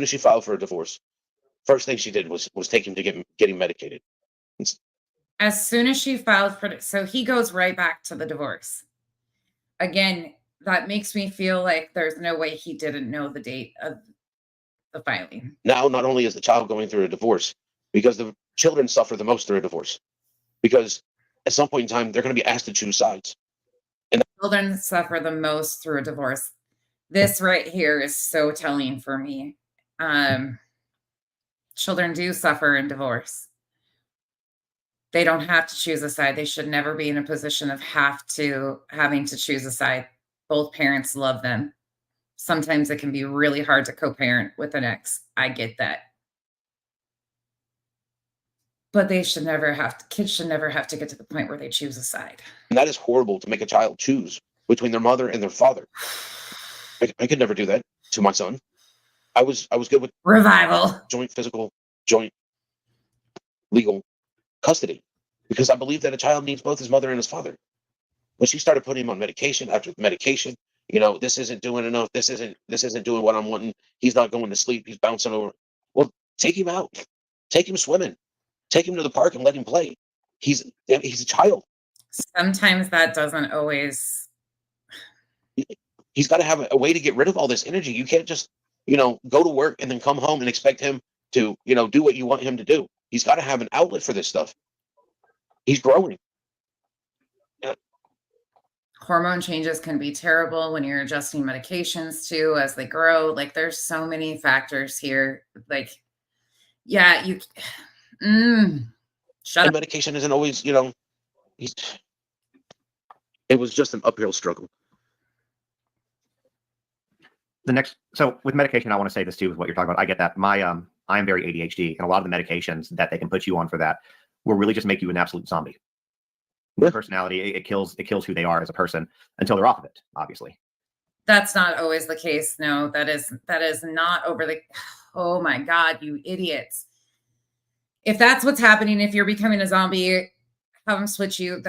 she filed for a divorce, first thing she did was take him to get him medicated. As soon as she filed for it, so he goes right back to the divorce. Again, that makes me feel like there's no way he didn't know the date of the filing. Now, not only is the child going through a divorce, because the children suffer the most through a divorce, because at some point in time, they're going to be asked to choose sides. And children suffer the most through a divorce. This right here is so telling for me. Children do suffer in divorce. They don't have to choose a side. They should never be in a position of having to choose a side. Both parents love them. Sometimes it can be really hard to co-parent with an ex. I get that. But kids should never have to get to the point where they choose a side. And that is horrible, to make a child choose between their mother and their father. I could never do that to my son. I was good with revival, joint legal custody, because I believe that a child needs both his mother and his father. When she started putting him on medication after medication, this isn't doing enough. This isn't doing what I'm wanting. He's not going to sleep. He's bouncing over. Well, take him out. Take him swimming. Take him to the park and let him play. He's a child. Sometimes that doesn't always. He's got to have a way to get rid of all this energy. You can't just, go to work and then come home and expect him to, do what you want him to do. He's got to have an outlet for this stuff. He's growing. Yeah. Hormone changes can be terrible when you're adjusting medications too as they grow. Like, there's so many factors here. Like, yeah, shut up. Medication isn't always, it was just an uphill struggle. So with medication, I want to say this too, is what you're talking about. I get that. I am very ADHD, and a lot of the medications that they can put you on for that will really just make you an absolute zombie. The personality, it kills who they are as a person until they're off of it, obviously. That's not always the case. No, that is not oh my God, you idiots. If that's what's happening, if you're becoming a zombie, have them switch you.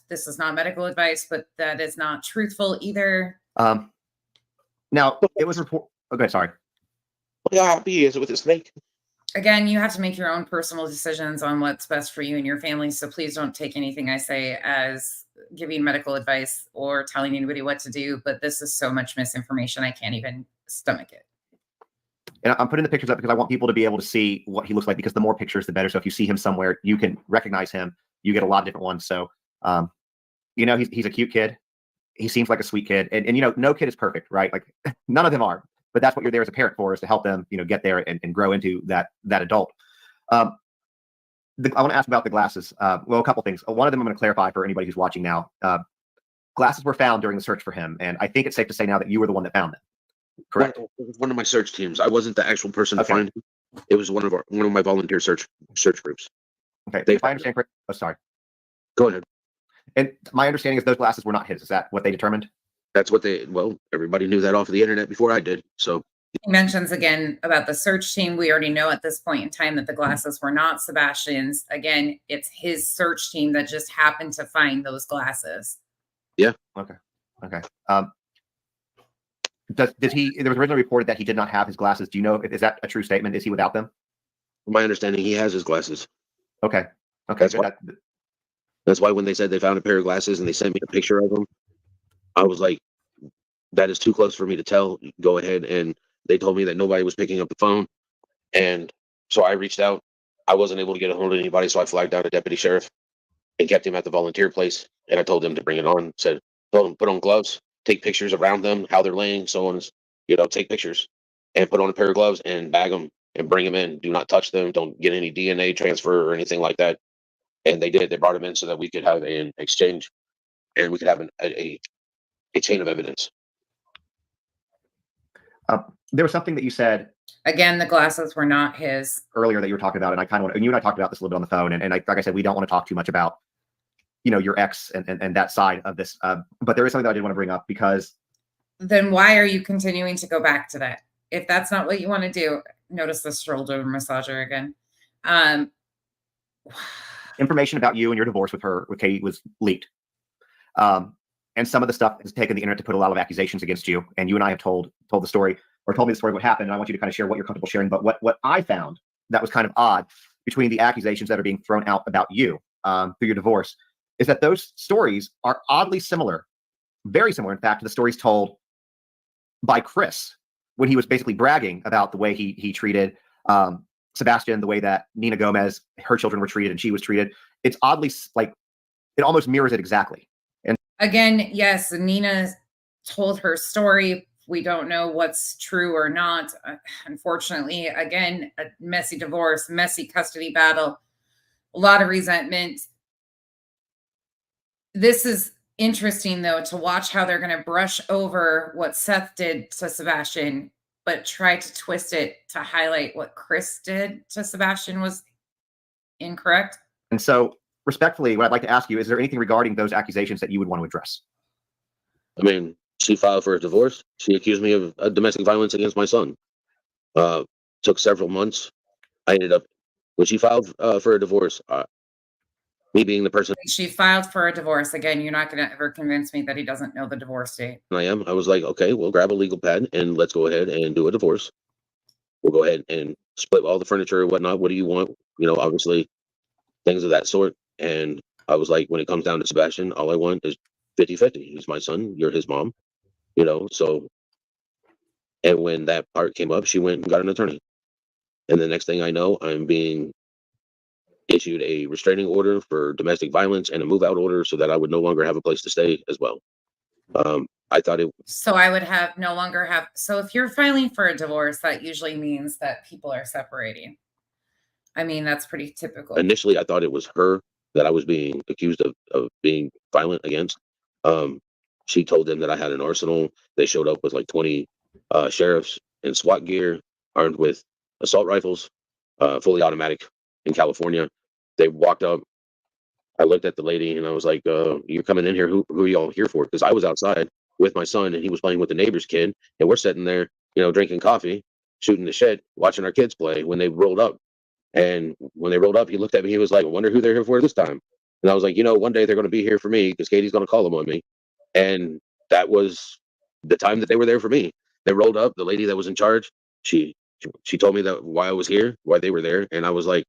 This is not medical advice, but that is not truthful either. Now, it was reported. Okay, sorry. Look how happy he is with his snake. Again, you have to make your own personal decisions on what's best for you and your family. So please don't take anything I say as giving medical advice or telling anybody what to do. But this is so much misinformation, I can't even stomach it. And I'm putting the pictures up because I want people to be able to see what he looks like, because the more pictures, the better. So if you see him somewhere, you can recognize him. You get a lot of different ones. So, he's a cute kid. He seems like a sweet kid. And no kid is perfect, right? Like, none of them are. But that's what you're there as a parent for, is to help them, get there and grow into that adult. I want to ask about the glasses. Well, a couple things. One of them I'm going to clarify for anybody who's watching now. Glasses were found during the search for him, and I think it's safe to say now that you were the one that found them. Correct? One of my search teams. I wasn't the actual person to find him. It was one of my volunteer search groups. Okay. If I understand correctly, sorry. Go ahead. And my understanding is those glasses were not his. Is that what they determined? That's what everybody knew that off of the internet before I did. So he mentions again about the search team. We already know at this point in time that the glasses were not Sebastian's. Again, it's his search team that just happened to find those glasses. Yeah. Okay. There was originally reported that he did not have his glasses. Do you know, is that a true statement? Is he without them? From my understanding, he has his glasses. Okay. That's why when they said they found a pair of glasses and they sent me a picture of them, I was like, that is too close for me to tell. Go ahead. And they told me that nobody was picking up the phone. And so I reached out. I wasn't able to get a hold of anybody. So I flagged down a deputy sheriff and kept him at the volunteer place. And I told him to bring it on. Said, put on gloves, take pictures around them, how they're laying, so on. Take pictures and put on a pair of gloves and bag them and bring them in. Do not touch them. Don't get any DNA transfer or anything like that. And they did. They brought them in so that we could have an exchange and we could have a chain of evidence. There was something that you said. Again, the glasses were not his. Earlier that you were talking about, and I kind of want, and you and I talked about this a little bit on the phone, and like I said, we don't want to talk too much about, your ex and that side of this. But there is something that I did want to bring up, because. Then why are you continuing to go back to that? If that's not what you want to do, notice the shoulder massager again. Information about you and your divorce with Katie was leaked. And some of the stuff has taken the internet to put a lot of accusations against you. And you and I have told the story, or told me the story of what happened. And I want you to kind of share what you're comfortable sharing. But what I found that was kind of odd between the accusations that are being thrown out about you through your divorce is that those stories are oddly similar, very similar, in fact, to the stories told by Chris when he was basically bragging about the way he treated Sebastian, the way that Nina Gomez, her children were treated and she was treated, it's oddly like it almost mirrors it exactly. And again, yes, Nina told her story. We don't know what's true or not. Unfortunately, again, a messy divorce, messy custody battle, a lot of resentment. This is interesting, though, to watch how they're going to brush over what Seth did to Sebastian, but try to twist it to highlight what Chris did to Sebastian was incorrect. And so, respectfully, what I'd like to ask you, is there anything regarding those accusations that you would want to address? I mean, she filed for a divorce. She accused me of domestic violence against my son. Took several months. I ended up, when she filed for a divorce, me being the person She filed for a divorce. Again, you're not going to ever convince me that he doesn't know the divorce date. I was like, okay, we'll grab a legal pad and let's go ahead and do a divorce. We'll go ahead and split all the furniture and whatnot. What do you want? You know, obviously, things of that sort. And I was like, when it comes down to Sebastian, all I want is 50-50. He's my son. You're his mom. You know, so. And when that part came up, she went and got an attorney. And the next thing I know, I'm being issued a restraining order for domestic violence and a move-out order so that I would no longer have a place to stay as well. I thought it. So I would have no longer have. So if you're filing for a divorce, that usually means that people are separating. I mean, that's pretty typical. Initially, I thought it was her that I was being accused of being violent against. She told them that I had an arsenal. They showed up with like 20 sheriffs in SWAT gear, armed with assault rifles, fully automatic in California. They walked up. I looked at the lady and I was like, you're coming in here. Who are y'all here for? Because I was outside with my son and he was playing with the neighbor's kid. And we're sitting there, you know, drinking coffee, shooting the shit, watching our kids play when they rolled up. And when they rolled up, he looked at me. He was like, I wonder who they're here for this time. And I was like, you know, one day they're going to be here for me because Katie's going to call them on me. And that was the time that they were there for me. They rolled up. The lady that was in charge, she told me that why I was here, why they were there. And I was like,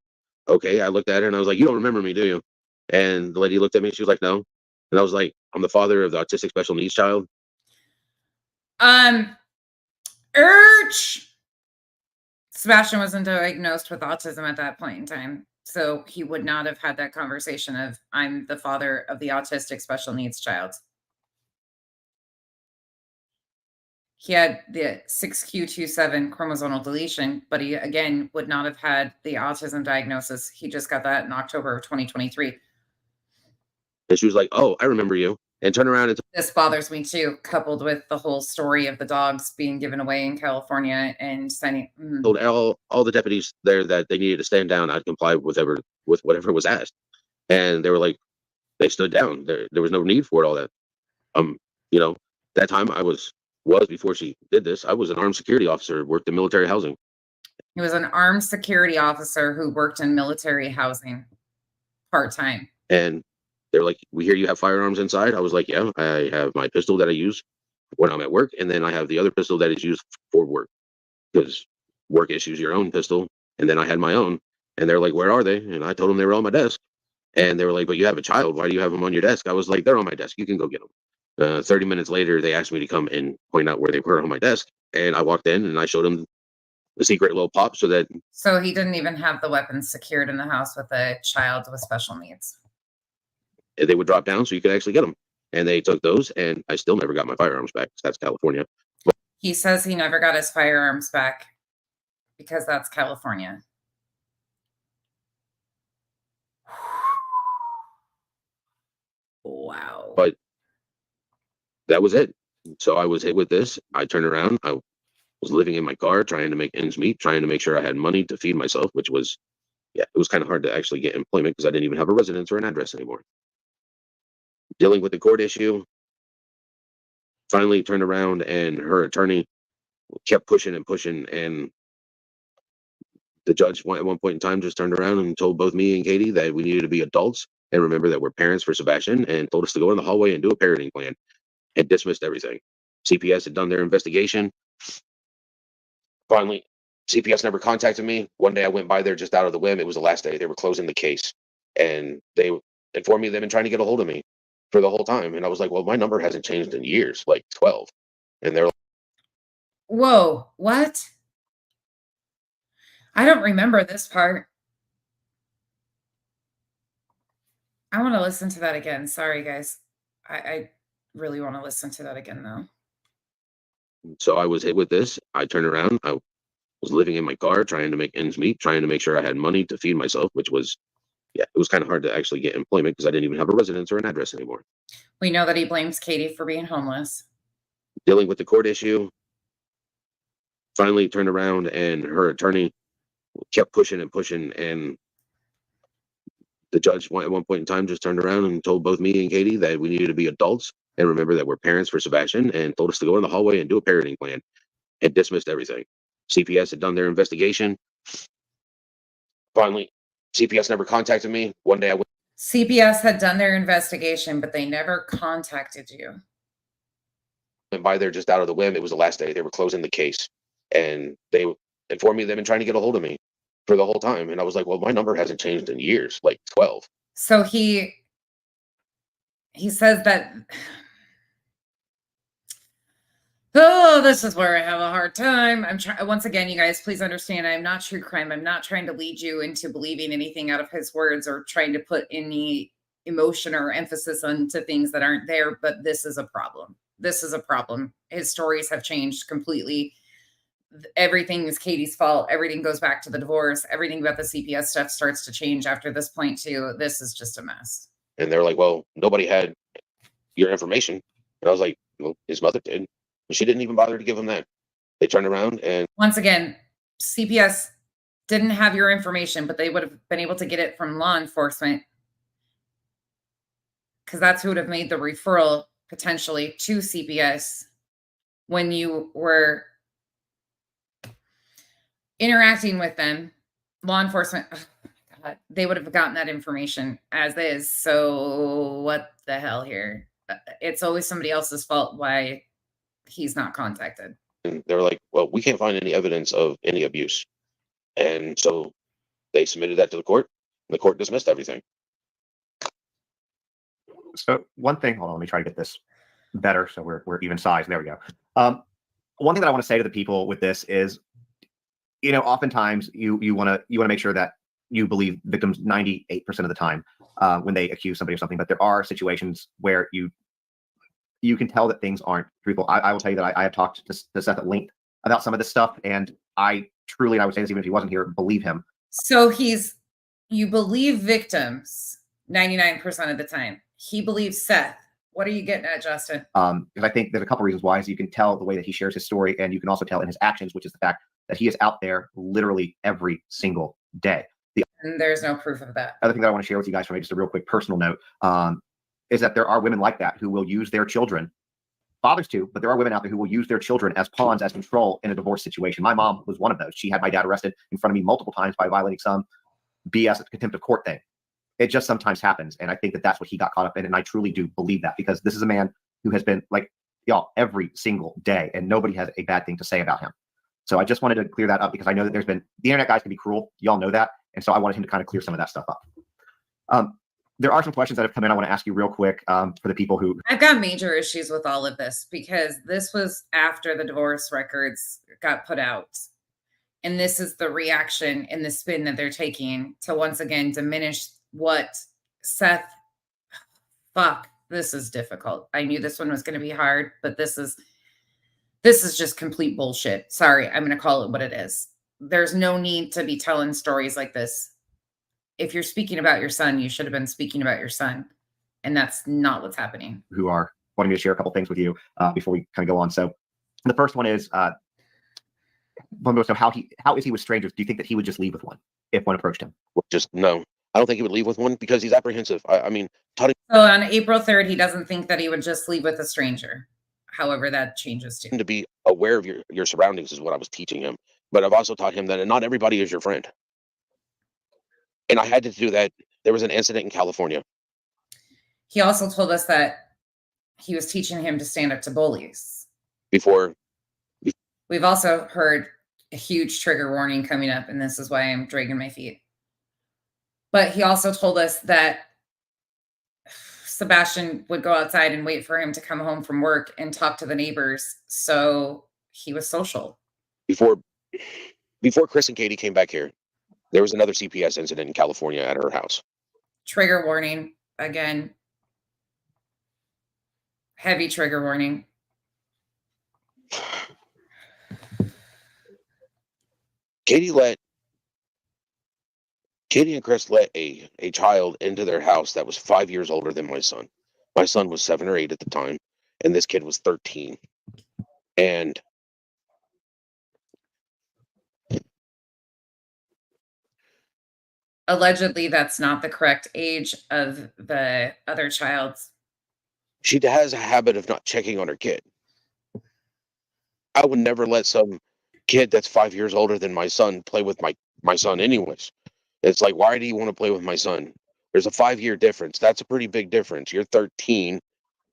okay. I looked at her and I was like, you don't remember me, do you? And the lady looked at me. She was like, no. And I was like, I'm the father of the autistic special needs child. Sebastian wasn't diagnosed with autism at that point in time. So he would not have had that conversation of, I'm the father of the autistic special needs child. He had the 6q27 chromosomal deletion, but he, again, would not have had the autism diagnosis. He just got that in October of 2023. And she was like, oh, I remember you. And turn around and this bothers me too, coupled with the whole story of the dogs being given away in California and sending. Told all the deputies there that they needed to stand down. I'd comply with whatever was asked. And they were like, they stood down. There was no need for it, all that. You know, that time I was before she did this, I was an armed security officer, worked in military housing. He was an armed security officer who worked in military housing part-time. And they're like, we hear you have firearms inside. I was like, yeah, I have my pistol that I use when I'm at work. And then I have the other pistol that is used for work because work issues your own pistol. And then I had my own and they're like, where are they? And I told them they were on my desk. And they were like, but you have a child. Why do you have them on your desk? I was like, they're on my desk. You can go get them. 30 minutes later, they asked me to come and point out where they were on my desk. And I walked in and I showed them the secret little pop so he didn't even have the weapons secured in the house with a child with special needs. They would drop down so you could actually get them. And they took those and I still never got my firearms back. That's California. He says he never got his firearms back because that's California. Wow. But that was it. So I was hit with this. I turned around. I was living in my car, trying to make ends meet, trying to make sure I had money to feed myself, which was, it was kind of hard to actually get employment because I didn't even have a residence or an address anymore. Dealing with the court issue, finally turned around and her attorney kept pushing and pushing. And the judge at one point in time just turned around and told both me and Katie that we needed to be adults and remember that we're parents for Sebastian and told us to go in the hallway and do a parenting plan and dismissed everything. CPS had done their investigation. Finally, CPS never contacted me. One day I went by there just out of the whim. It was the last day. They were closing the case. And they informed me they've been trying to get a hold of me for the whole time. And I was like, well, my number hasn't changed in years, like 12. And they're like, Whoa, what? I don't remember this part. I want to listen to that again. Sorry, guys. I really want to listen to that again, though. So I was hit with this. I turned around. I was living in my car, trying to make ends meet, trying to make sure I had money to feed myself, which was, yeah, it was kind of hard to actually get employment because I didn't even have a residence or an address anymore. We know that he blames Katie for being homeless. Dealing with the court issue, finally turned around and her attorney kept pushing and pushing. And the judge at one point in time just turned around and told both me and Katie that we needed to be adults and remember that we're parents for Sebastian, and told us to go in the hallway and do a parenting plan, and dismissed everything. CPS had done their investigation. Finally, CPS never contacted me. One day I went. CPS had done their investigation, but they never contacted you. Went by there just out of the whim. It was the last day. They were closing the case, and they informed me they've been trying to get a hold of me for the whole time. And I was like, well, my number hasn't changed in years, like 12. So he says that, oh, this is where I have a hard time. I'm trying, once again, you guys, please understand, I'm not true crime. I'm not trying to lead you into believing anything out of his words or trying to put any emotion or emphasis onto things that aren't there, but this is a problem. This is a problem. His stories have changed completely. Everything is Katie's fault. Everything goes back to the divorce. Everything about the CPS stuff starts to change after this point too. This is just a mess. And they're like, well, nobody had your information. And I was like, well, his mother did. And she didn't even bother to give him that. They turned around and once again, CPS didn't have your information, but they would have been able to get it from law enforcement because that's who would have made the referral potentially to CPS when you were interacting with them. Law enforcement, oh my God, they would have gotten that information as is. So what the hell here? It's always somebody else's fault why he's not contacted. And they're like, well, we can't find any evidence of any abuse. And so they submitted that to the court. And the court dismissed everything. So one thing, hold on, let me try to get this better so we're even size. There we go. One thing that I want to say to the people with this is, you know, oftentimes you want to make sure that you believe victims 98% of the time when they accuse somebody of something, but there are situations where you can tell that things aren't truthful. I will tell you that I have talked to Seth at length about some of this stuff, and I truly, and I would say this even if he wasn't here, believe him. So you believe victims 99% of the time. He believes Seth. What are you getting at, Justin? Because I think there's a couple reasons why. Is you can tell the way that he shares his story, and you can also tell in his actions, which is the fact that he is out there literally every single day. And there's no proof of that. Other thing that I want to share with you guys from just a real quick personal note is that there are women like that who will use their children, fathers too, but there are women out there who will use their children as pawns, as control in a divorce situation. My mom was one of those. She had my dad arrested in front of me multiple times by violating some BS contempt of court thing. It just sometimes happens. And I think that that's what he got caught up in. And I truly do believe that, because this is a man who has been like y'all every single day, and nobody has a bad thing to say about him. So I just wanted to clear that up, because I know that there's been, the internet guys can be cruel. Y'all know that. And so I wanted him to kind of clear some of that stuff up. There are some questions that have come in. I want to ask you real quick for the people who. I've got major issues with all of this, because this was after the divorce records got put out. And this is the reaction and the spin that they're taking to once again diminish what Seth. Fuck, this is difficult. I knew this one was going to be hard, but this is just complete bullshit. Sorry, I'm going to call it what it is. There's no need to be telling stories like this. If you're speaking about your son, you should have been speaking about your son. And that's not what's happening. Who are wanting me to share a couple things with you before we kind of go on. So the first one is, so how is he with strangers? Do you think that he would just leave with one if one approached him? Just no. I don't think he would leave with one because he's apprehensive. I mean, so on April 3rd, he doesn't think that he would just leave with a stranger. However, that changes too. To be aware of your surroundings is what I was teaching him. But I've also taught him that not everybody is your friend. And I had to do that. There was an incident in California. He also told us that he was teaching him to stand up to bullies. We've also heard a huge trigger warning coming up, and this is why I'm dragging my feet. But he also told us that Sebastian would go outside and wait for him to come home from work and talk to the neighbors so he was social. Before Chris and Katie came back here, there was another CPS incident in California at her house. Trigger warning again. Heavy trigger warning. Katie and Chris let a child into their house that was 5 years older than my son. My son was 7 or 8 at the time, and this kid was 13. And allegedly, that's not the correct age of the other child's. she has a habit of not checking on her kid. I would never let some kid that's 5 years older than my son play with my son anyways. It's like, why do you want to play with my son? There's a 5-year difference. That's a pretty big difference. You're 13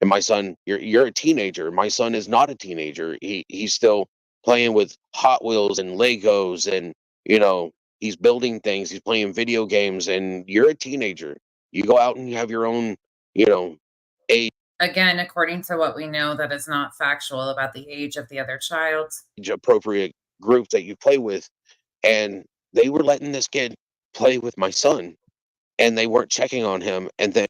and my son, you're a teenager. My son is not a teenager. He's still playing with Hot Wheels and Legos, and he's building things. He's playing video games, and you're a teenager. You go out and you have your own, age Again, according to what we know, that is not factual about the age of the other child. appropriate group that you play with. And they were letting this kid play with my son, and they weren't checking on him. And then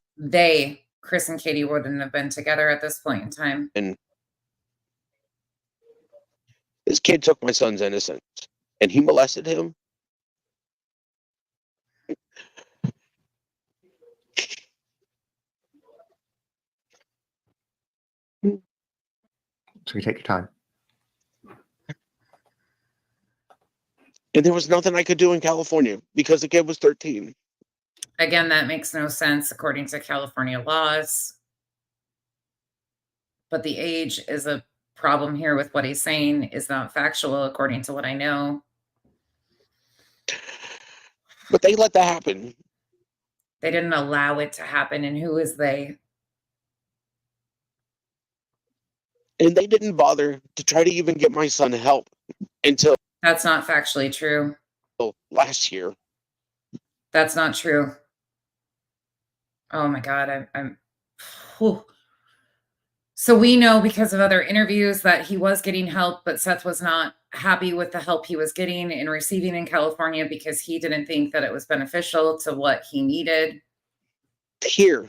Chris and Katie wouldn't have been together at this point in time. And this kid took my son's innocence and he molested him. So you take your time. And there was nothing I could do in California because the kid was 13. Again, that makes no sense according to California laws. But the age is a problem here with what he's saying is not factual according to what I know. But they let that happen. They didn't allow it to happen. And who is they? And they didn't bother to try to even get my son help until That's not factually true. last year. That's not true. Oh my God. I'm whew. So we know because of other interviews that he was getting help, but Seth was not happy with the help he was getting and receiving in California because he didn't think that it was beneficial to what he needed. Here,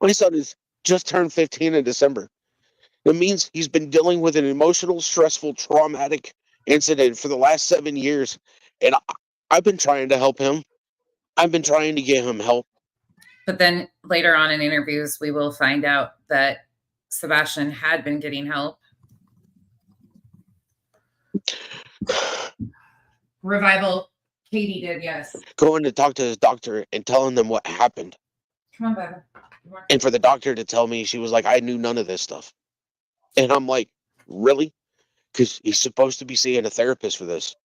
my son has just turned 15 in December. It means he's been dealing with an emotional, stressful, traumatic incident for the last 7 years. And I've been trying to help him. I've been trying to get him help. But then later on in interviews, we will find out that Sebastian had been getting help. Revival, Katie did, yes. Going to talk to his doctor and telling them what happened. Come on, baby. And for the doctor to tell me, she was like, I knew none of this stuff. And I'm like, really? Because he's supposed to be seeing a therapist for this.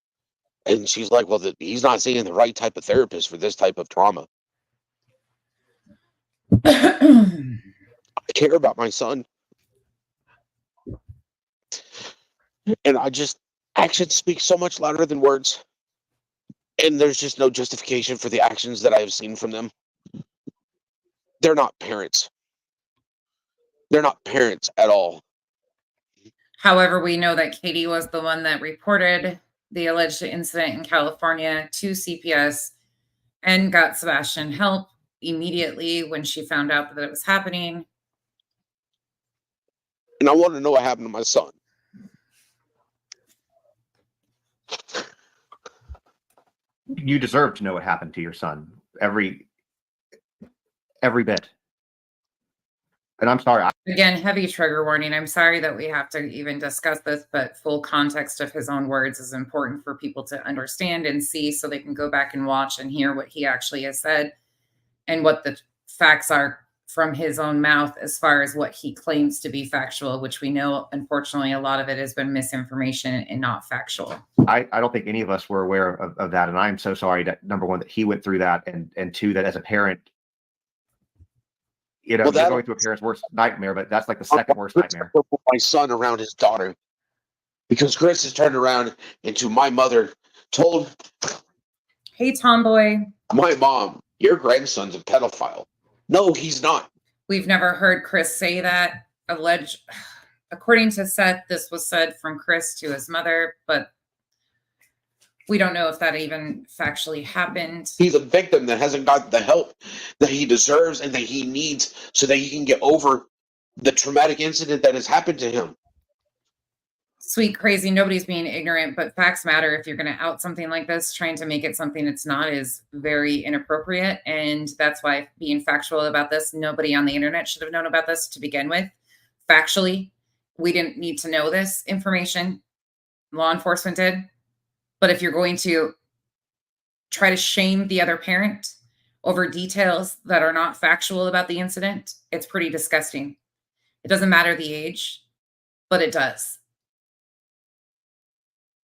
And she's like, well, he's not seeing the right type of therapist for this type of trauma. I care about my son. And actions speak so much louder than words. And there's just no justification for the actions that I have seen from them. They're not parents. They're not parents at all. However, we know that Katie was the one that reported the alleged incident in California to CPS and got Sebastian help immediately when she found out that it was happening. And I want to know what happened to my son. You deserve to know what happened to your son. Every bit. And I'm sorry. Again, heavy trigger warning. I'm sorry that we have to even discuss this, but full context of his own words is important for people to understand and see so they can go back and watch and hear what he actually has said and what the facts are from his own mouth as far as what he claims to be factual, which we know, unfortunately, a lot of it has been misinformation and not factual. I don't think any of us were aware of that. And I'm so sorry that, number one, that he went through that, and two, that as a parent, you're going through a parent's worst nightmare, but that's like the second worst nightmare. My son around his daughter, because Chris has turned around into my mother told, hey, tomboy, my mom, your grandson's a pedophile. No, he's not. We've never heard Chris say that. According to Seth, this was said from Chris to his mother, but we don't know if that even factually happened. He's a victim that hasn't got the help that he deserves and that he needs so that he can get over the traumatic incident that has happened to him. Sweet crazy, nobody's being ignorant, but facts matter. If you're going to out something like this, trying to make it something it's not is very inappropriate. And that's why being factual about this, nobody on the internet should have known about this to begin with. Factually, we didn't need to know this information. Law enforcement did. But if you're going to try to shame the other parent over details that are not factual about the incident, it's pretty disgusting. It doesn't matter the age, but it does.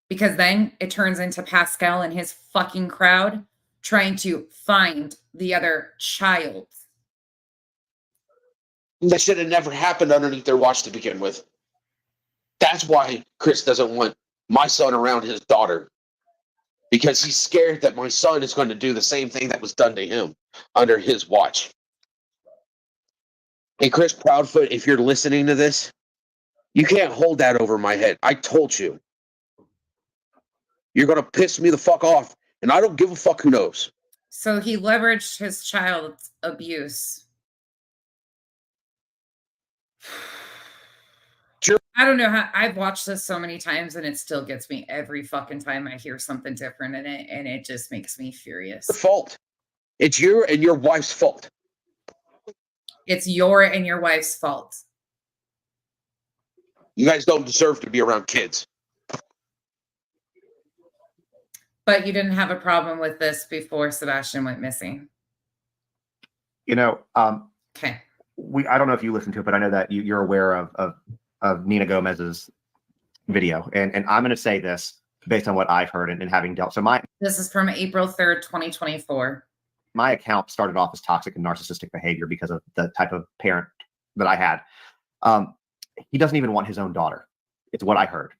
Because then it turns into Pascal and his fucking crowd trying to find the other child. That should have never happened underneath their watch to begin with. That's why Chris doesn't want my son around his daughter. Because he's scared that my son is going to do the same thing that was done to him under his watch. Hey, Chris Proudfoot, if you're listening to this, you can't hold that over my head. I told you. You're going to piss me the fuck off, and I don't give a fuck who knows. So he leveraged his child's abuse. Sure. I don't know how I've watched this so many times and it still gets me every fucking time I hear something different in it, and it just makes me furious. It's your fault. It's your and your wife's fault. It's your and your wife's fault. You guys don't deserve to be around kids. But you didn't have a problem with this before Sebastian went missing. You know, Okay. I don't know if you listened to it, but I know that you're aware of Nina Gomez's video. And I'm going to say this based on what I've heard and having dealt. So This is from April 3rd, 2024. My account started off as toxic and narcissistic behavior because of the type of parent that I had. He doesn't even want his own daughter. It's what I heard.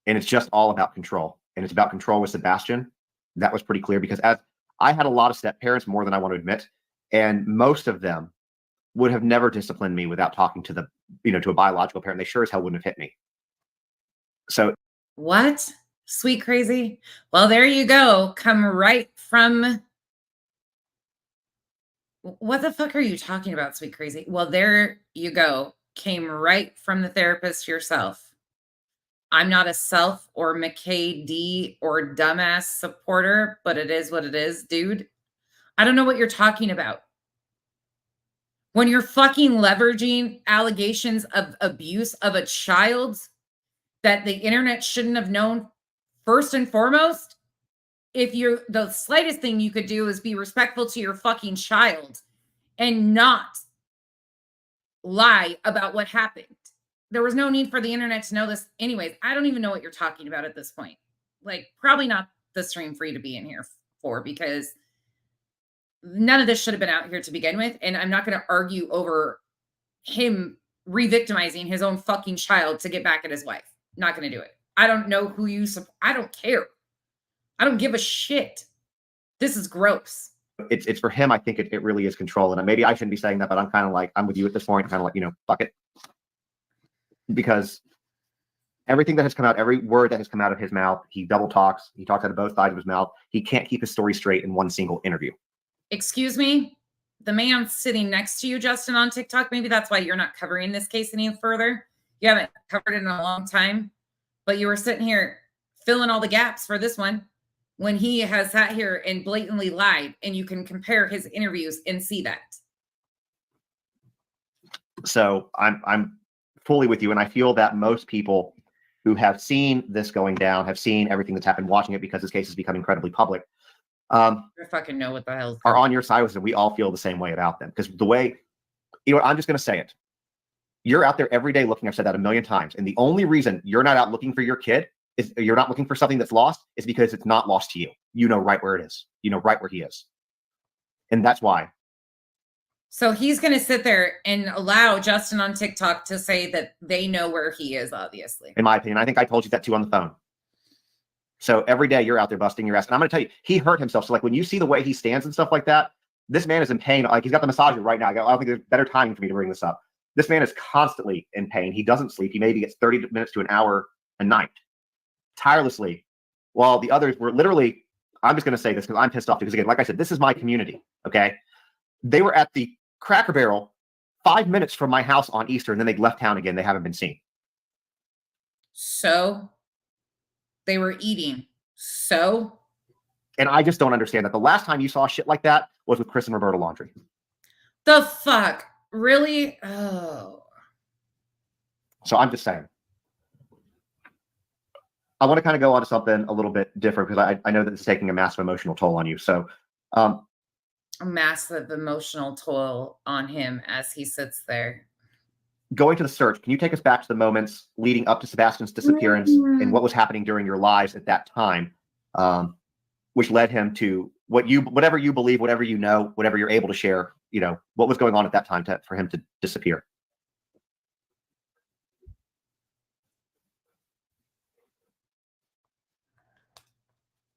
And it's just all about control. And it's about control with Sebastian. That was pretty clear because as I had a lot of step parents, more than I want to admit, and most of them would have never disciplined me without talking to to a biological parent. They sure as hell wouldn't have hit me. So What? Sweet crazy? Well, there you go. Come right from... What the fuck are you talking about, sweet crazy? Well, there you go. Came right from the therapist yourself. I'm not a Self or McKay D or dumbass supporter, but it is what it is, dude. I don't know what you're talking about. When you're fucking leveraging allegations of abuse of a child that the internet shouldn't have known, first and foremost, if you're the slightest thing you could do is be respectful to your fucking child and not lie about what happened. There was no need for the internet to know this. Anyways, I don't even know what you're talking about at this point. Like, probably not the stream for you to be in here for, because none of this should have been out here to begin with. And I'm not going to argue over him re-victimizing his own fucking child to get back at his wife. Not going to do it. I don't know who you support. I don't care. I don't give a shit. This is gross. it's for him. I think it really is control. And maybe I shouldn't be saying that, but I'm kind of like, I'm with you at this point, kind of like, fuck it. Because everything that has come out, every word that has come out of his mouth, he double talks. He talks out of both sides of his mouth. He can't keep his story straight in one single interview. Excuse me? The man sitting next to you, Justin, on TikTok, maybe that's why you're not covering this case any further. You haven't covered it in a long time, but you were sitting here filling all the gaps for this one when he has sat here and blatantly lied, and you can compare his interviews and see that. So I'm fully with you. And I feel that most people who have seen this going down, have seen everything that's happened, watching it because this case has become incredibly public, I fucking know what the hell are on your side with it. We all feel the same way about them. Because the way, I'm just going to say it. You're out there every day looking, I've said that a million times. And the only reason you're not out looking for your kid is you're not looking for something that's lost is because it's not lost to you. You know right where it is. You know right where he is. And that's why. So he's going to sit there and allow Justin on TikTok to say that they know where he is, obviously. In my opinion, I think I told you that too on the phone. So every day you're out there busting your ass. And I'm going to tell you, he hurt himself. So like when you see the way he stands and stuff like that, this man is in pain. Like he's got the massager right now. I don't think there's better timing for me to bring this up. This man is constantly in pain. He doesn't sleep. He maybe gets 30 minutes to an hour a night, tirelessly, while the others were literally, I'm just going to say this because I'm pissed off because, again, like I said, this is my community, okay? They were at the Cracker Barrel 5 minutes from my house on Easter, and then they left town again. They haven't been seen. So they were eating. So. And I just don't understand that. The last time you saw shit like that was with Chris and Roberta Laundrie. The fuck? Really? Oh. So I'm just saying. I want to kind of go on to something a little bit different because I know that it's taking a massive emotional toll on you. So a massive emotional toll on him as he sits there. Going to the search, can you take us back to the moments leading up to Sebastian's disappearance and what was happening during your lives at that time, which led him to whatever you believe, whatever you know, whatever you're able to share, what was going on at that time for him to disappear?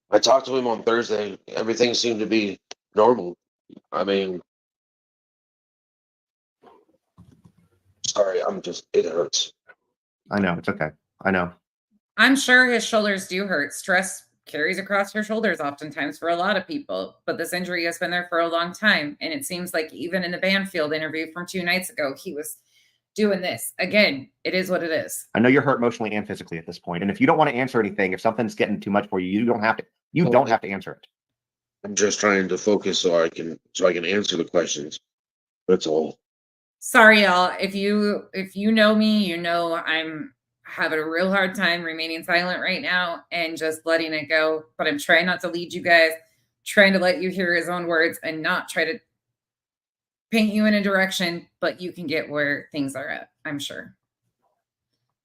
I talked to him on Thursday. Everything seemed to be normal. I mean, sorry, it hurts. I know, it's okay. I know. I'm sure his shoulders do hurt. Stress carries across your shoulders oftentimes for a lot of people, but this injury has been there for a long time. And it seems like even in the Banfield interview from 2 nights ago, he was doing this. Again, it is what it is. I know you're hurt emotionally and physically at this point. And if you don't want to answer anything, if something's getting too much for you, you don't have to answer it. I'm just trying to focus so I can answer the questions. That's all. Sorry, y'all. If you know me, you know I'm having a real hard time remaining silent right now and just letting it go. But I'm trying not to lead you guys, trying to let you hear his own words and not try to paint you in a direction, but you can get where things are at, I'm sure.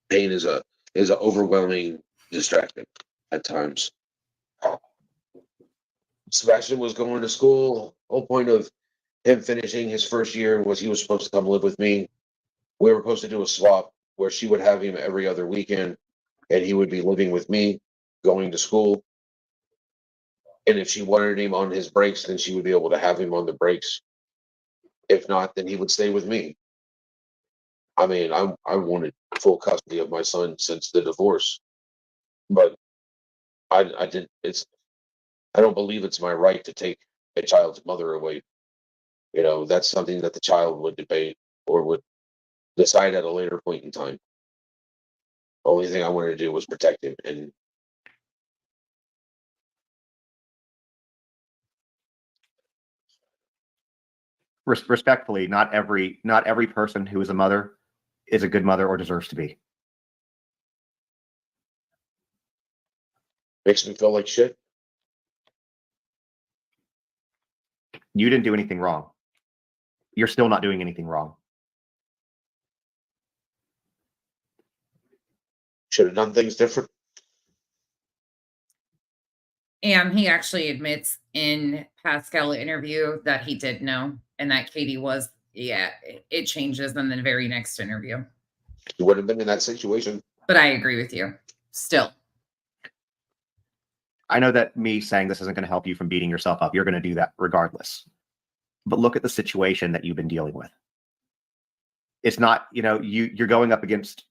Pain is a overwhelming distraction at times. Sebastian was going to school. The whole point of him finishing his first year was he was supposed to come live with me. We were supposed to do a swap where she would have him every other weekend and he would be living with me, going to school. And if she wanted him on his breaks, then she would be able to have him on the breaks. If not, then he would stay with me. I mean, I wanted full custody of my son since the divorce, but I didn't. I don't believe it's my right to take a child's mother away. That's something that the child would debate or would decide at a later point in time. The only thing I wanted to do was protect him. And respectfully, not every person who is a mother is a good mother or deserves to be. Makes me feel like shit. You didn't do anything wrong. You're still not doing anything wrong. Should have done things different. And he actually admits in Pascal interview that he did know and that Katie was, it changes in the very next interview. He would have been in that situation. But I agree with you. Still. I know that me saying this isn't going to help you from beating yourself up. You're going to do that regardless. But look at the situation that you've been dealing with. It's not, you're going up against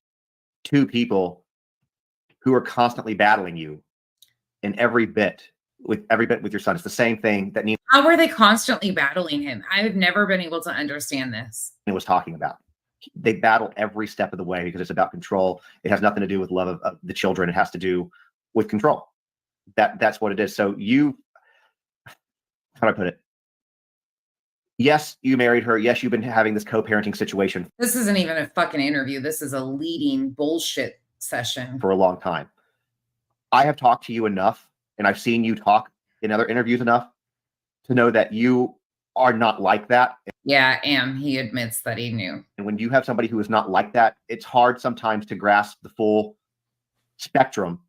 two people who are constantly battling you in every bit with your son. It's the same thing that Nina How were they constantly battling him? I've never been able to understand this. was talking about. They battle every step of the way because it's about control. It has nothing to do with love of the children. It has to do with control. That's what it is. So how do I put it? Yes, you married her. Yes, you've been having this co-parenting situation. This isn't even a fucking interview. This is a leading bullshit session. For a long time. I have talked to you enough, and I've seen you talk in other interviews enough to know that you are not like that. Yeah, I am. He admits that he knew. And when you have somebody who is not like that, it's hard sometimes to grasp the full spectrum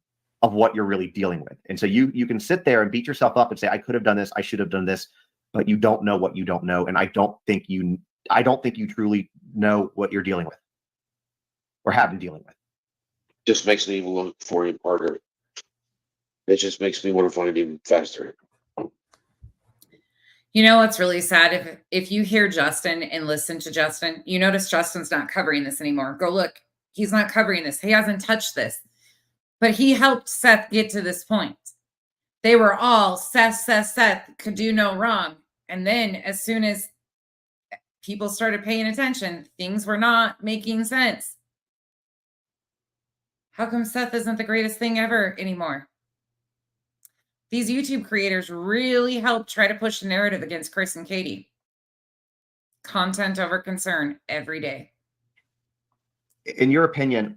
of what you're really dealing with. And so you can sit there and beat yourself up and say, I could have done this, I should have done this, but you don't know what you don't know. And I don't think you truly know what you're dealing with or have been dealing with. Just makes me look for him harder. It just makes me want to find him faster. You know what's really sad? If you hear Justin and listen to Justin, you notice Justin's not covering this anymore. Go look. He's not covering this. He hasn't touched this. But he helped Seth get to this point. They were all Seth could do no wrong. And then as soon as people started paying attention, things were not making sense. How come Seth isn't the greatest thing ever anymore? These YouTube creators really help try to push the narrative against Chris and Katie. Content over concern every day. In your opinion,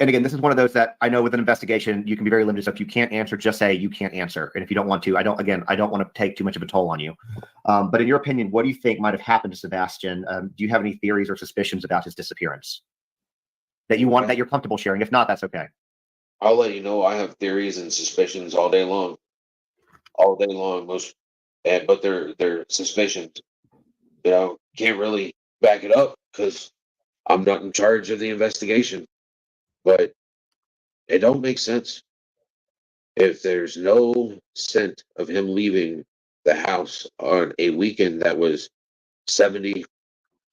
and again, this is one of those that I know with an investigation, you can be very limited. So if you can't answer, just say you can't answer. And if you don't want to, I don't want to take too much of a toll on you. But in your opinion, what do you think might have happened to Sebastian? Do you have any theories or suspicions about his disappearance that you're comfortable sharing? If not, that's okay. I'll let you know. I have theories and suspicions all day long. But they're suspicions. Can't really back it up because I'm not in charge of the investigation. But it don't make sense. If there's no scent of him leaving the house on a weekend that was 70,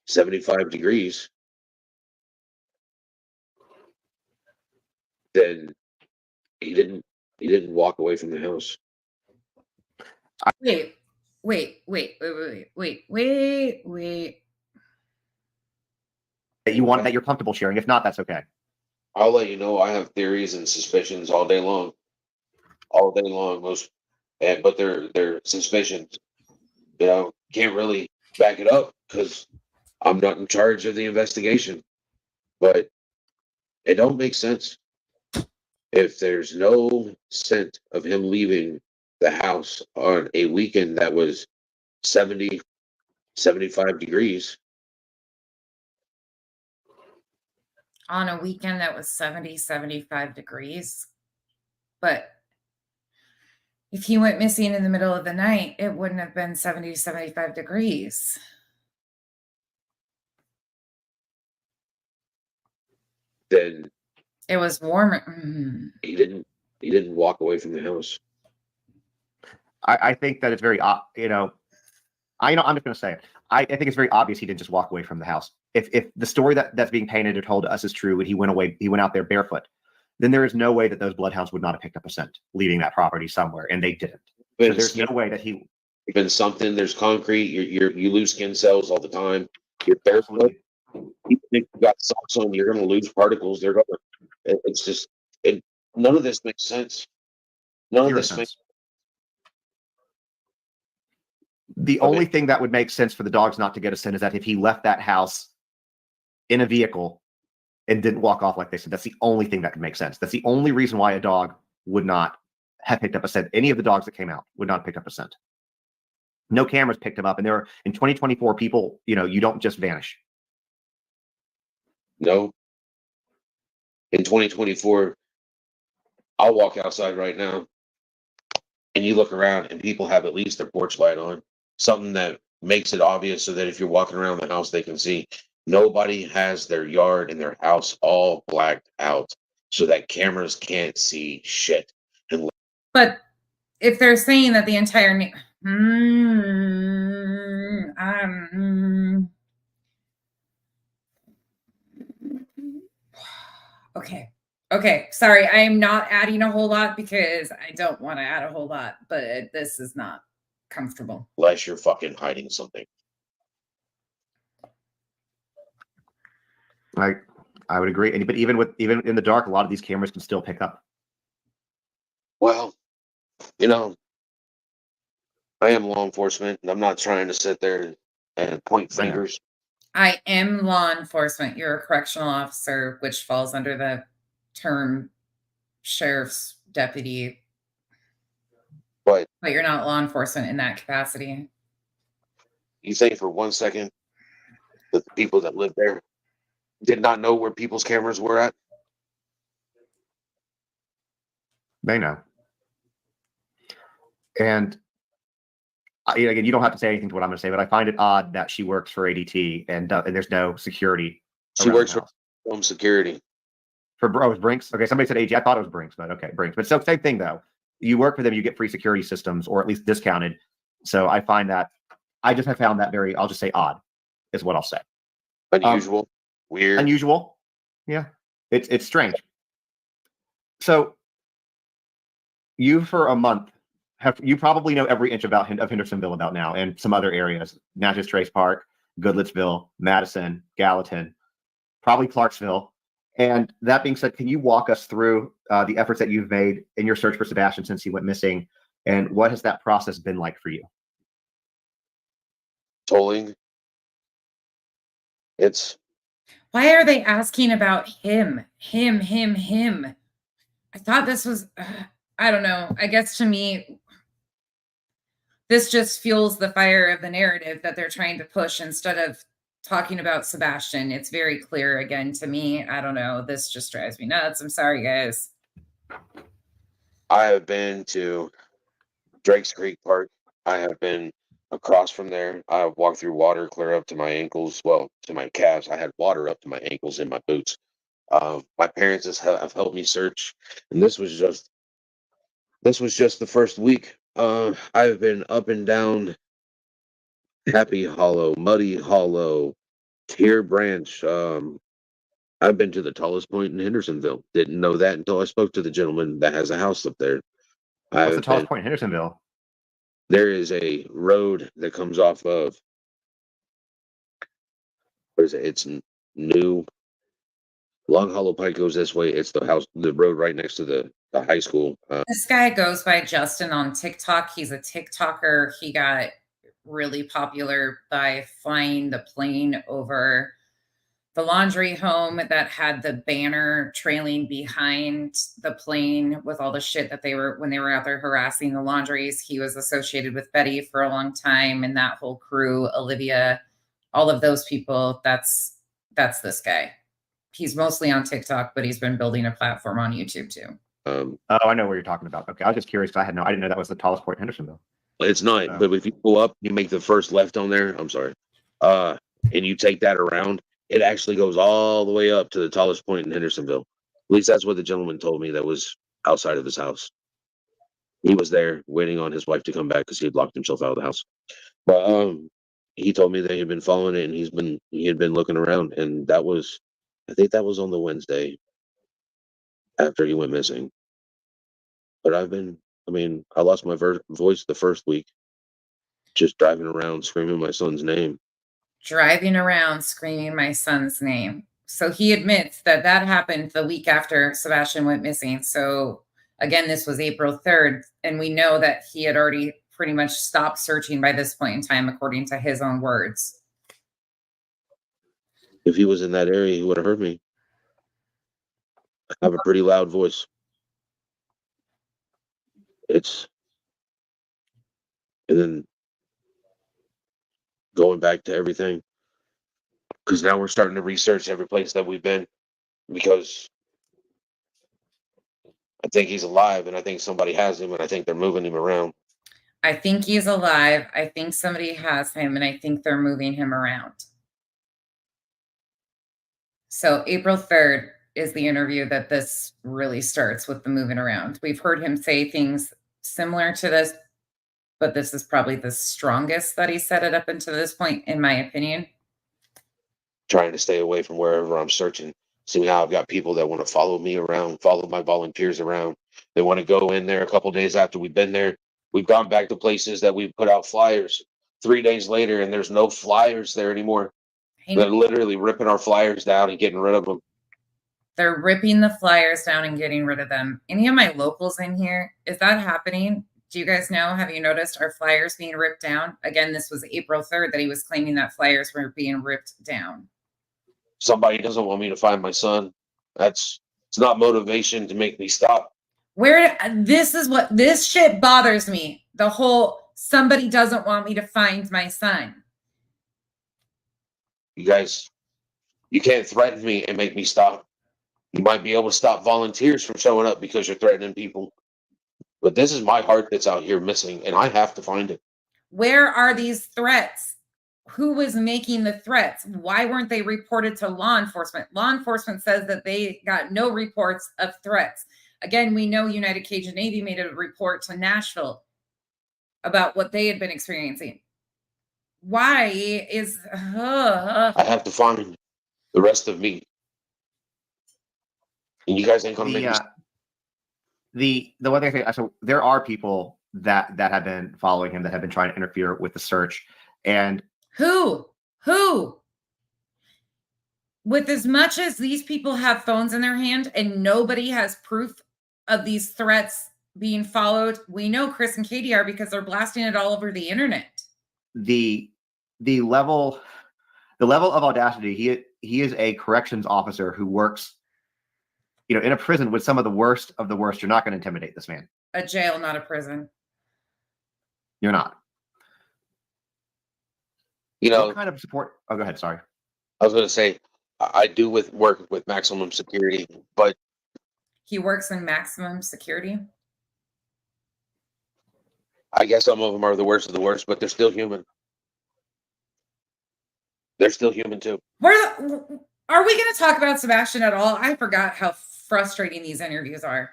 75 degrees, then he didn't walk away from the house. Wait. That you're comfortable sharing. If not, that's okay. I'll let you know. I have theories and suspicions all day long. But they're suspicions. Can't really back it up because I'm not in charge of the investigation. But it don't make sense. If there's no scent of him leaving the house on a weekend that was 70, 75 degrees. On a weekend that was 70, 75 degrees. But if he went missing in the middle of the night, it wouldn't have been 70, 75 degrees. Then it was warmer. He didn't walk away from the house. I think that it's very, I'm just going to say it. I think it's very obvious he didn't just walk away from the house. If the story that's being painted or told to us is true, and he went out there barefoot, then there is no way that those bloodhounds would not have picked up a scent leaving that property somewhere, and they didn't. So there's no way that he. Been something. There's concrete. You lose skin cells all the time. You're barefoot. Even if you got socks on, you're going to lose particles. It's just none of this makes sense. None of this makes. The only thing that would make sense for the dogs not to get a scent is that if he left that house in a vehicle and didn't walk off like they said. That's the only thing that could make sense. That's the only reason why a dog would not have picked up a scent. Any of the dogs that came out would not have picked up a scent. No cameras picked him up. And there are, in 2024, people, you don't just vanish. No. In 2024, I'll walk outside right now and you look around and people have at least their porch light on. Something that makes it obvious so that if you're walking around the house, they can see. Nobody has their yard and their house all blacked out so that cameras can't see shit. But if they're saying that the entire okay, sorry, I am not adding a whole lot because I don't want to add a whole lot, but this is not comfortable. Unless you're fucking hiding something. I would agree. But even in the dark, a lot of these cameras can still pick up. Well, I am law enforcement, and I'm not trying to sit there and point fingers. I am law enforcement. You're a correctional officer, which falls under the term sheriff's deputy. But you're not law enforcement in that capacity. You think for 1 second that the people that live there did not know where people's cameras were at? They know. And again, you don't have to say anything to what I'm going to say, but I find it odd that she works for ADT and there's no security. She works for home security. For Brinks? Okay, somebody said AG. I thought it was Brinks, but okay, Brinks. But so same thing though. You work for them, you get free security systems, or at least discounted. So I find that I just have found that very, I'll just say odd, is what I'll say. Unusual, weird. Unusual. Yeah. It's strange. So you for a month you probably know every inch of Hendersonville about now and some other areas. Natchez Trace Park, Goodlettsville, Madison, Gallatin, probably Clarksville. And that being said, can you walk us through the efforts that you've made in your search for Sebastian since he went missing? And what has that process been like for you? Tolling. Why are they asking about him? I thought this was, I don't know. I guess to me, this just fuels the fire of the narrative that they're trying to push instead of talking about Sebastian. It's very clear again to me. I don't know. This just drives me nuts. I'm sorry, guys. I have been to Drake's Creek Park. I have been across from there. I have walked through water clear up to my ankles, well, to my calves. I had water up to my ankles in my boots. My parents have helped me search, and this was just the first week. I've been up and down Happy Hollow, Muddy Hollow, Tier Branch. I've been to the tallest point in Hendersonville. Didn't know that until I spoke to the gentleman that has a house up there. What's the tallest point in Hendersonville? There is a road that comes off of, what is it? It's New Long Hollow Pike goes this way. It's the road right next to the high school. This guy goes by Justin on TikTok. He's a TikToker. He got really popular by flying the plane over the laundry home that had the banner trailing behind the plane with all the shit that when they were out there harassing the laundries. He was associated with Betty for a long time, and that whole crew, Olivia, all of those people. That's this guy. He's mostly on TikTok, but he's been building a platform on YouTube too. Oh, I know what you're talking about. Okay, I was just curious because I didn't know that was the tallest point in Hendersonville. It's not, but if you go up, you make the first left on there. I'm sorry, and you take that around. It actually goes all the way up to the tallest point in Hendersonville. At least that's what the gentleman told me that was outside of his house. He was there waiting on his wife to come back because he had locked himself out of the house. But he told me that he had been following it and he had been looking around, and I think that was on the Wednesday after he went missing. But I lost my voice the first week just driving around screaming my son's name. Driving around screaming my son's name. So he admits that happened the week after Sebastian went missing. So again, this was April 3rd, and we know that he had already pretty much stopped searching by this point in time, according to his own words. If he was in that area, he would have heard me. I have a pretty loud voice. And then going back to everything, because now we're starting to research every place that we've been, because I think he's alive, and I think somebody has him, and I think they're moving him around. I think he's alive. I think somebody has him, and I think they're moving him around. So April 3rd is the interview that this really starts with the moving around. We've heard him say things similar to this, but this is probably the strongest that he said it up until this point, in my opinion. Trying to stay away from wherever I'm searching. See how I've got people that want to follow me around, follow my volunteers around. They want to go in there a couple days after we've been there. We've gone back to places that we've put out flyers 3 days later, and there's no flyers there anymore. They're literally ripping our flyers down and getting rid of them. They're ripping the flyers down and getting rid of them. Any of my locals in here, is that happening? Do you guys know? Have you noticed our flyers being ripped down? Again, this was April 3rd that he was claiming that flyers were being ripped down. Somebody doesn't want me to find my son. It's not motivation to make me stop. This shit bothers me. The whole somebody doesn't want me to find my son. You guys, you can't threaten me and make me stop. You might be able to stop volunteers from showing up because you're threatening people. But this is my heart that's out here missing, and I have to find it. Where are these threats? Who was making the threats? Why weren't they reported to law enforcement? Law enforcement says that they got no reports of threats. Again, we know United Cajun Navy made a report to Nashville about what they had been experiencing. Why is I have to find the rest of me. And you guys ain't gonna make me. The one thing, so there are people that have been following him that have been trying to interfere with the search, and who? With as much as these people have phones in their hand and nobody has proof of these threats being followed, we know Chris and Katie are because they're blasting it all over the internet. The level of audacity. He is a corrections officer who works, in a prison with some of the worst of the worst. You're not going to intimidate this man. A jail, not a prison. You're not. What kind of support? Oh, go ahead. Sorry. I was going to say, I do work with maximum security, but he works in maximum security. I guess some of them are the worst of the worst, but they're still human. They're still human too. Are we going to talk about Sebastian at all? I forgot how frustrating these interviews are.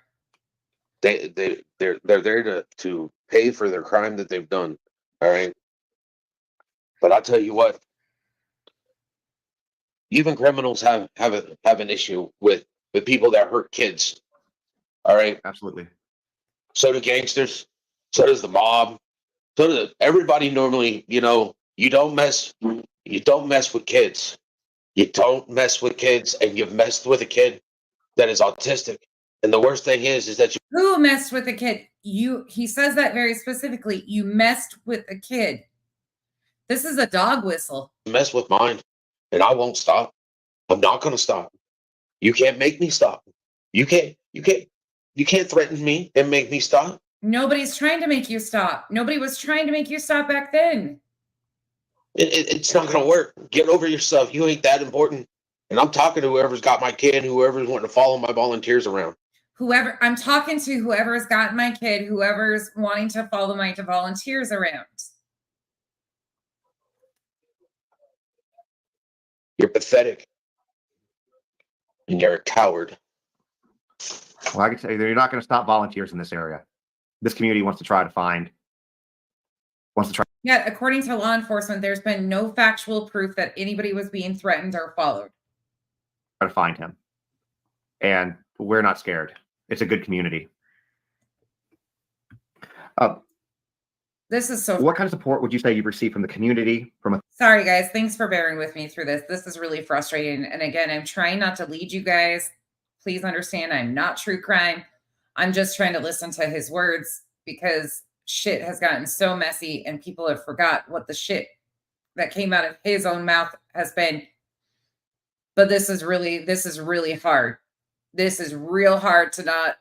They're there to pay for their crime that they've done. All right. But I'll tell you what, even criminals have an issue with people that hurt kids. All right. Absolutely. So do gangsters. So does the mob. So does everybody. Normally, you don't mess with kids. You don't mess with kids, and you've messed with a kid that is autistic. And the worst thing is that who messed with a kid? He says that very specifically. You messed with a kid. This is a dog whistle. Mess with mine, and I won't stop. I'm not going to stop. You can't make me stop. You can't threaten me and make me stop. Nobody's trying to make you stop. Nobody was trying to make you stop back then. It's not going to work. Get over yourself. You ain't that important. And I'm talking to whoever's got my kid, whoever's wanting to follow my volunteers around. I'm talking to whoever's got my kid, whoever's wanting to follow my volunteers around. You're pathetic. And you're a coward. Well, I can tell you, you're not going to stop volunteers in this area. This community wants to try. Yet, according to law enforcement, there's been no factual proof that anybody was being threatened or followed. Try to find him. And we're not scared. It's a good community. This is so. What kind of support would you say you've received from the community? Sorry, guys. Thanks for bearing with me through this. This is really frustrating. And again, I'm trying not to lead you guys. Please understand, I'm not true crime. I'm just trying to listen to his words because shit has gotten so messy and people have forgot what the shit that came out of his own mouth has been. But this is really hard. This is real hard to not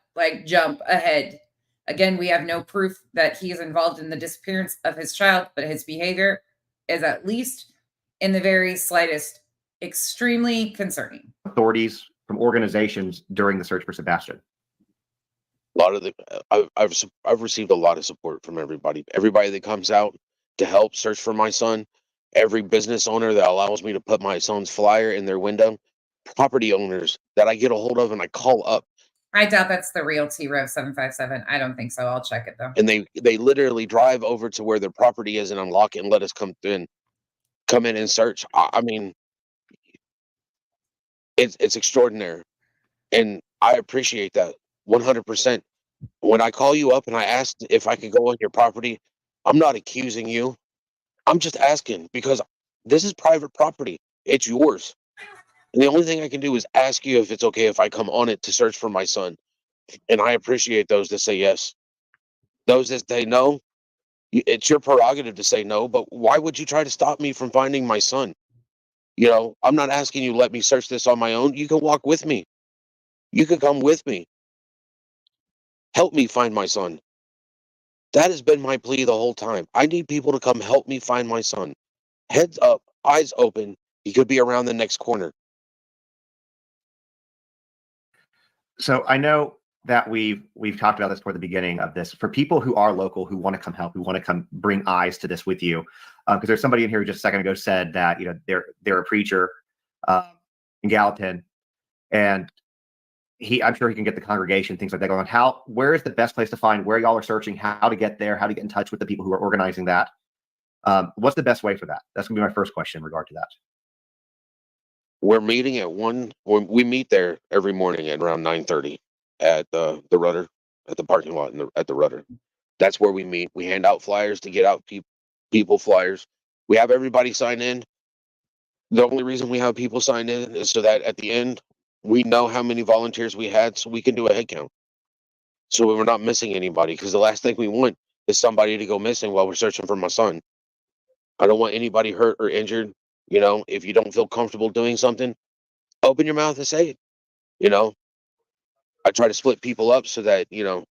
jump ahead. Again, we have no proof that he is involved in the disappearance of his child, but his behavior is at least in the very slightest extremely concerning. Authorities from organizations during the search for Sebastian. A lot of I've received a lot of support from everybody. Everybody that comes out to help search for my son, every business owner that allows me to put my son's flyer in their window, property owners that I get a hold of and I call up. I doubt that's the real T-Rev 757. I don't think so. I'll check it though. And they literally drive over to where their property is and unlock it and let us come in and search. I mean, it's extraordinary, and I appreciate that 100%. When I call you up and I ask if I could go on your property, I'm not accusing you. I'm just asking because this is private property. It's yours. And the only thing I can do is ask you if it's okay if I come on it to search for my son. And I appreciate those that say yes. Those that say no, it's your prerogative to say no, but why would you try to stop me from finding my son? I'm not asking you to let me search this on my own. You can walk with me. You can come with me. Help me find my son. That has been my plea the whole time. I need people to come help me find my son. Heads up, eyes open. He could be around the next corner. So I know that we've talked about this toward the beginning of this. For people who are local, who want to come help, who want to come bring eyes to this with you, because there's somebody in here who just a second ago said that they're a preacher in Gallatin, and I'm sure he can get the congregation, things like that going on. Where is the best place to find where y'all are searching, how to get there, how to get in touch with the people who are organizing that? What's the best way for that? That's gonna be my first question in regard to that. We're meeting at we meet there every morning at around 9:30 at the rudder, at the parking lot at the rudder. That's where we meet. We hand out flyers to get out people flyers. We have everybody sign in. The only reason we have people sign in is so that at the end we know how many volunteers we had, so we can do a head count. So we're not missing anybody, because the last thing we want is somebody to go missing while we're searching for my son. I don't want anybody hurt or injured. You know, if you don't feel comfortable doing something, open your mouth and say it. You know, I try to split people up so that, you know,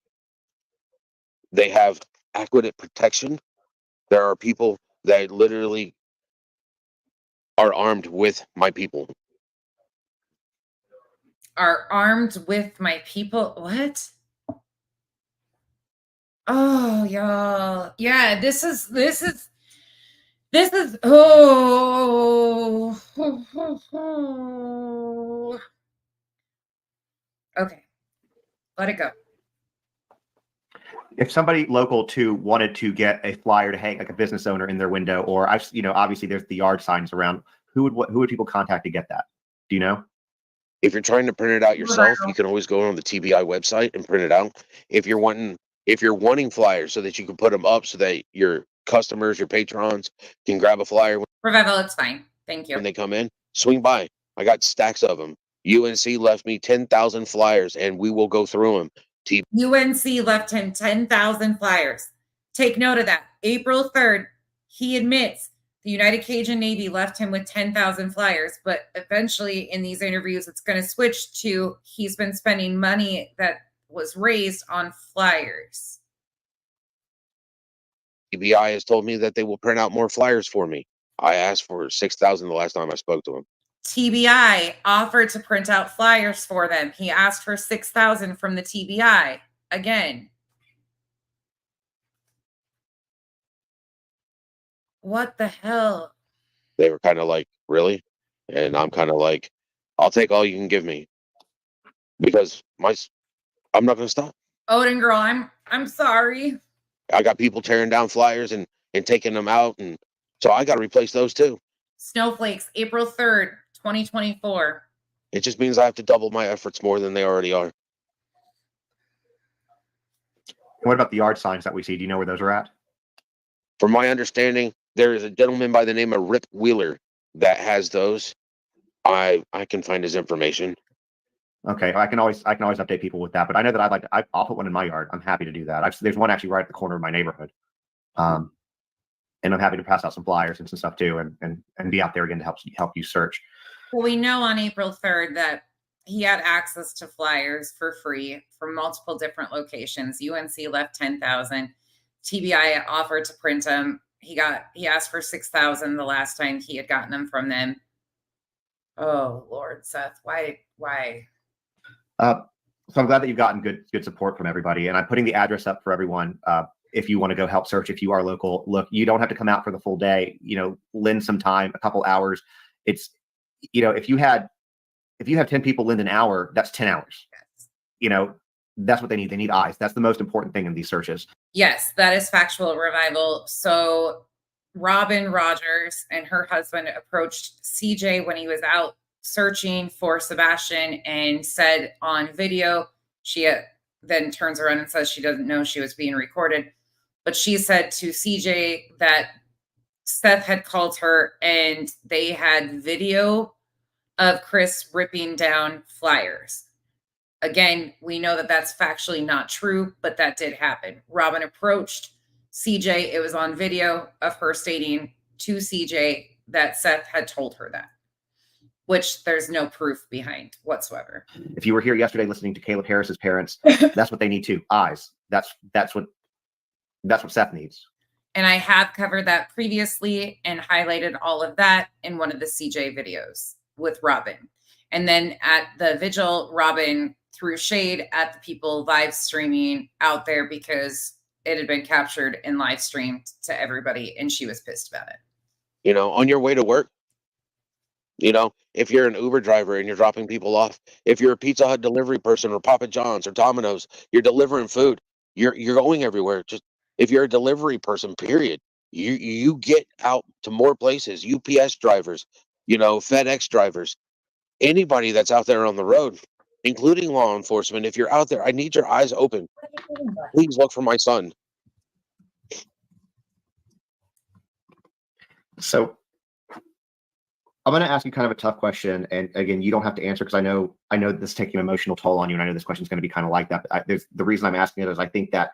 they have adequate protection. There are people that literally are armed with my people. Are armed with my people. What? Oh, y'all. Yeah, this is oh. Okay. Let it go. If somebody local to wanted to get a flyer to hang, like a business owner in their window, or obviously there's the yard signs around, who would people contact to get that? Do you know? If you're trying to print it out yourself, you can always go on the TBI website and print it out. If you're wanting flyers so that you can put them up so that your customers, your patrons can grab a flyer Revival, it's fine. Thank you. when they come in, swing by. I got stacks of them. UNC left me 10,000 flyers, and we will go through them. UNC left him 10,000 flyers. Take note of that. April 3rd, he admits the United Cajun Navy left him with 10,000 flyers, but eventually in these interviews, it's going to switch to he's been spending money that was raised on flyers. TBI has told me that they will print out more flyers for me. I asked for 6,000 the last time I spoke to him. TBI offered to print out flyers for them. He asked for 6,000 from the TBI. Again. What the hell? They were kind of like, really? And I'm kind of like, I'll take all you can give me, because I'm not going to stop. Odin girl, I'm sorry. I got people tearing down flyers and taking them out, and so I got to replace those too. Snowflakes, April 3rd, 2024. It just means I have to double my efforts more than they already are. What about the yard signs that we see? Do you know where those are at? From my understanding, there is a gentleman by the name of Rip Wheeler that has those. I can find his information. Okay, I can always update people with that. But I know that I'll put one in my yard. I'm happy to do that. There's one actually right at the corner of my neighborhood, and I'm happy to pass out some flyers and some stuff too, and be out there again to help you search. Well, we know on April 3rd that he had access to flyers for free from multiple different locations. UNC left 10,000. TBI offered to print them. He asked for 6,000 the last time he had gotten them from them. Oh Lord, Seth, why? So I'm glad that you've gotten good support from everybody, and I'm putting the address up for everyone. If you want to go help search, if you are local, look, you don't have to come out for the full day. Lend some time, a couple hours. It's, if you have 10 people lend an hour, that's 10 hours. That's what they need. They need eyes. That's the most important thing in these searches. Yes, that is factual, Revival. So Robin Rogers and her husband approached CJ when he was out searching for Sebastian and said on video, she then turns around and says she doesn't know she was being recorded. But she said to CJ that Seth had called her and they had video of Chris ripping down flyers. Again, we know that that's factually not true, but that did happen. Robin approached CJ. It was on video of her stating to CJ that Seth had told her that, which there's no proof behind whatsoever. If you were here yesterday listening to Caleb Harris's parents, that's what they need too. Eyes. That's what Seth needs. And I have covered that previously and highlighted all of that in one of the CJ videos with Robin. And then at the vigil, Robin threw shade at the people live streaming out there because it had been captured and live streamed to everybody, and she was pissed about it. On your way to work, if you're an Uber driver and you're dropping people off, if you're a Pizza Hut delivery person or Papa John's or Domino's, you're delivering food, you're going everywhere. Just if you're a delivery person, period, You get out to more places. UPS drivers, FedEx drivers, anybody that's out there on the road, including law enforcement. If you're out there, I need your eyes open. Please look for my son. So I'm going to ask you kind of a tough question, and again, you don't have to answer because I know this is taking an emotional toll on you, and I know this question is going to be kind of like that. But the reason I'm asking it is I think that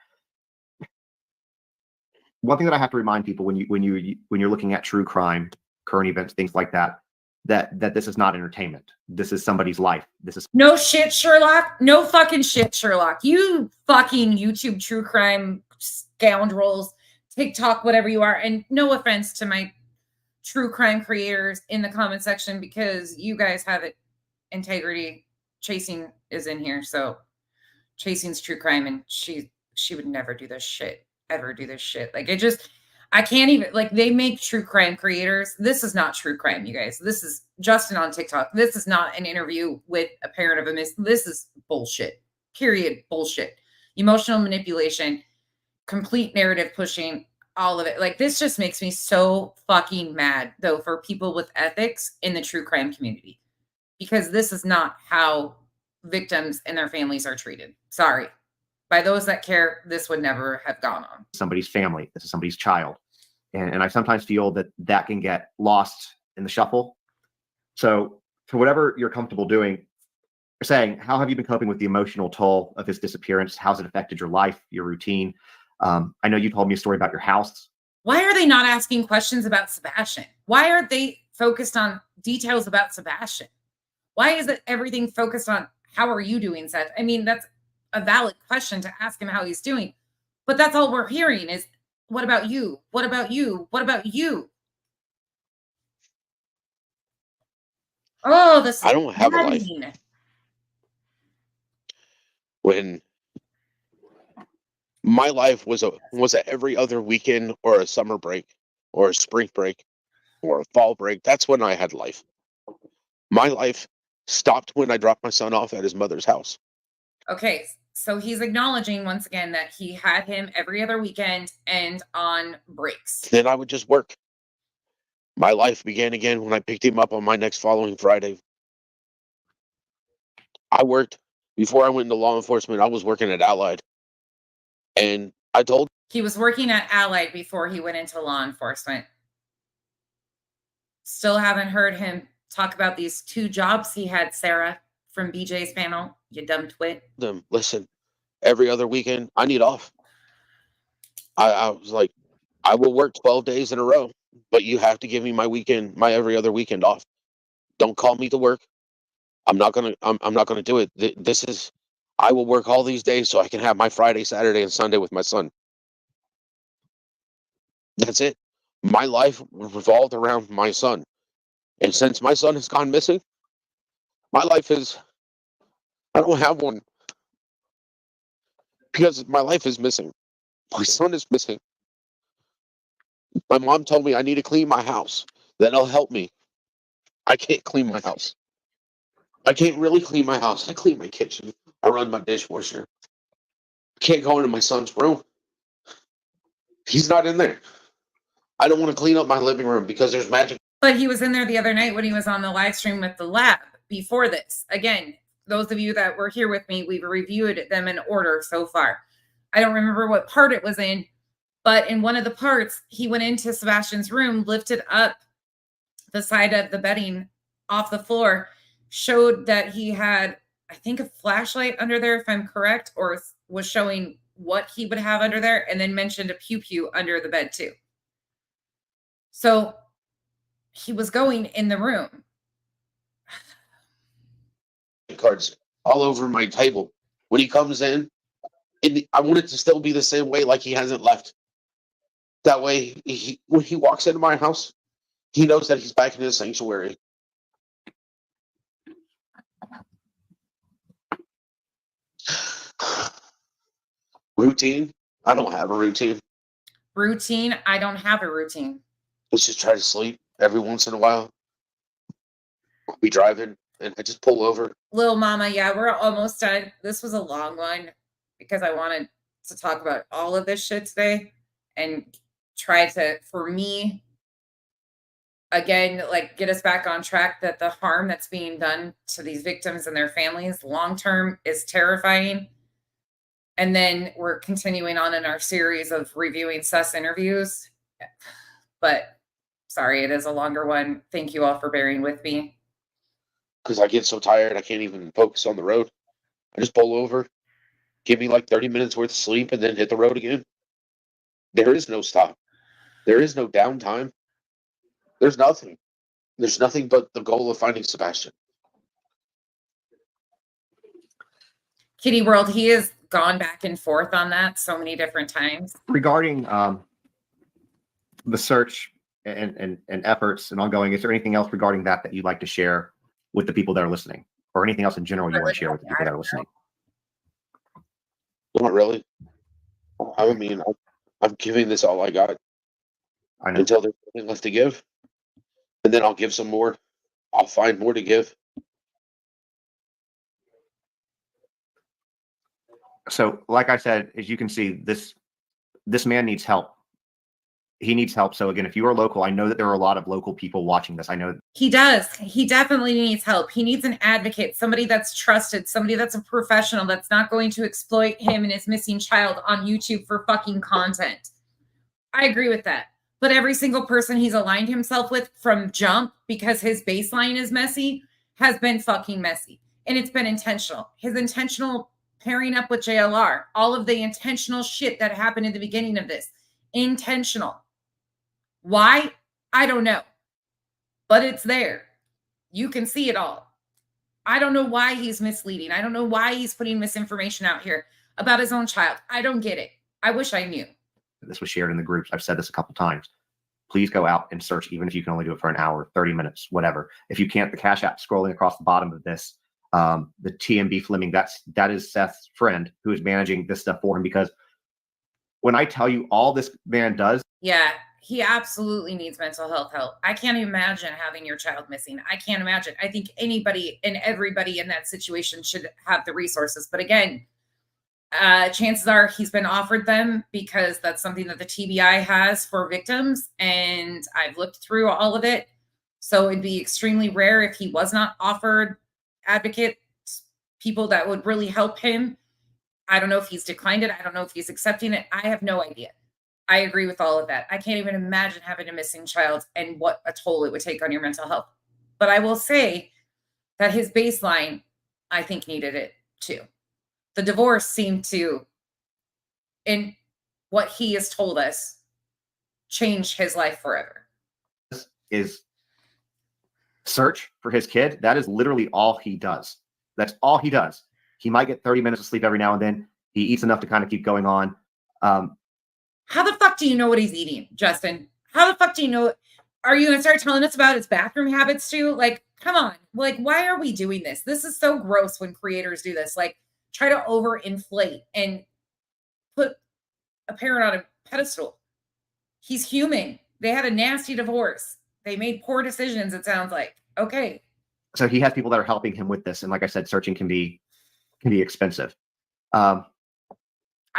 one thing that I have to remind people when you're looking at true crime, current events, things like that, that this is not entertainment. This is somebody's life. This is no shit, Sherlock. No fucking shit, Sherlock. You fucking YouTube true crime scoundrels, TikTok, whatever you are, and no offense to my true crime creators in the comment section because you guys have it integrity. Chasing is in here, so Chasing's true crime, and she would never do this shit, ever do this shit. Like I can't even, like, they make true crime creators. This is not true crime, you guys. This is Justin on TikTok. This is not an interview with a parent of a miss. This is bullshit. Period. Bullshit. Emotional manipulation, complete narrative pushing. All of it. Like, this just makes me so fucking mad, though, for people with ethics in the true crime community, because this is not how victims and their families are treated. Sorry. By those that care, this would never have gone on. somebody's family. This is somebody's child. And I sometimes feel that can get lost in the shuffle. So for whatever you're comfortable doing, saying, how have you been coping with the emotional toll of his disappearance? How's it affected your life, your routine? I know you told me a story about your house. Why are they not asking questions about Sebastian? Why aren't they focused on details about Sebastian? Why is it everything focused on how are you doing, Seth? I mean, that's a valid question to ask him how he's doing. But that's all we're hearing is, what about you? What about you? What about you? Oh, this I don't have a life. maddening. When my life was a every other weekend or a summer break or a spring break or a fall break, that's when I had life. My life stopped when I dropped my son off at his mother's house. Okay, so he's acknowledging once again that he had him every other weekend and on breaks. Then I would just work. My life began again when I picked him up on my next following Friday. I worked. Before I went into law enforcement, I was working at Allied. And I told He was working at Allied before he went into law enforcement. Still haven't heard him talk about these 2 jobs he had, Sarah, from BJ's panel, you dumb twit. them, listen, every other weekend, I need off. I was like, I will work 12 days in a row, but you have to give me my weekend, my every other weekend off. Don't call me to work. I'm not gonna do it. This is, I will work all these days so I can have my Friday, Saturday, and Sunday with my son. That's it. My life revolved around my son. And since my son has gone missing, my life is, I don't have one. Because my life is missing. My son is missing. My mom told me I need to clean my house. That'll help me. I can't clean my house. I can't really clean my house. I clean my kitchen. I run my dishwasher. I can't go into my son's room. He's not in there. I don't want to clean up my living room because there's magic. But he was in there the other night when he was on the live stream with the lab before this. Again, those of you that were here with me, we've reviewed them in order so far. I don't remember what part it was in, but in one of the parts, he went into Sebastian's room, lifted up the side of the bedding off the floor, showed that he had, I think, a flashlight under there, if I'm correct, or was showing what he would have under there, and then mentioned a pew-pew under the bed too. So he was going in the room. Cards all over my table. When he comes in, I want it to still be the same way, like he hasn't left. That way, when he walks into my house, he knows that he's back in his sanctuary. Routine? I don't have a routine. Routine? I don't have a routine. Let's just try to sleep every once in a while. I'll be driving and I just pull over. Little mama, yeah, we're almost done. This was a long one because I wanted to talk about all of this shit today. And try to, for me, again, like get us back on track that the harm that's being done to these victims and their families long term is terrifying. And then we're continuing on in our series of reviewing Seth's interviews. But sorry, it is a longer one. Thank you all for bearing with me. Because I get so tired, I can't even focus on the road. I just pull over, give me like 30 minutes worth of sleep, and then hit the road again. There is no stop. There is no downtime. There's nothing. There's nothing but the goal of finding Sebastian. Kitty World, he has gone back and forth on that so many different times. Regarding the search and efforts and ongoing, is there anything else regarding that you'd like to share with the people that are listening, or anything else in general you want to share with the people that are listening? Not really. I mean, I'm giving this all I got. I know. Until there's nothing left to give. And then I'll give some more. I'll find more to give. So, like I said, as you can see, this man needs help. He needs help. So again, if you are local, I know that there are a lot of local people watching this. I know He does. He definitely needs help. He needs an advocate, somebody that's trusted, somebody that's a professional, that's not going to exploit him and his missing child on YouTube for fucking content. I agree with that. But every single person he's aligned himself with from jump, because his baseline is messy, has been fucking messy. And it's been intentional. His intentional pairing up with JLR, all of the intentional shit that happened in the beginning of this, intentional. Why? I don't know. But it's there. You can see it all. I don't know why he's misleading. I don't know why he's putting misinformation out here about his own child. I don't get it. I wish I knew. this was shared in the groups. I've said this a couple times. Please go out and search, even if you can only do it for an hour, 30 minutes, whatever. If you can't, the Cash App scrolling across the bottom of this, the TMB Fleming, that is Seth's friend who is managing this stuff for him. Because when I tell you all this man does, yeah, he absolutely needs mental health help. I can't imagine having your child missing. I can't imagine. I think anybody and everybody in that situation should have the resources. But again, chances are he's been offered them because that's something that the TBI has for victims. And I've looked through all of it. So it'd be extremely rare if he was not offered advocates, people that would really help him. I don't know if he's declined it. I don't know if he's accepting it. I have no idea. I agree with all of that. I can't even imagine having a missing child and what a toll it would take on your mental health. But I will say that his baseline, I think, needed it too. The divorce seemed to, in what he has told us, change his life forever. is search for his kid. That is literally all he does. That's all he does. He might get 30 minutes of sleep every now and then. He eats enough to kind of keep going on. How the fuck do you know what he's eating, Justin? How the fuck do you know? Are you going to start telling us about his bathroom habits too? Like, come on. Like, why are we doing this? This is so gross when creators do this. Like, try to overinflate and put a parent on a pedestal. He's human. They had a nasty divorce. They made poor decisions, it sounds like. Okay. So he has people that are helping him with this. And like I said, searching can be expensive.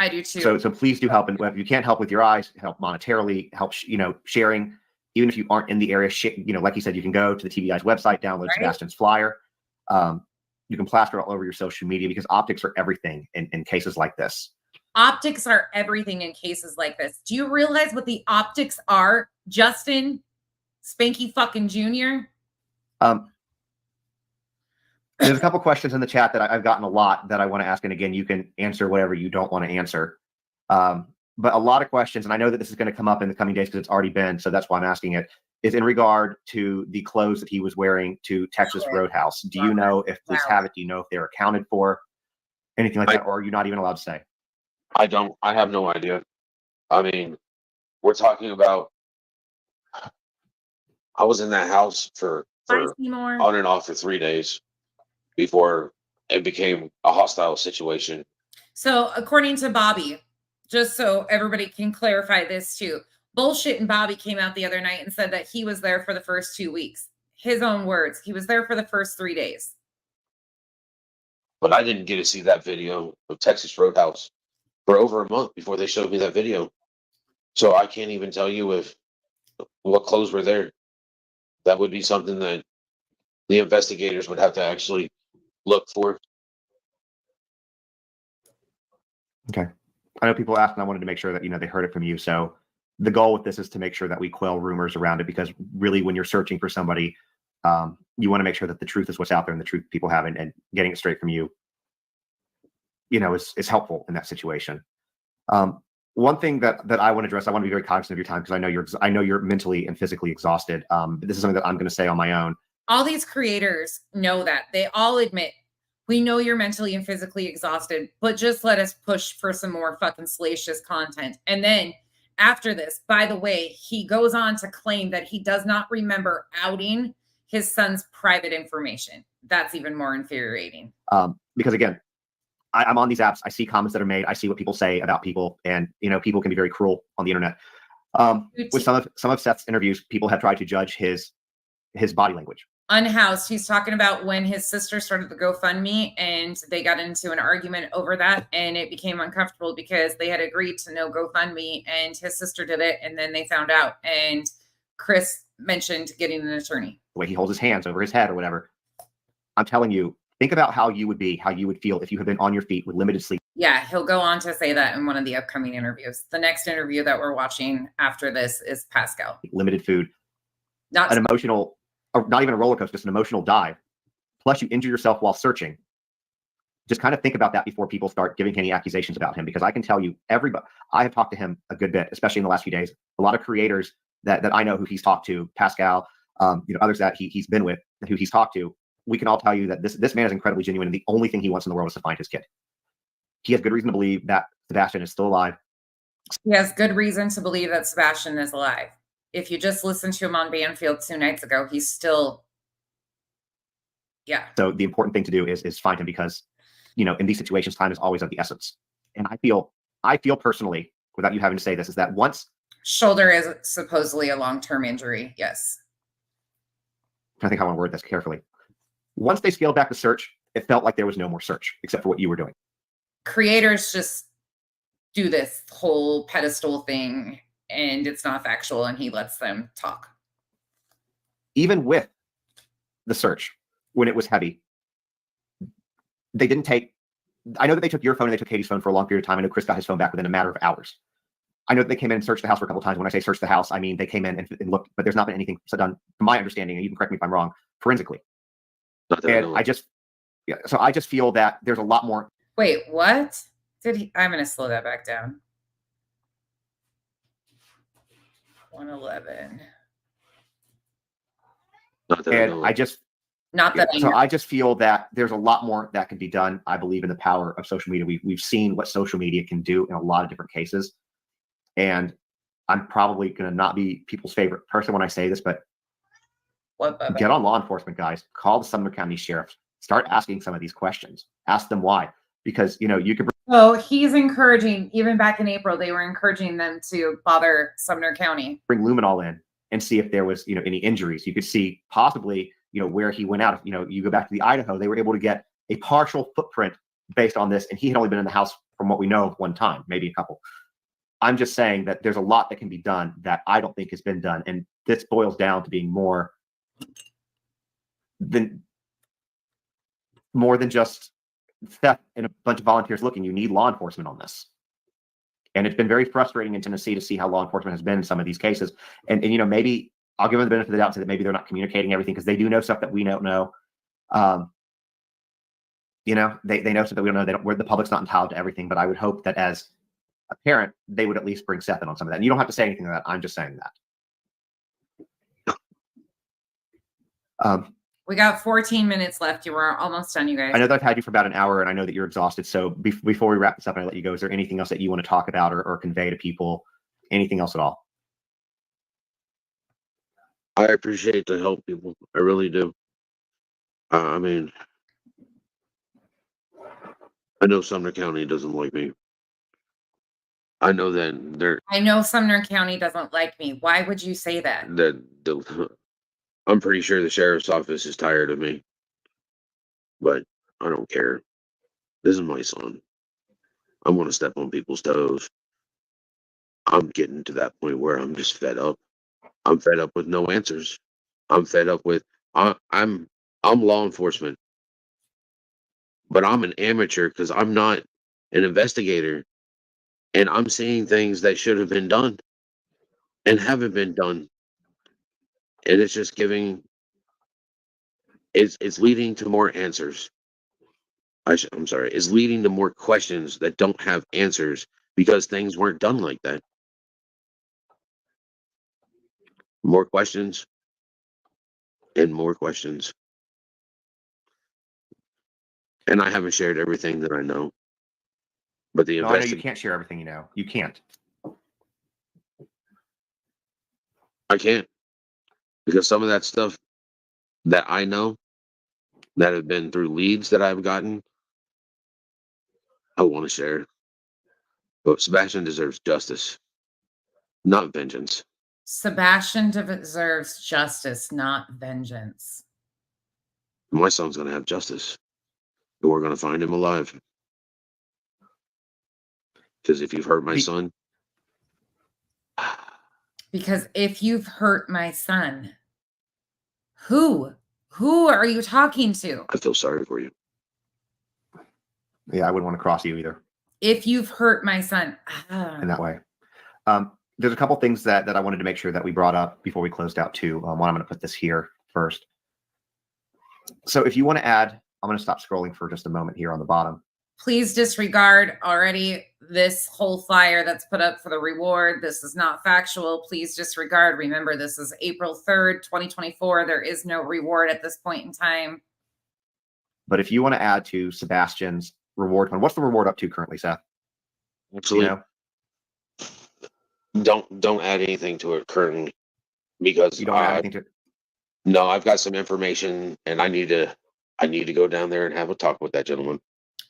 I do too. So please do help. And if you can't help with your eyes, help monetarily, help, sharing, even if you aren't in the area, like you said, you can go to the TBI's website, download Sebastian's flyer. You can plaster it all over your social media because optics are everything in cases like this. Optics are everything in cases like this. Do you realize what the optics are, Justin Spanky fucking Jr.? There's a couple questions in the chat that I've gotten a lot that I want to ask. And again, you can answer whatever you don't want to answer. But a lot of questions, and I know that this is going to come up in the coming days because it's already been, so that's why I'm asking it, is in regard to the clothes that he was wearing to Texas Roadhouse. Do you know if police have it? Do you know if they're accounted for? Anything like that? Or are you not even allowed to say? I don't. I have no idea. I mean, we're talking about, I was in that house for on and off for 3 days before it became a hostile situation. So according to Bobby, just so everybody can clarify this too, Bullshit and Bobby came out the other night and said that he was there for the first 2 weeks. His own words. He was there for the first 3 days. But I didn't get to see that video of Texas Roadhouse for over a month before they showed me that video. So I can't even tell you what clothes were there. That would be something that the investigators would have to actually look for. Okay. I know people asked, and I wanted to make sure that they heard it from you. So the goal with this is to make sure that we quell rumors around it, because really, when you're searching for somebody, you want to make sure that the truth is what's out there and the truth people have, and getting it straight from you, is helpful in that situation. One thing that I want to address, I want to be very cognizant of your time, because I know you're mentally and physically exhausted. This is something that I'm going to say on my own. All these creators know that. They all admit, we know you're mentally and physically exhausted, but just let us push for some more fucking salacious content. And then after this, by the way, he goes on to claim that he does not remember outing his son's private information. That's even more infuriating. Because again, I'm on these apps. I see comments that are made. I see what people say about people, and people can be very cruel on the internet. With some of Seth's interviews, people have tried to judge his body language. Unhoused, he's talking about when his sister started the GoFundMe and they got into an argument over that, and it became uncomfortable because they had agreed to no GoFundMe and his sister did it, and then they found out, and Chris mentioned getting an attorney. The way he holds his hands over his head or whatever. I'm telling you, think about how you would feel if you had been on your feet with limited sleep. Yeah, he'll go on to say that in one of the upcoming interviews. The next interview that we're watching after this is Pascal. Limited food. Not an emotional, or not even a roller coaster, just an emotional dive. Plus you injure yourself while searching. Just kind of think about that before people start giving any accusations about him, because I can tell you, I have talked to him a good bit, especially in the last few days. A lot of creators that I know who he's talked to, Pascal, others that he's been with, who he's talked to, we can all tell you that this man is incredibly genuine, and the only thing he wants in the world is to find his kid. He has good reason to believe that Sebastian is still alive. He has good reason to believe that Sebastian is alive. If you just listen to him on Banfield 2 nights ago, he's still, yeah. So the important thing to do is find him, because, in these situations, time is always of the essence. And I feel personally, without you having to say this, is that once shoulder is supposedly a long-term injury. Yes. I think I want to word this carefully. Once they scaled back the search, it felt like there was no more search except for what you were doing. Creators just do this whole pedestal thing, and it's not factual, and he lets them talk. Even with the search, when it was heavy, they didn't take, I know that they took your phone and they took Katie's phone for a long period of time. I know Chris got his phone back within a matter of hours. I know that they came in and searched the house for a couple of times. When I say search the house, I mean they came in and looked, but there's not been anything done, from my understanding, and you can correct me if I'm wrong, forensically. And I just feel that there's a lot more. Wait, what? I'm going to slow that back down. 111. And I just feel that there's a lot more that can be done. I believe in the power of social media. We've seen what social media can do in a lot of different cases. And I'm probably going to not be people's favorite person when I say this, but get on law enforcement, guys. Call the Sumner County Sheriff. Start asking some of these questions. Ask them why. Because, you could. Oh, he's encouraging, even back in April, they were encouraging them to bother Sumner County. Bring Luminol in and see if there was, any injuries. You could see possibly, where he went out. You go back to the Idaho, they were able to get a partial footprint based on this. And he had only been in the house, from what we know, one time, maybe a couple. I'm just saying that there's a lot that can be done that I don't think has been done. And this boils down to being more than just Seth and a bunch of volunteers looking. You need law enforcement on this. And it's been very frustrating in Tennessee to see how law enforcement has been in some of these cases. And maybe I'll give them the benefit of the doubt and say that maybe they're not communicating everything, because they do know stuff that we don't know. They know stuff that we don't know. The public's not entitled to everything, but I would hope that as a parent, they would at least bring Seth in on some of that. And you don't have to say anything to that. I'm just saying that. We got 14 minutes left. You were almost done, you guys. I know that I've had you for about an hour, and I know that you're exhausted. So before we wrap this up and I let you go, is there anything else that you want to talk about or convey to people? Anything else at all? I appreciate the help, people. I really do. I mean, I know Sumner County doesn't like me. I know that I know Sumner County doesn't like me. Why would you say that? I'm pretty sure the sheriff's office is tired of me, but I don't care. This is my son. I want to step on people's toes. I'm getting to that point where I'm just fed up. I'm fed up with no answers. I'm fed up with I'm law enforcement, but I'm an amateur because I'm not an investigator, and I'm seeing things that should have been done and haven't been done, and it's just giving. It's leading to more answers. I'm sorry. It's leading to more questions that don't have answers because things weren't done like that. More questions and more questions. And I haven't shared everything that I know. But the No, I know you can't share everything you know. You can't. I can't. Because some of that stuff that I know that have been through leads that I've gotten, I want to share. But Sebastian deserves justice, not vengeance. Sebastian deserves justice, not vengeance. My son's going to have justice. And we're going to find him alive. Because if you've hurt my son. Because if you've hurt my son, who are you talking to? I feel sorry for you. Yeah, I wouldn't want to cross you either. If you've hurt my son. In that way. There's a couple things that I wanted to make sure that we brought up before we closed out too. One, I'm going to put this here first. So if you want to add, I'm going to stop scrolling for just a moment here on the bottom. Please disregard already this whole flyer that's put up for the reward. This is not factual. Please disregard. Remember, this is April 3rd, 2024. There is no reward at this point in time. But if you want to add to Sebastian's reward fund, what's the reward up to currently, Seth? Actually, don't add anything to it currently, because you don't add anything to it. No, I've got some information, and I need to go down there and have a talk with that gentleman.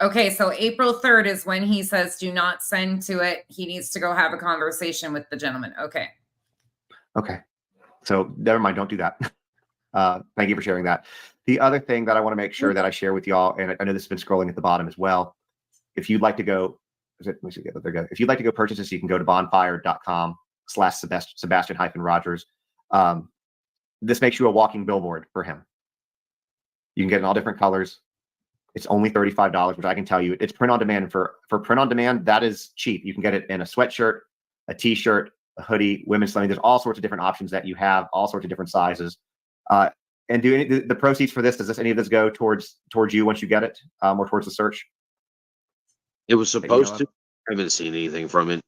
Okay, so April 3rd is when he says do not send to it. He needs to go have a conversation with the gentleman. Okay. Okay. So never mind. Don't do that. Thank you for sharing that. The other thing that I want to make sure that I share with y'all, and I know this has been scrolling at the bottom as well. If you'd like to go, if you'd like to go purchase this, you can go to bonfire.com/Sebastian-Rogers. This makes you a walking billboard for him. You can get in all different colors. It's only $35, which I can tell you, it's print on demand. For print on demand, that is cheap. You can get it in a sweatshirt, a t-shirt, a hoodie, women's clothing. There's all sorts of different options that you have, all sorts of different sizes. And do the proceeds for this, does any of this go towards you once you get it, or towards the search? It was supposed to. I haven't seen anything from it.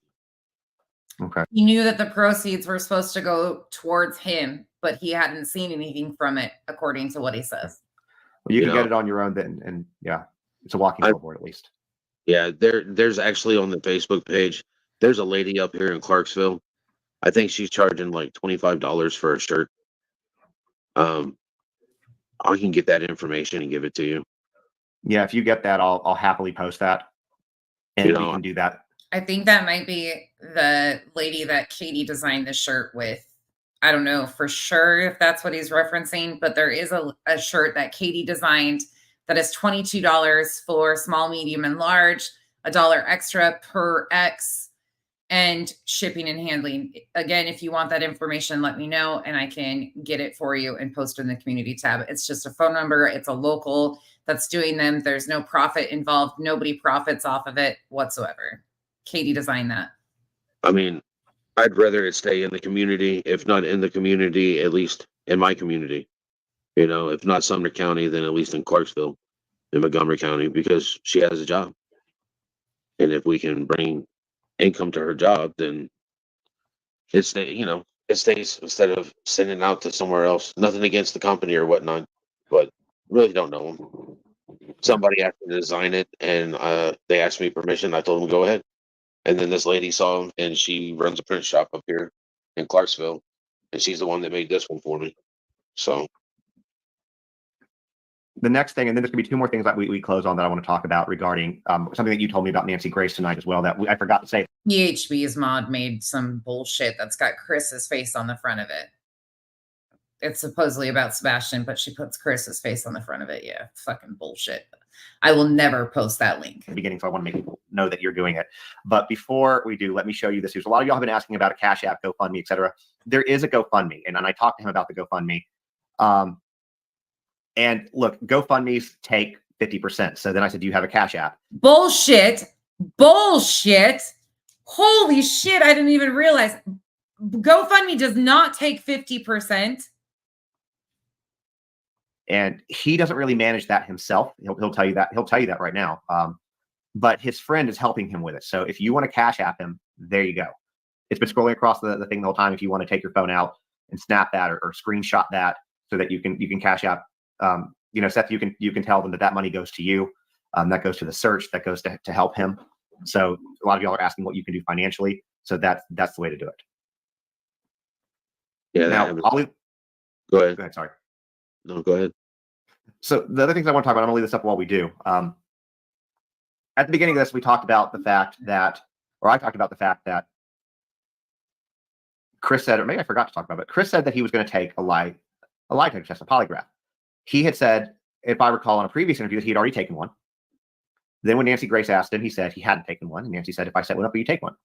Okay. He knew that the proceeds were supposed to go towards him, but he hadn't seen anything from it, according to what he says. Well, you can get it on your own then, and yeah, it's a walking billboard at least. Yeah, there's actually on the Facebook page, there's a lady up here in Clarksville. I think she's charging like $25 for a shirt. I can get that information and give it to you. Yeah, if you get that, I'll happily post that, and we can do that. I think that might be the lady that Katie designed the shirt with. I don't know for sure if that's what he's referencing, but there is a shirt that Katie designed that is $22 for small, medium, and large, $1 extra per X, and shipping and handling. Again, if you want that information, let me know and I can get it for you and post it in the community tab. It's just a phone number. It's a local that's doing them. There's no profit involved. Nobody profits off of it whatsoever. Katie designed that. I mean, I'd rather it stay in the community, if not in the community, at least in my community. You know, if not Sumner County, then at least in Clarksville, in Montgomery County, because she has a job. And if we can bring income to her job, then it stays instead of sending out to somewhere else. Nothing against the company or whatnot, but really don't know them. Somebody asked me to design it, and they asked me permission. I told them go ahead. And then this lady saw him, and she runs a print shop up here in Clarksville, and she's the one that made this one for me. So the next thing, and then there's gonna be two more things that we close on that I want to talk about regarding something that you told me about Nancy Grace tonight as well that I forgot to say. PHB's mod made some bullshit that's got Chris's face on the front of it. it's supposedly about Sebastian, but she puts Chris's face on the front of it. Yeah, fucking bullshit. I will never post that link. The beginning, so I want to make people know that you're doing it. But before we do, let me show you this. There's a lot of y'all have been asking about a Cash App, GoFundMe, etc. There is a GoFundMe, and I talked to him about the GoFundMe. And look, GoFundMe's take 50%. So then I said, do you have a Cash App? Bullshit. Holy shit, I didn't even realize. GoFundMe does not take 50%. And he doesn't really manage that himself. He'll tell you that. He'll tell you that right now. But his friend is helping him with it. So if you want to Cash App him, there you go. It's been scrolling across the thing the whole time. If you want to take your phone out and snap that or screenshot that so that you can Cash App, Seth, you can tell them that money goes to you. That goes to the search. That goes to help him. So a lot of y'all are asking what you can do financially. So that's the way to do it. Yeah. Now, Go ahead. Go ahead. Sorry. No, go ahead. So the other things I want to talk about, I'm going to leave this up while we do. At the beginning of this, we talked about the fact that, or I talked about the fact that Chris said, or maybe I forgot to talk about it, but Chris said that he was going to take a lie detector test, a polygraph. He had said, if I recall on a previous interview, that he had already taken one. Then when Nancy Grace asked him, he said he hadn't taken one. And Nancy said, if I set one up, will you take one?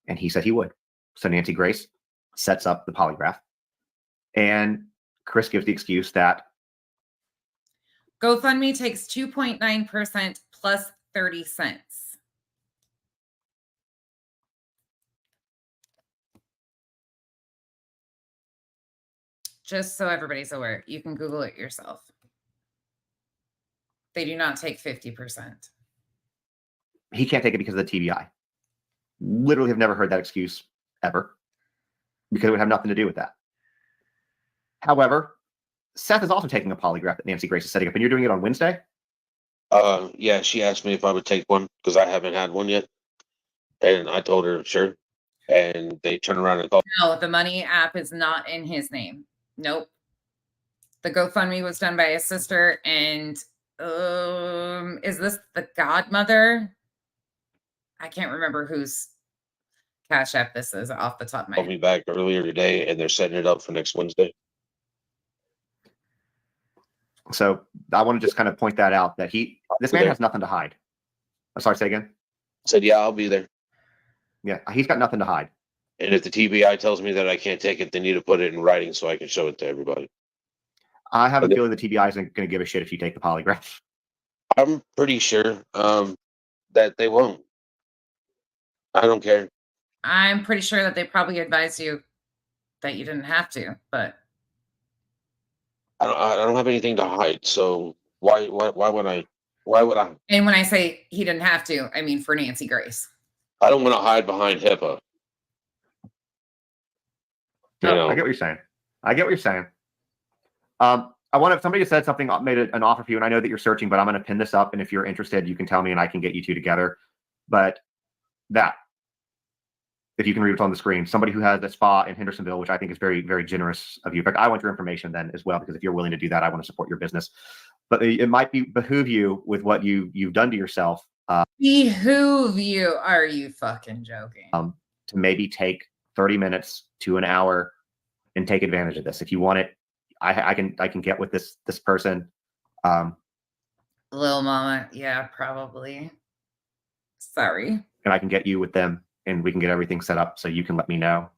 And he said he would. So Nancy Grace sets up the polygraph. And Chris gives the excuse that GoFundMe takes 2.9% plus 30 cents. Just so everybody's aware, you can Google it yourself. They do not take 50%. he can't take it because of the TBI. Literally have never heard that excuse ever, because it would have nothing to do with that. However, Seth is also taking a polygraph that Nancy Grace is setting up, and you're doing it on Wednesday? Yeah, she asked me if I would take one because I haven't had one yet. And I told her, sure. And they turned around and called. No, the money app is not in his name. Nope. The GoFundMe was done by his sister. And is this the godmother? I can't remember whose Cash App this is off the top of my Called me back earlier today, and they're setting it up for next Wednesday. So I want to just kind of point that out, that this man has nothing to hide. I'm sorry, say again? Said, yeah, I'll be there. Yeah, he's got nothing to hide. And if the TBI tells me that I can't take it, they need to put it in writing so I can show it to everybody. I have a feeling the TBI isn't going to give a shit if you take the polygraph. I'm pretty sure that they won't. I don't care. I'm pretty sure that they probably advised you that you didn't have to, but I don't have anything to hide. So why would I? And when I say he didn't have to, I mean for Nancy Grace. I don't want to hide behind HIPAA. No, I get what you're saying. I get what you're saying. Somebody said something, made an offer for you, and I know that you're searching, but I'm going to pin this up, and if you're interested, you can tell me and I can get you two together. But if you can read it on the screen, somebody who has a spa in Hendersonville, which I think is very, very generous of you. In fact, I want your information then as well, because if you're willing to do that, I want to support your business. But it might behoove you with what you've done to yourself. Behoove you? Are you fucking joking? To maybe take 30 minutes to an hour and take advantage of this. If you want it, I can get with this person. Lil Mama, yeah, probably. Sorry. And I can get you with them, and we can get everything set up so you can let me know.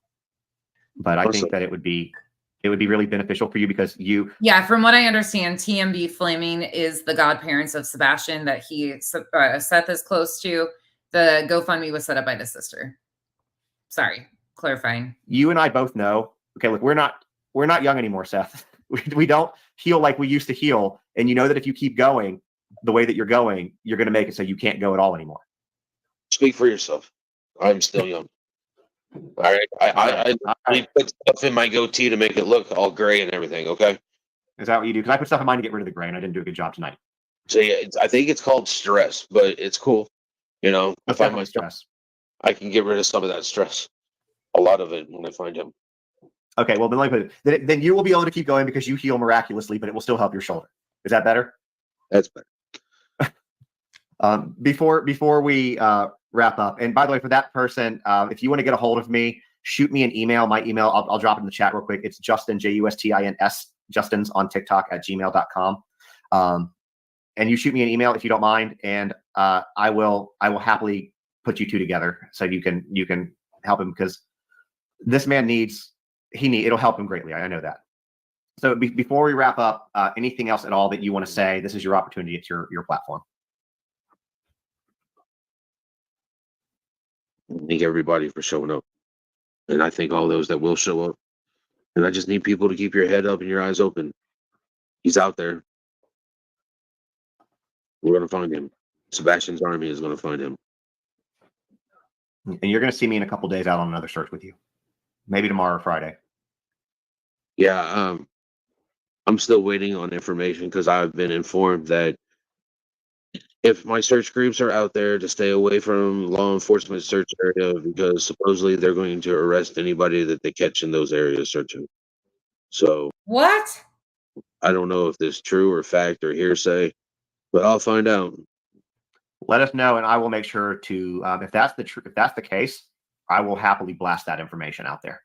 But I think that it would be really beneficial for you, because Yeah, from what I understand, TMB Flaming is the godparents of Sebastian that Seth is close to. The GoFundMe was set up by the sister. Sorry, clarifying. You and I both know. Okay, look, we're not young anymore, Seth. We don't heal like we used to heal, and you know that if you keep going the way that you're going, you're going to make it so you can't go at all anymore. Speak for yourself. I'm still young. All right. I put stuff in my goatee to make it look all gray and everything. Okay. Is that what you do? Because I put stuff in mine to get rid of the gray, and I didn't do a good job tonight. So yeah, I think it's called stress, but it's cool. You know, I find my stress. I can get rid of some of that stress. A lot of it when I find him. Okay. Well, then you will be able to keep going because you heal miraculously, but it will still help your shoulder. Is that better? That's better. Before we wrap up, and by the way, for that person, if you want to get a hold of me, shoot me an email. My email, I'll drop it in the chat real quick. It's Justin, Justins, Justins on TikTok @gmail.com. And you shoot me an email if you don't mind, and I will happily put you two together so you can help him, because this man it'll help him greatly. I know that. So before we wrap up, anything else at all that you want to say? This is your opportunity. It's your platform. Thank everybody for showing up. And I thank all those that will show up. And I just need people to keep your head up and your eyes open. He's out there. We're going to find him. Sebastian's army is going to find him. And you're going to see me in a couple days out on another search with you. Maybe tomorrow or Friday. Yeah, I'm still waiting on information because I've been informed that if my search groups are out there, to stay away from law enforcement search area, because supposedly they're going to arrest anybody that they catch in those areas searching. So what? I don't know if this is true or fact or hearsay, but I'll find out. Let us know, and I will make sure to. If that's the case, I will happily blast that information out there.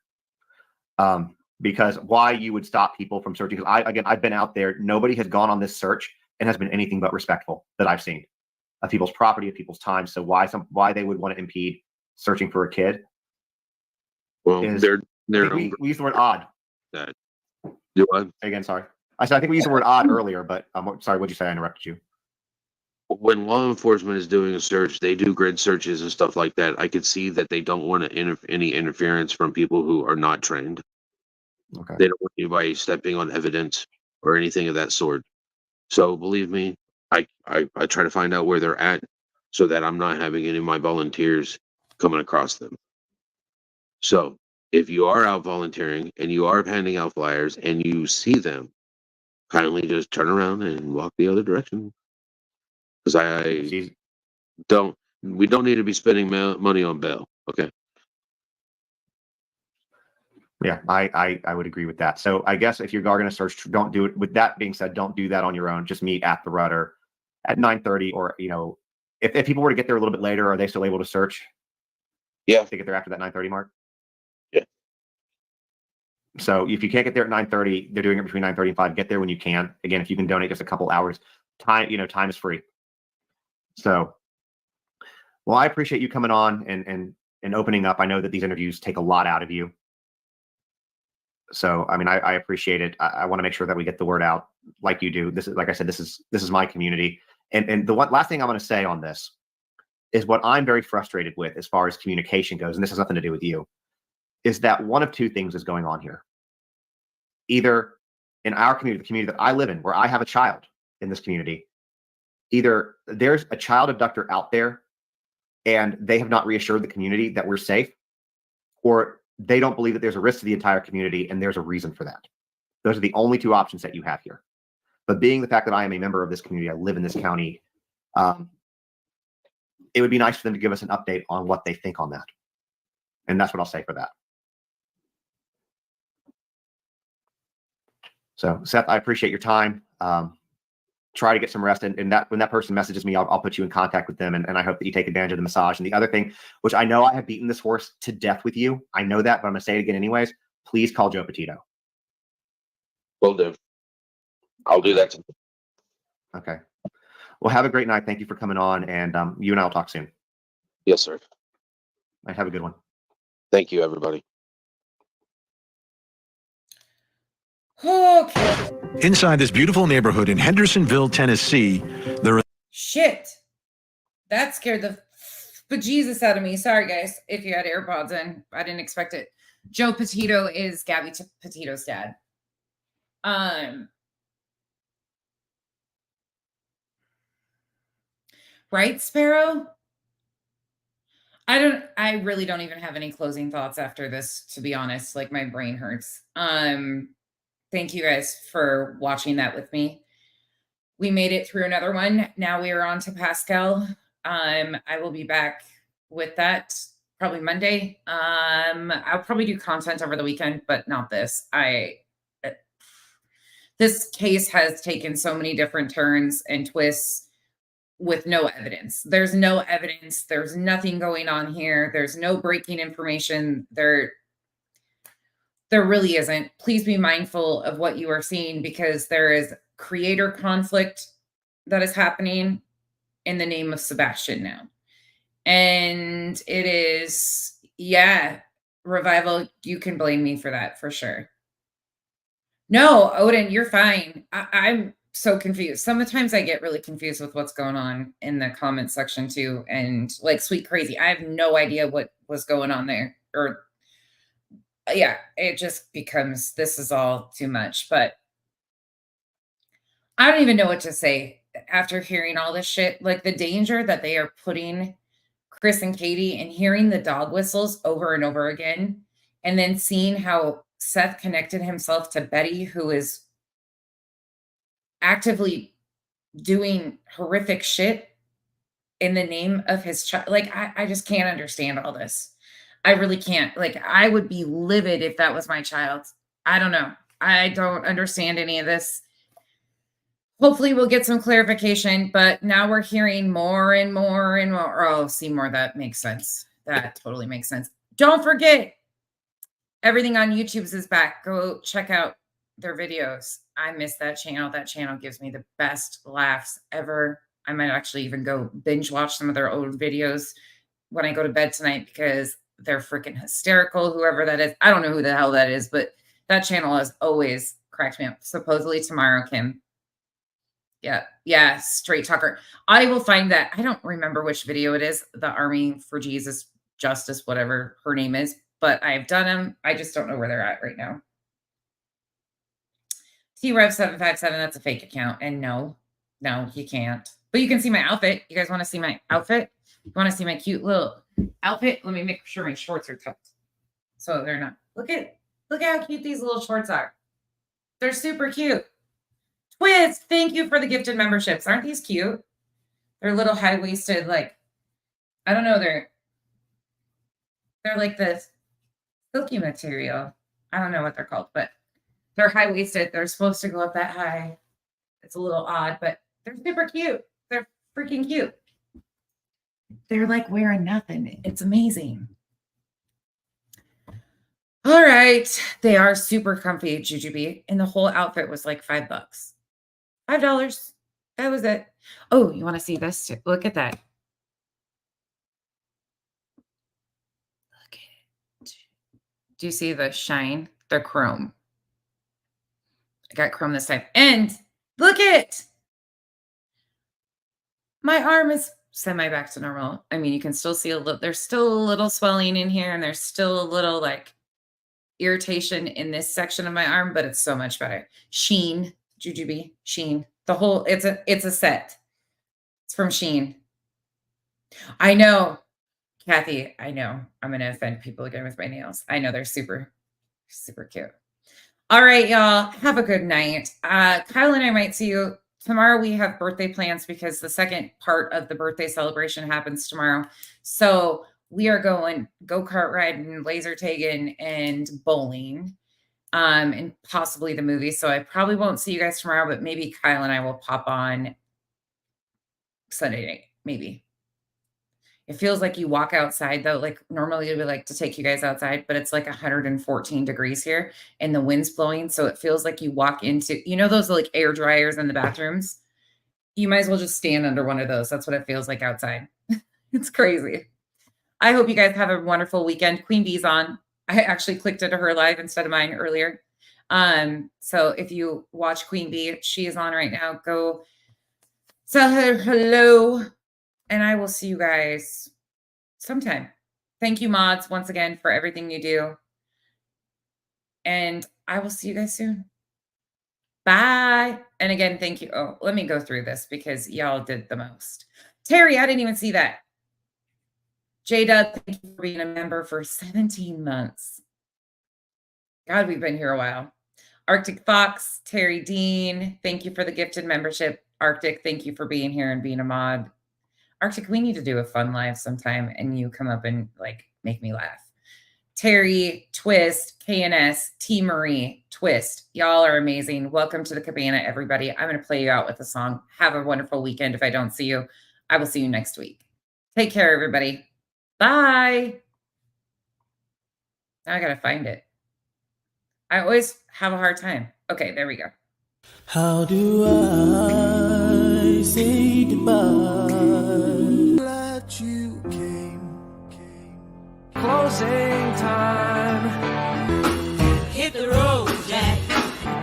Because why you would stop people from searching? Because I've been out there. Nobody has gone on this search and has been anything but respectful that I've seen of people's property, of people's time. So why they would want to impede searching for a kid? Well, they're we use the word odd. That do what? Again, sorry. I think we used the word odd earlier, but sorry. What'd you say? I interrupted you. When law enforcement is doing a search, they do grid searches and stuff like that. I could see that they don't want any interference from people who are not trained. Okay. They don't want anybody stepping on evidence or anything of that sort. So believe me, I try to find out where they're at so that I'm not having any of my volunteers coming across them. So if you are out volunteering and you are handing out flyers and you see them, kindly just turn around and walk the other direction. Because we don't need to be spending money on bail. Okay. Yeah, I would agree with that. So I guess if you're going to search, don't do it. With that being said, don't do that on your own. Just meet at the Rudder at 9:30, or if people were to get there a little bit later, are they still able to search? Yeah, to get there after that 9:30 mark. Yeah. So if you can't get there at 9:30, they're doing it between 9:30 and 5. Get there when you can. Again, if you can donate just a couple hours, time is free. So, well, I appreciate you coming on and opening up. I know that these interviews take a lot out of you. So, I mean, I appreciate it. I want to make sure that we get the word out like you do. This is, like I said, this is my community. And the last thing I'm going to say on this is what I'm very frustrated with as far as communication goes, and this has nothing to do with you, is that one of two things is going on here. Either in our community, the community that I live in, where I have a child in this community, either there's a child abductor out there and they have not reassured the community that we're safe, or they don't believe that there's a risk to the entire community, and there's a reason for that. Those are the only two options that you have here. But being the fact that I am a member of this community, I live in this county, it would be nice for them to give us an update on what they think on that. And that's what I'll say for that. So, Seth, I appreciate your time. Try to get some rest. And that when that person messages me, I'll put you in contact with them. And I hope that you take advantage of the massage. And the other thing, which I know I have beaten this horse to death with you. I know that, but I'm going to say it again anyways. Please call Joe Petito. Will do. I'll do that. Okay. Well, have a great night. Thank you for coming on. And you and I will talk soon. Yes, sir. Right, have a good one. Thank you, everybody. Okay. Inside this beautiful neighborhood in Hendersonville, Tennessee, there are Shit. That scared the bejesus out of me. Sorry, guys, if you had AirPods in. I didn't expect it. Joe Petito is Gabby Petito's dad. Right, Sparrow? I really don't even have any closing thoughts after this, to be honest. Like, my brain hurts. Thank you guys for watching that with me. We made it through another one. Now we are on to Pascal. I will be back with that probably Monday. I'll probably do content over the weekend, but not this. This case has taken so many different turns and twists with no evidence. There's no evidence. There's nothing going on here. There's no breaking information. There really isn't. Please be mindful of what you are seeing because there is creator conflict that is happening in the name of Sebastian now. And it is, yeah, Revival, you can blame me for that for sure. No, Odin, you're fine. I'm so confused. Sometimes I get really confused with what's going on in the comment section too. And like Sweet Crazy, I have no idea what was going on there. Or yeah, it just becomes, this is all too much. But I don't even know what to say after hearing all this shit. Like the danger that they are putting Chris and Katie and hearing the dog whistles over and over again. And then seeing how Seth connected himself to Betty, who is actively doing horrific shit in the name of his child. Like, I just can't understand all this. I really can't. Like, I would be livid if that was my child. I don't know. I don't understand any of this. Hopefully we'll get some clarification, but now we're hearing more and more and more. Oh, Seymour, that makes sense. That totally makes sense. Don't forget, everything on YouTube's is back. Go check out their videos. I miss that channel. That channel gives me the best laughs ever. I might actually even go binge watch some of their old videos when I go to bed tonight because they're freaking hysterical, whoever that is. I don't know who the hell that is, but that channel has always cracked me up. Supposedly tomorrow, Kim. Yeah, Straight Talker. I will find that. I don't remember which video it is. The Army for Jesus Justice, whatever her name is. But I've done them. I just don't know where they're at right now. TRev757, that's a fake account. And no, you can't. But you can see my outfit. You guys want to see my outfit? You want to see my cute little outfit? Let me make sure my shorts are tucked. So they're not. Look at how cute these little shorts are. They're super cute. Twist, thank you for the gifted memberships. Aren't these cute? They're little high-waisted, like, I don't know, they're like this silky material. I don't know what they're called, but they're high-waisted. They're supposed to go up that high. It's a little odd, but they're super cute. They're freaking cute. They're like wearing nothing. It's amazing. All right. They are super comfy, Jujubee. And the whole outfit was like $5. $5. That was it. Oh, you want to see this? Look at that. Look at it. Do you see the shine? They're chrome. I got chrome this time. And look at my arm is semi back to normal. I mean, you can still see a little, there's still a little swelling in here and there's still a little like irritation in this section of my arm, but it's so much better. Sheen, Jujubee, Sheen. The whole, it's a set. It's from Sheen. I know, Kathy, I know. I'm going to offend people again with my nails. I know they're super, super cute. All right, y'all. Have a good night. Kyle and I might see you tomorrow. We have birthday plans because the second part of the birthday celebration happens tomorrow. So we are going go-kart riding, laser tagging, and bowling, and possibly the movie. So I probably won't see you guys tomorrow, but maybe Kyle and I will pop on Sunday night, maybe. It feels like you walk outside though. Like normally we like to take you guys outside, but it's like 114 degrees here and the wind's blowing. So it feels like you walk into, you know, those like air dryers in the bathrooms. You might as well just stand under one of those. That's what it feels like outside. It's crazy. I hope you guys have a wonderful weekend. Queen Bee's on. I actually clicked into her live instead of mine earlier. So if you watch Queen Bee, she is on right now. Go tell her hello. And I will see you guys sometime. Thank you, mods, once again, for everything you do. And I will see you guys soon. Bye. And again, thank you. Oh, let me go through this because y'all did the most. Terry, I didn't even see that. J-Dub, thank you for being a member for 17 months. God, we've been here a while. Arctic Fox, Terry Dean, thank you for the gifted membership. Arctic, thank you for being here and being a mod. Arctic, we need to do a fun live sometime and you come up and like make me laugh. Terry, Twist, KNS, T. Marie, Twist. Y'all are amazing. Welcome to the Cabana, everybody. I'm going to play you out with a song. Have a wonderful weekend. If I don't see you, I will see you next week. Take care, everybody. Bye. Now I got to find it. I always have a hard time. Okay, there we go. How do I say goodbye? Glad you came. Closing time. Hit the road, Jack.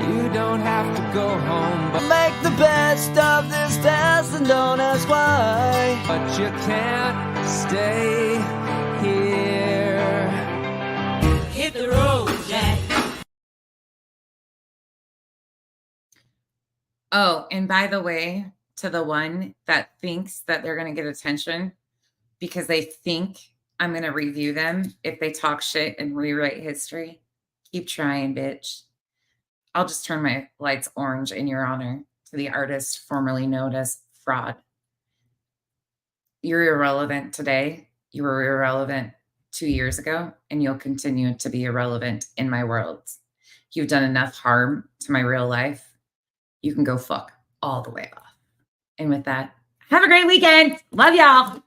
You don't have to go home, but make the best of this test and don't ask why. But you can't stay here. Hit the road, Jack. Oh, and by the way, to the one that thinks that they're going to get attention because they think I'm going to review them if they talk shit and rewrite history, keep trying, bitch. I'll just turn my lights orange in your honor to the artist formerly known as Fraud. You're irrelevant today. You were irrelevant 2 years ago, and you'll continue to be irrelevant in my world. You've done enough harm to my real life. You can go fuck all the way off. And with that, have a great weekend. Love y'all.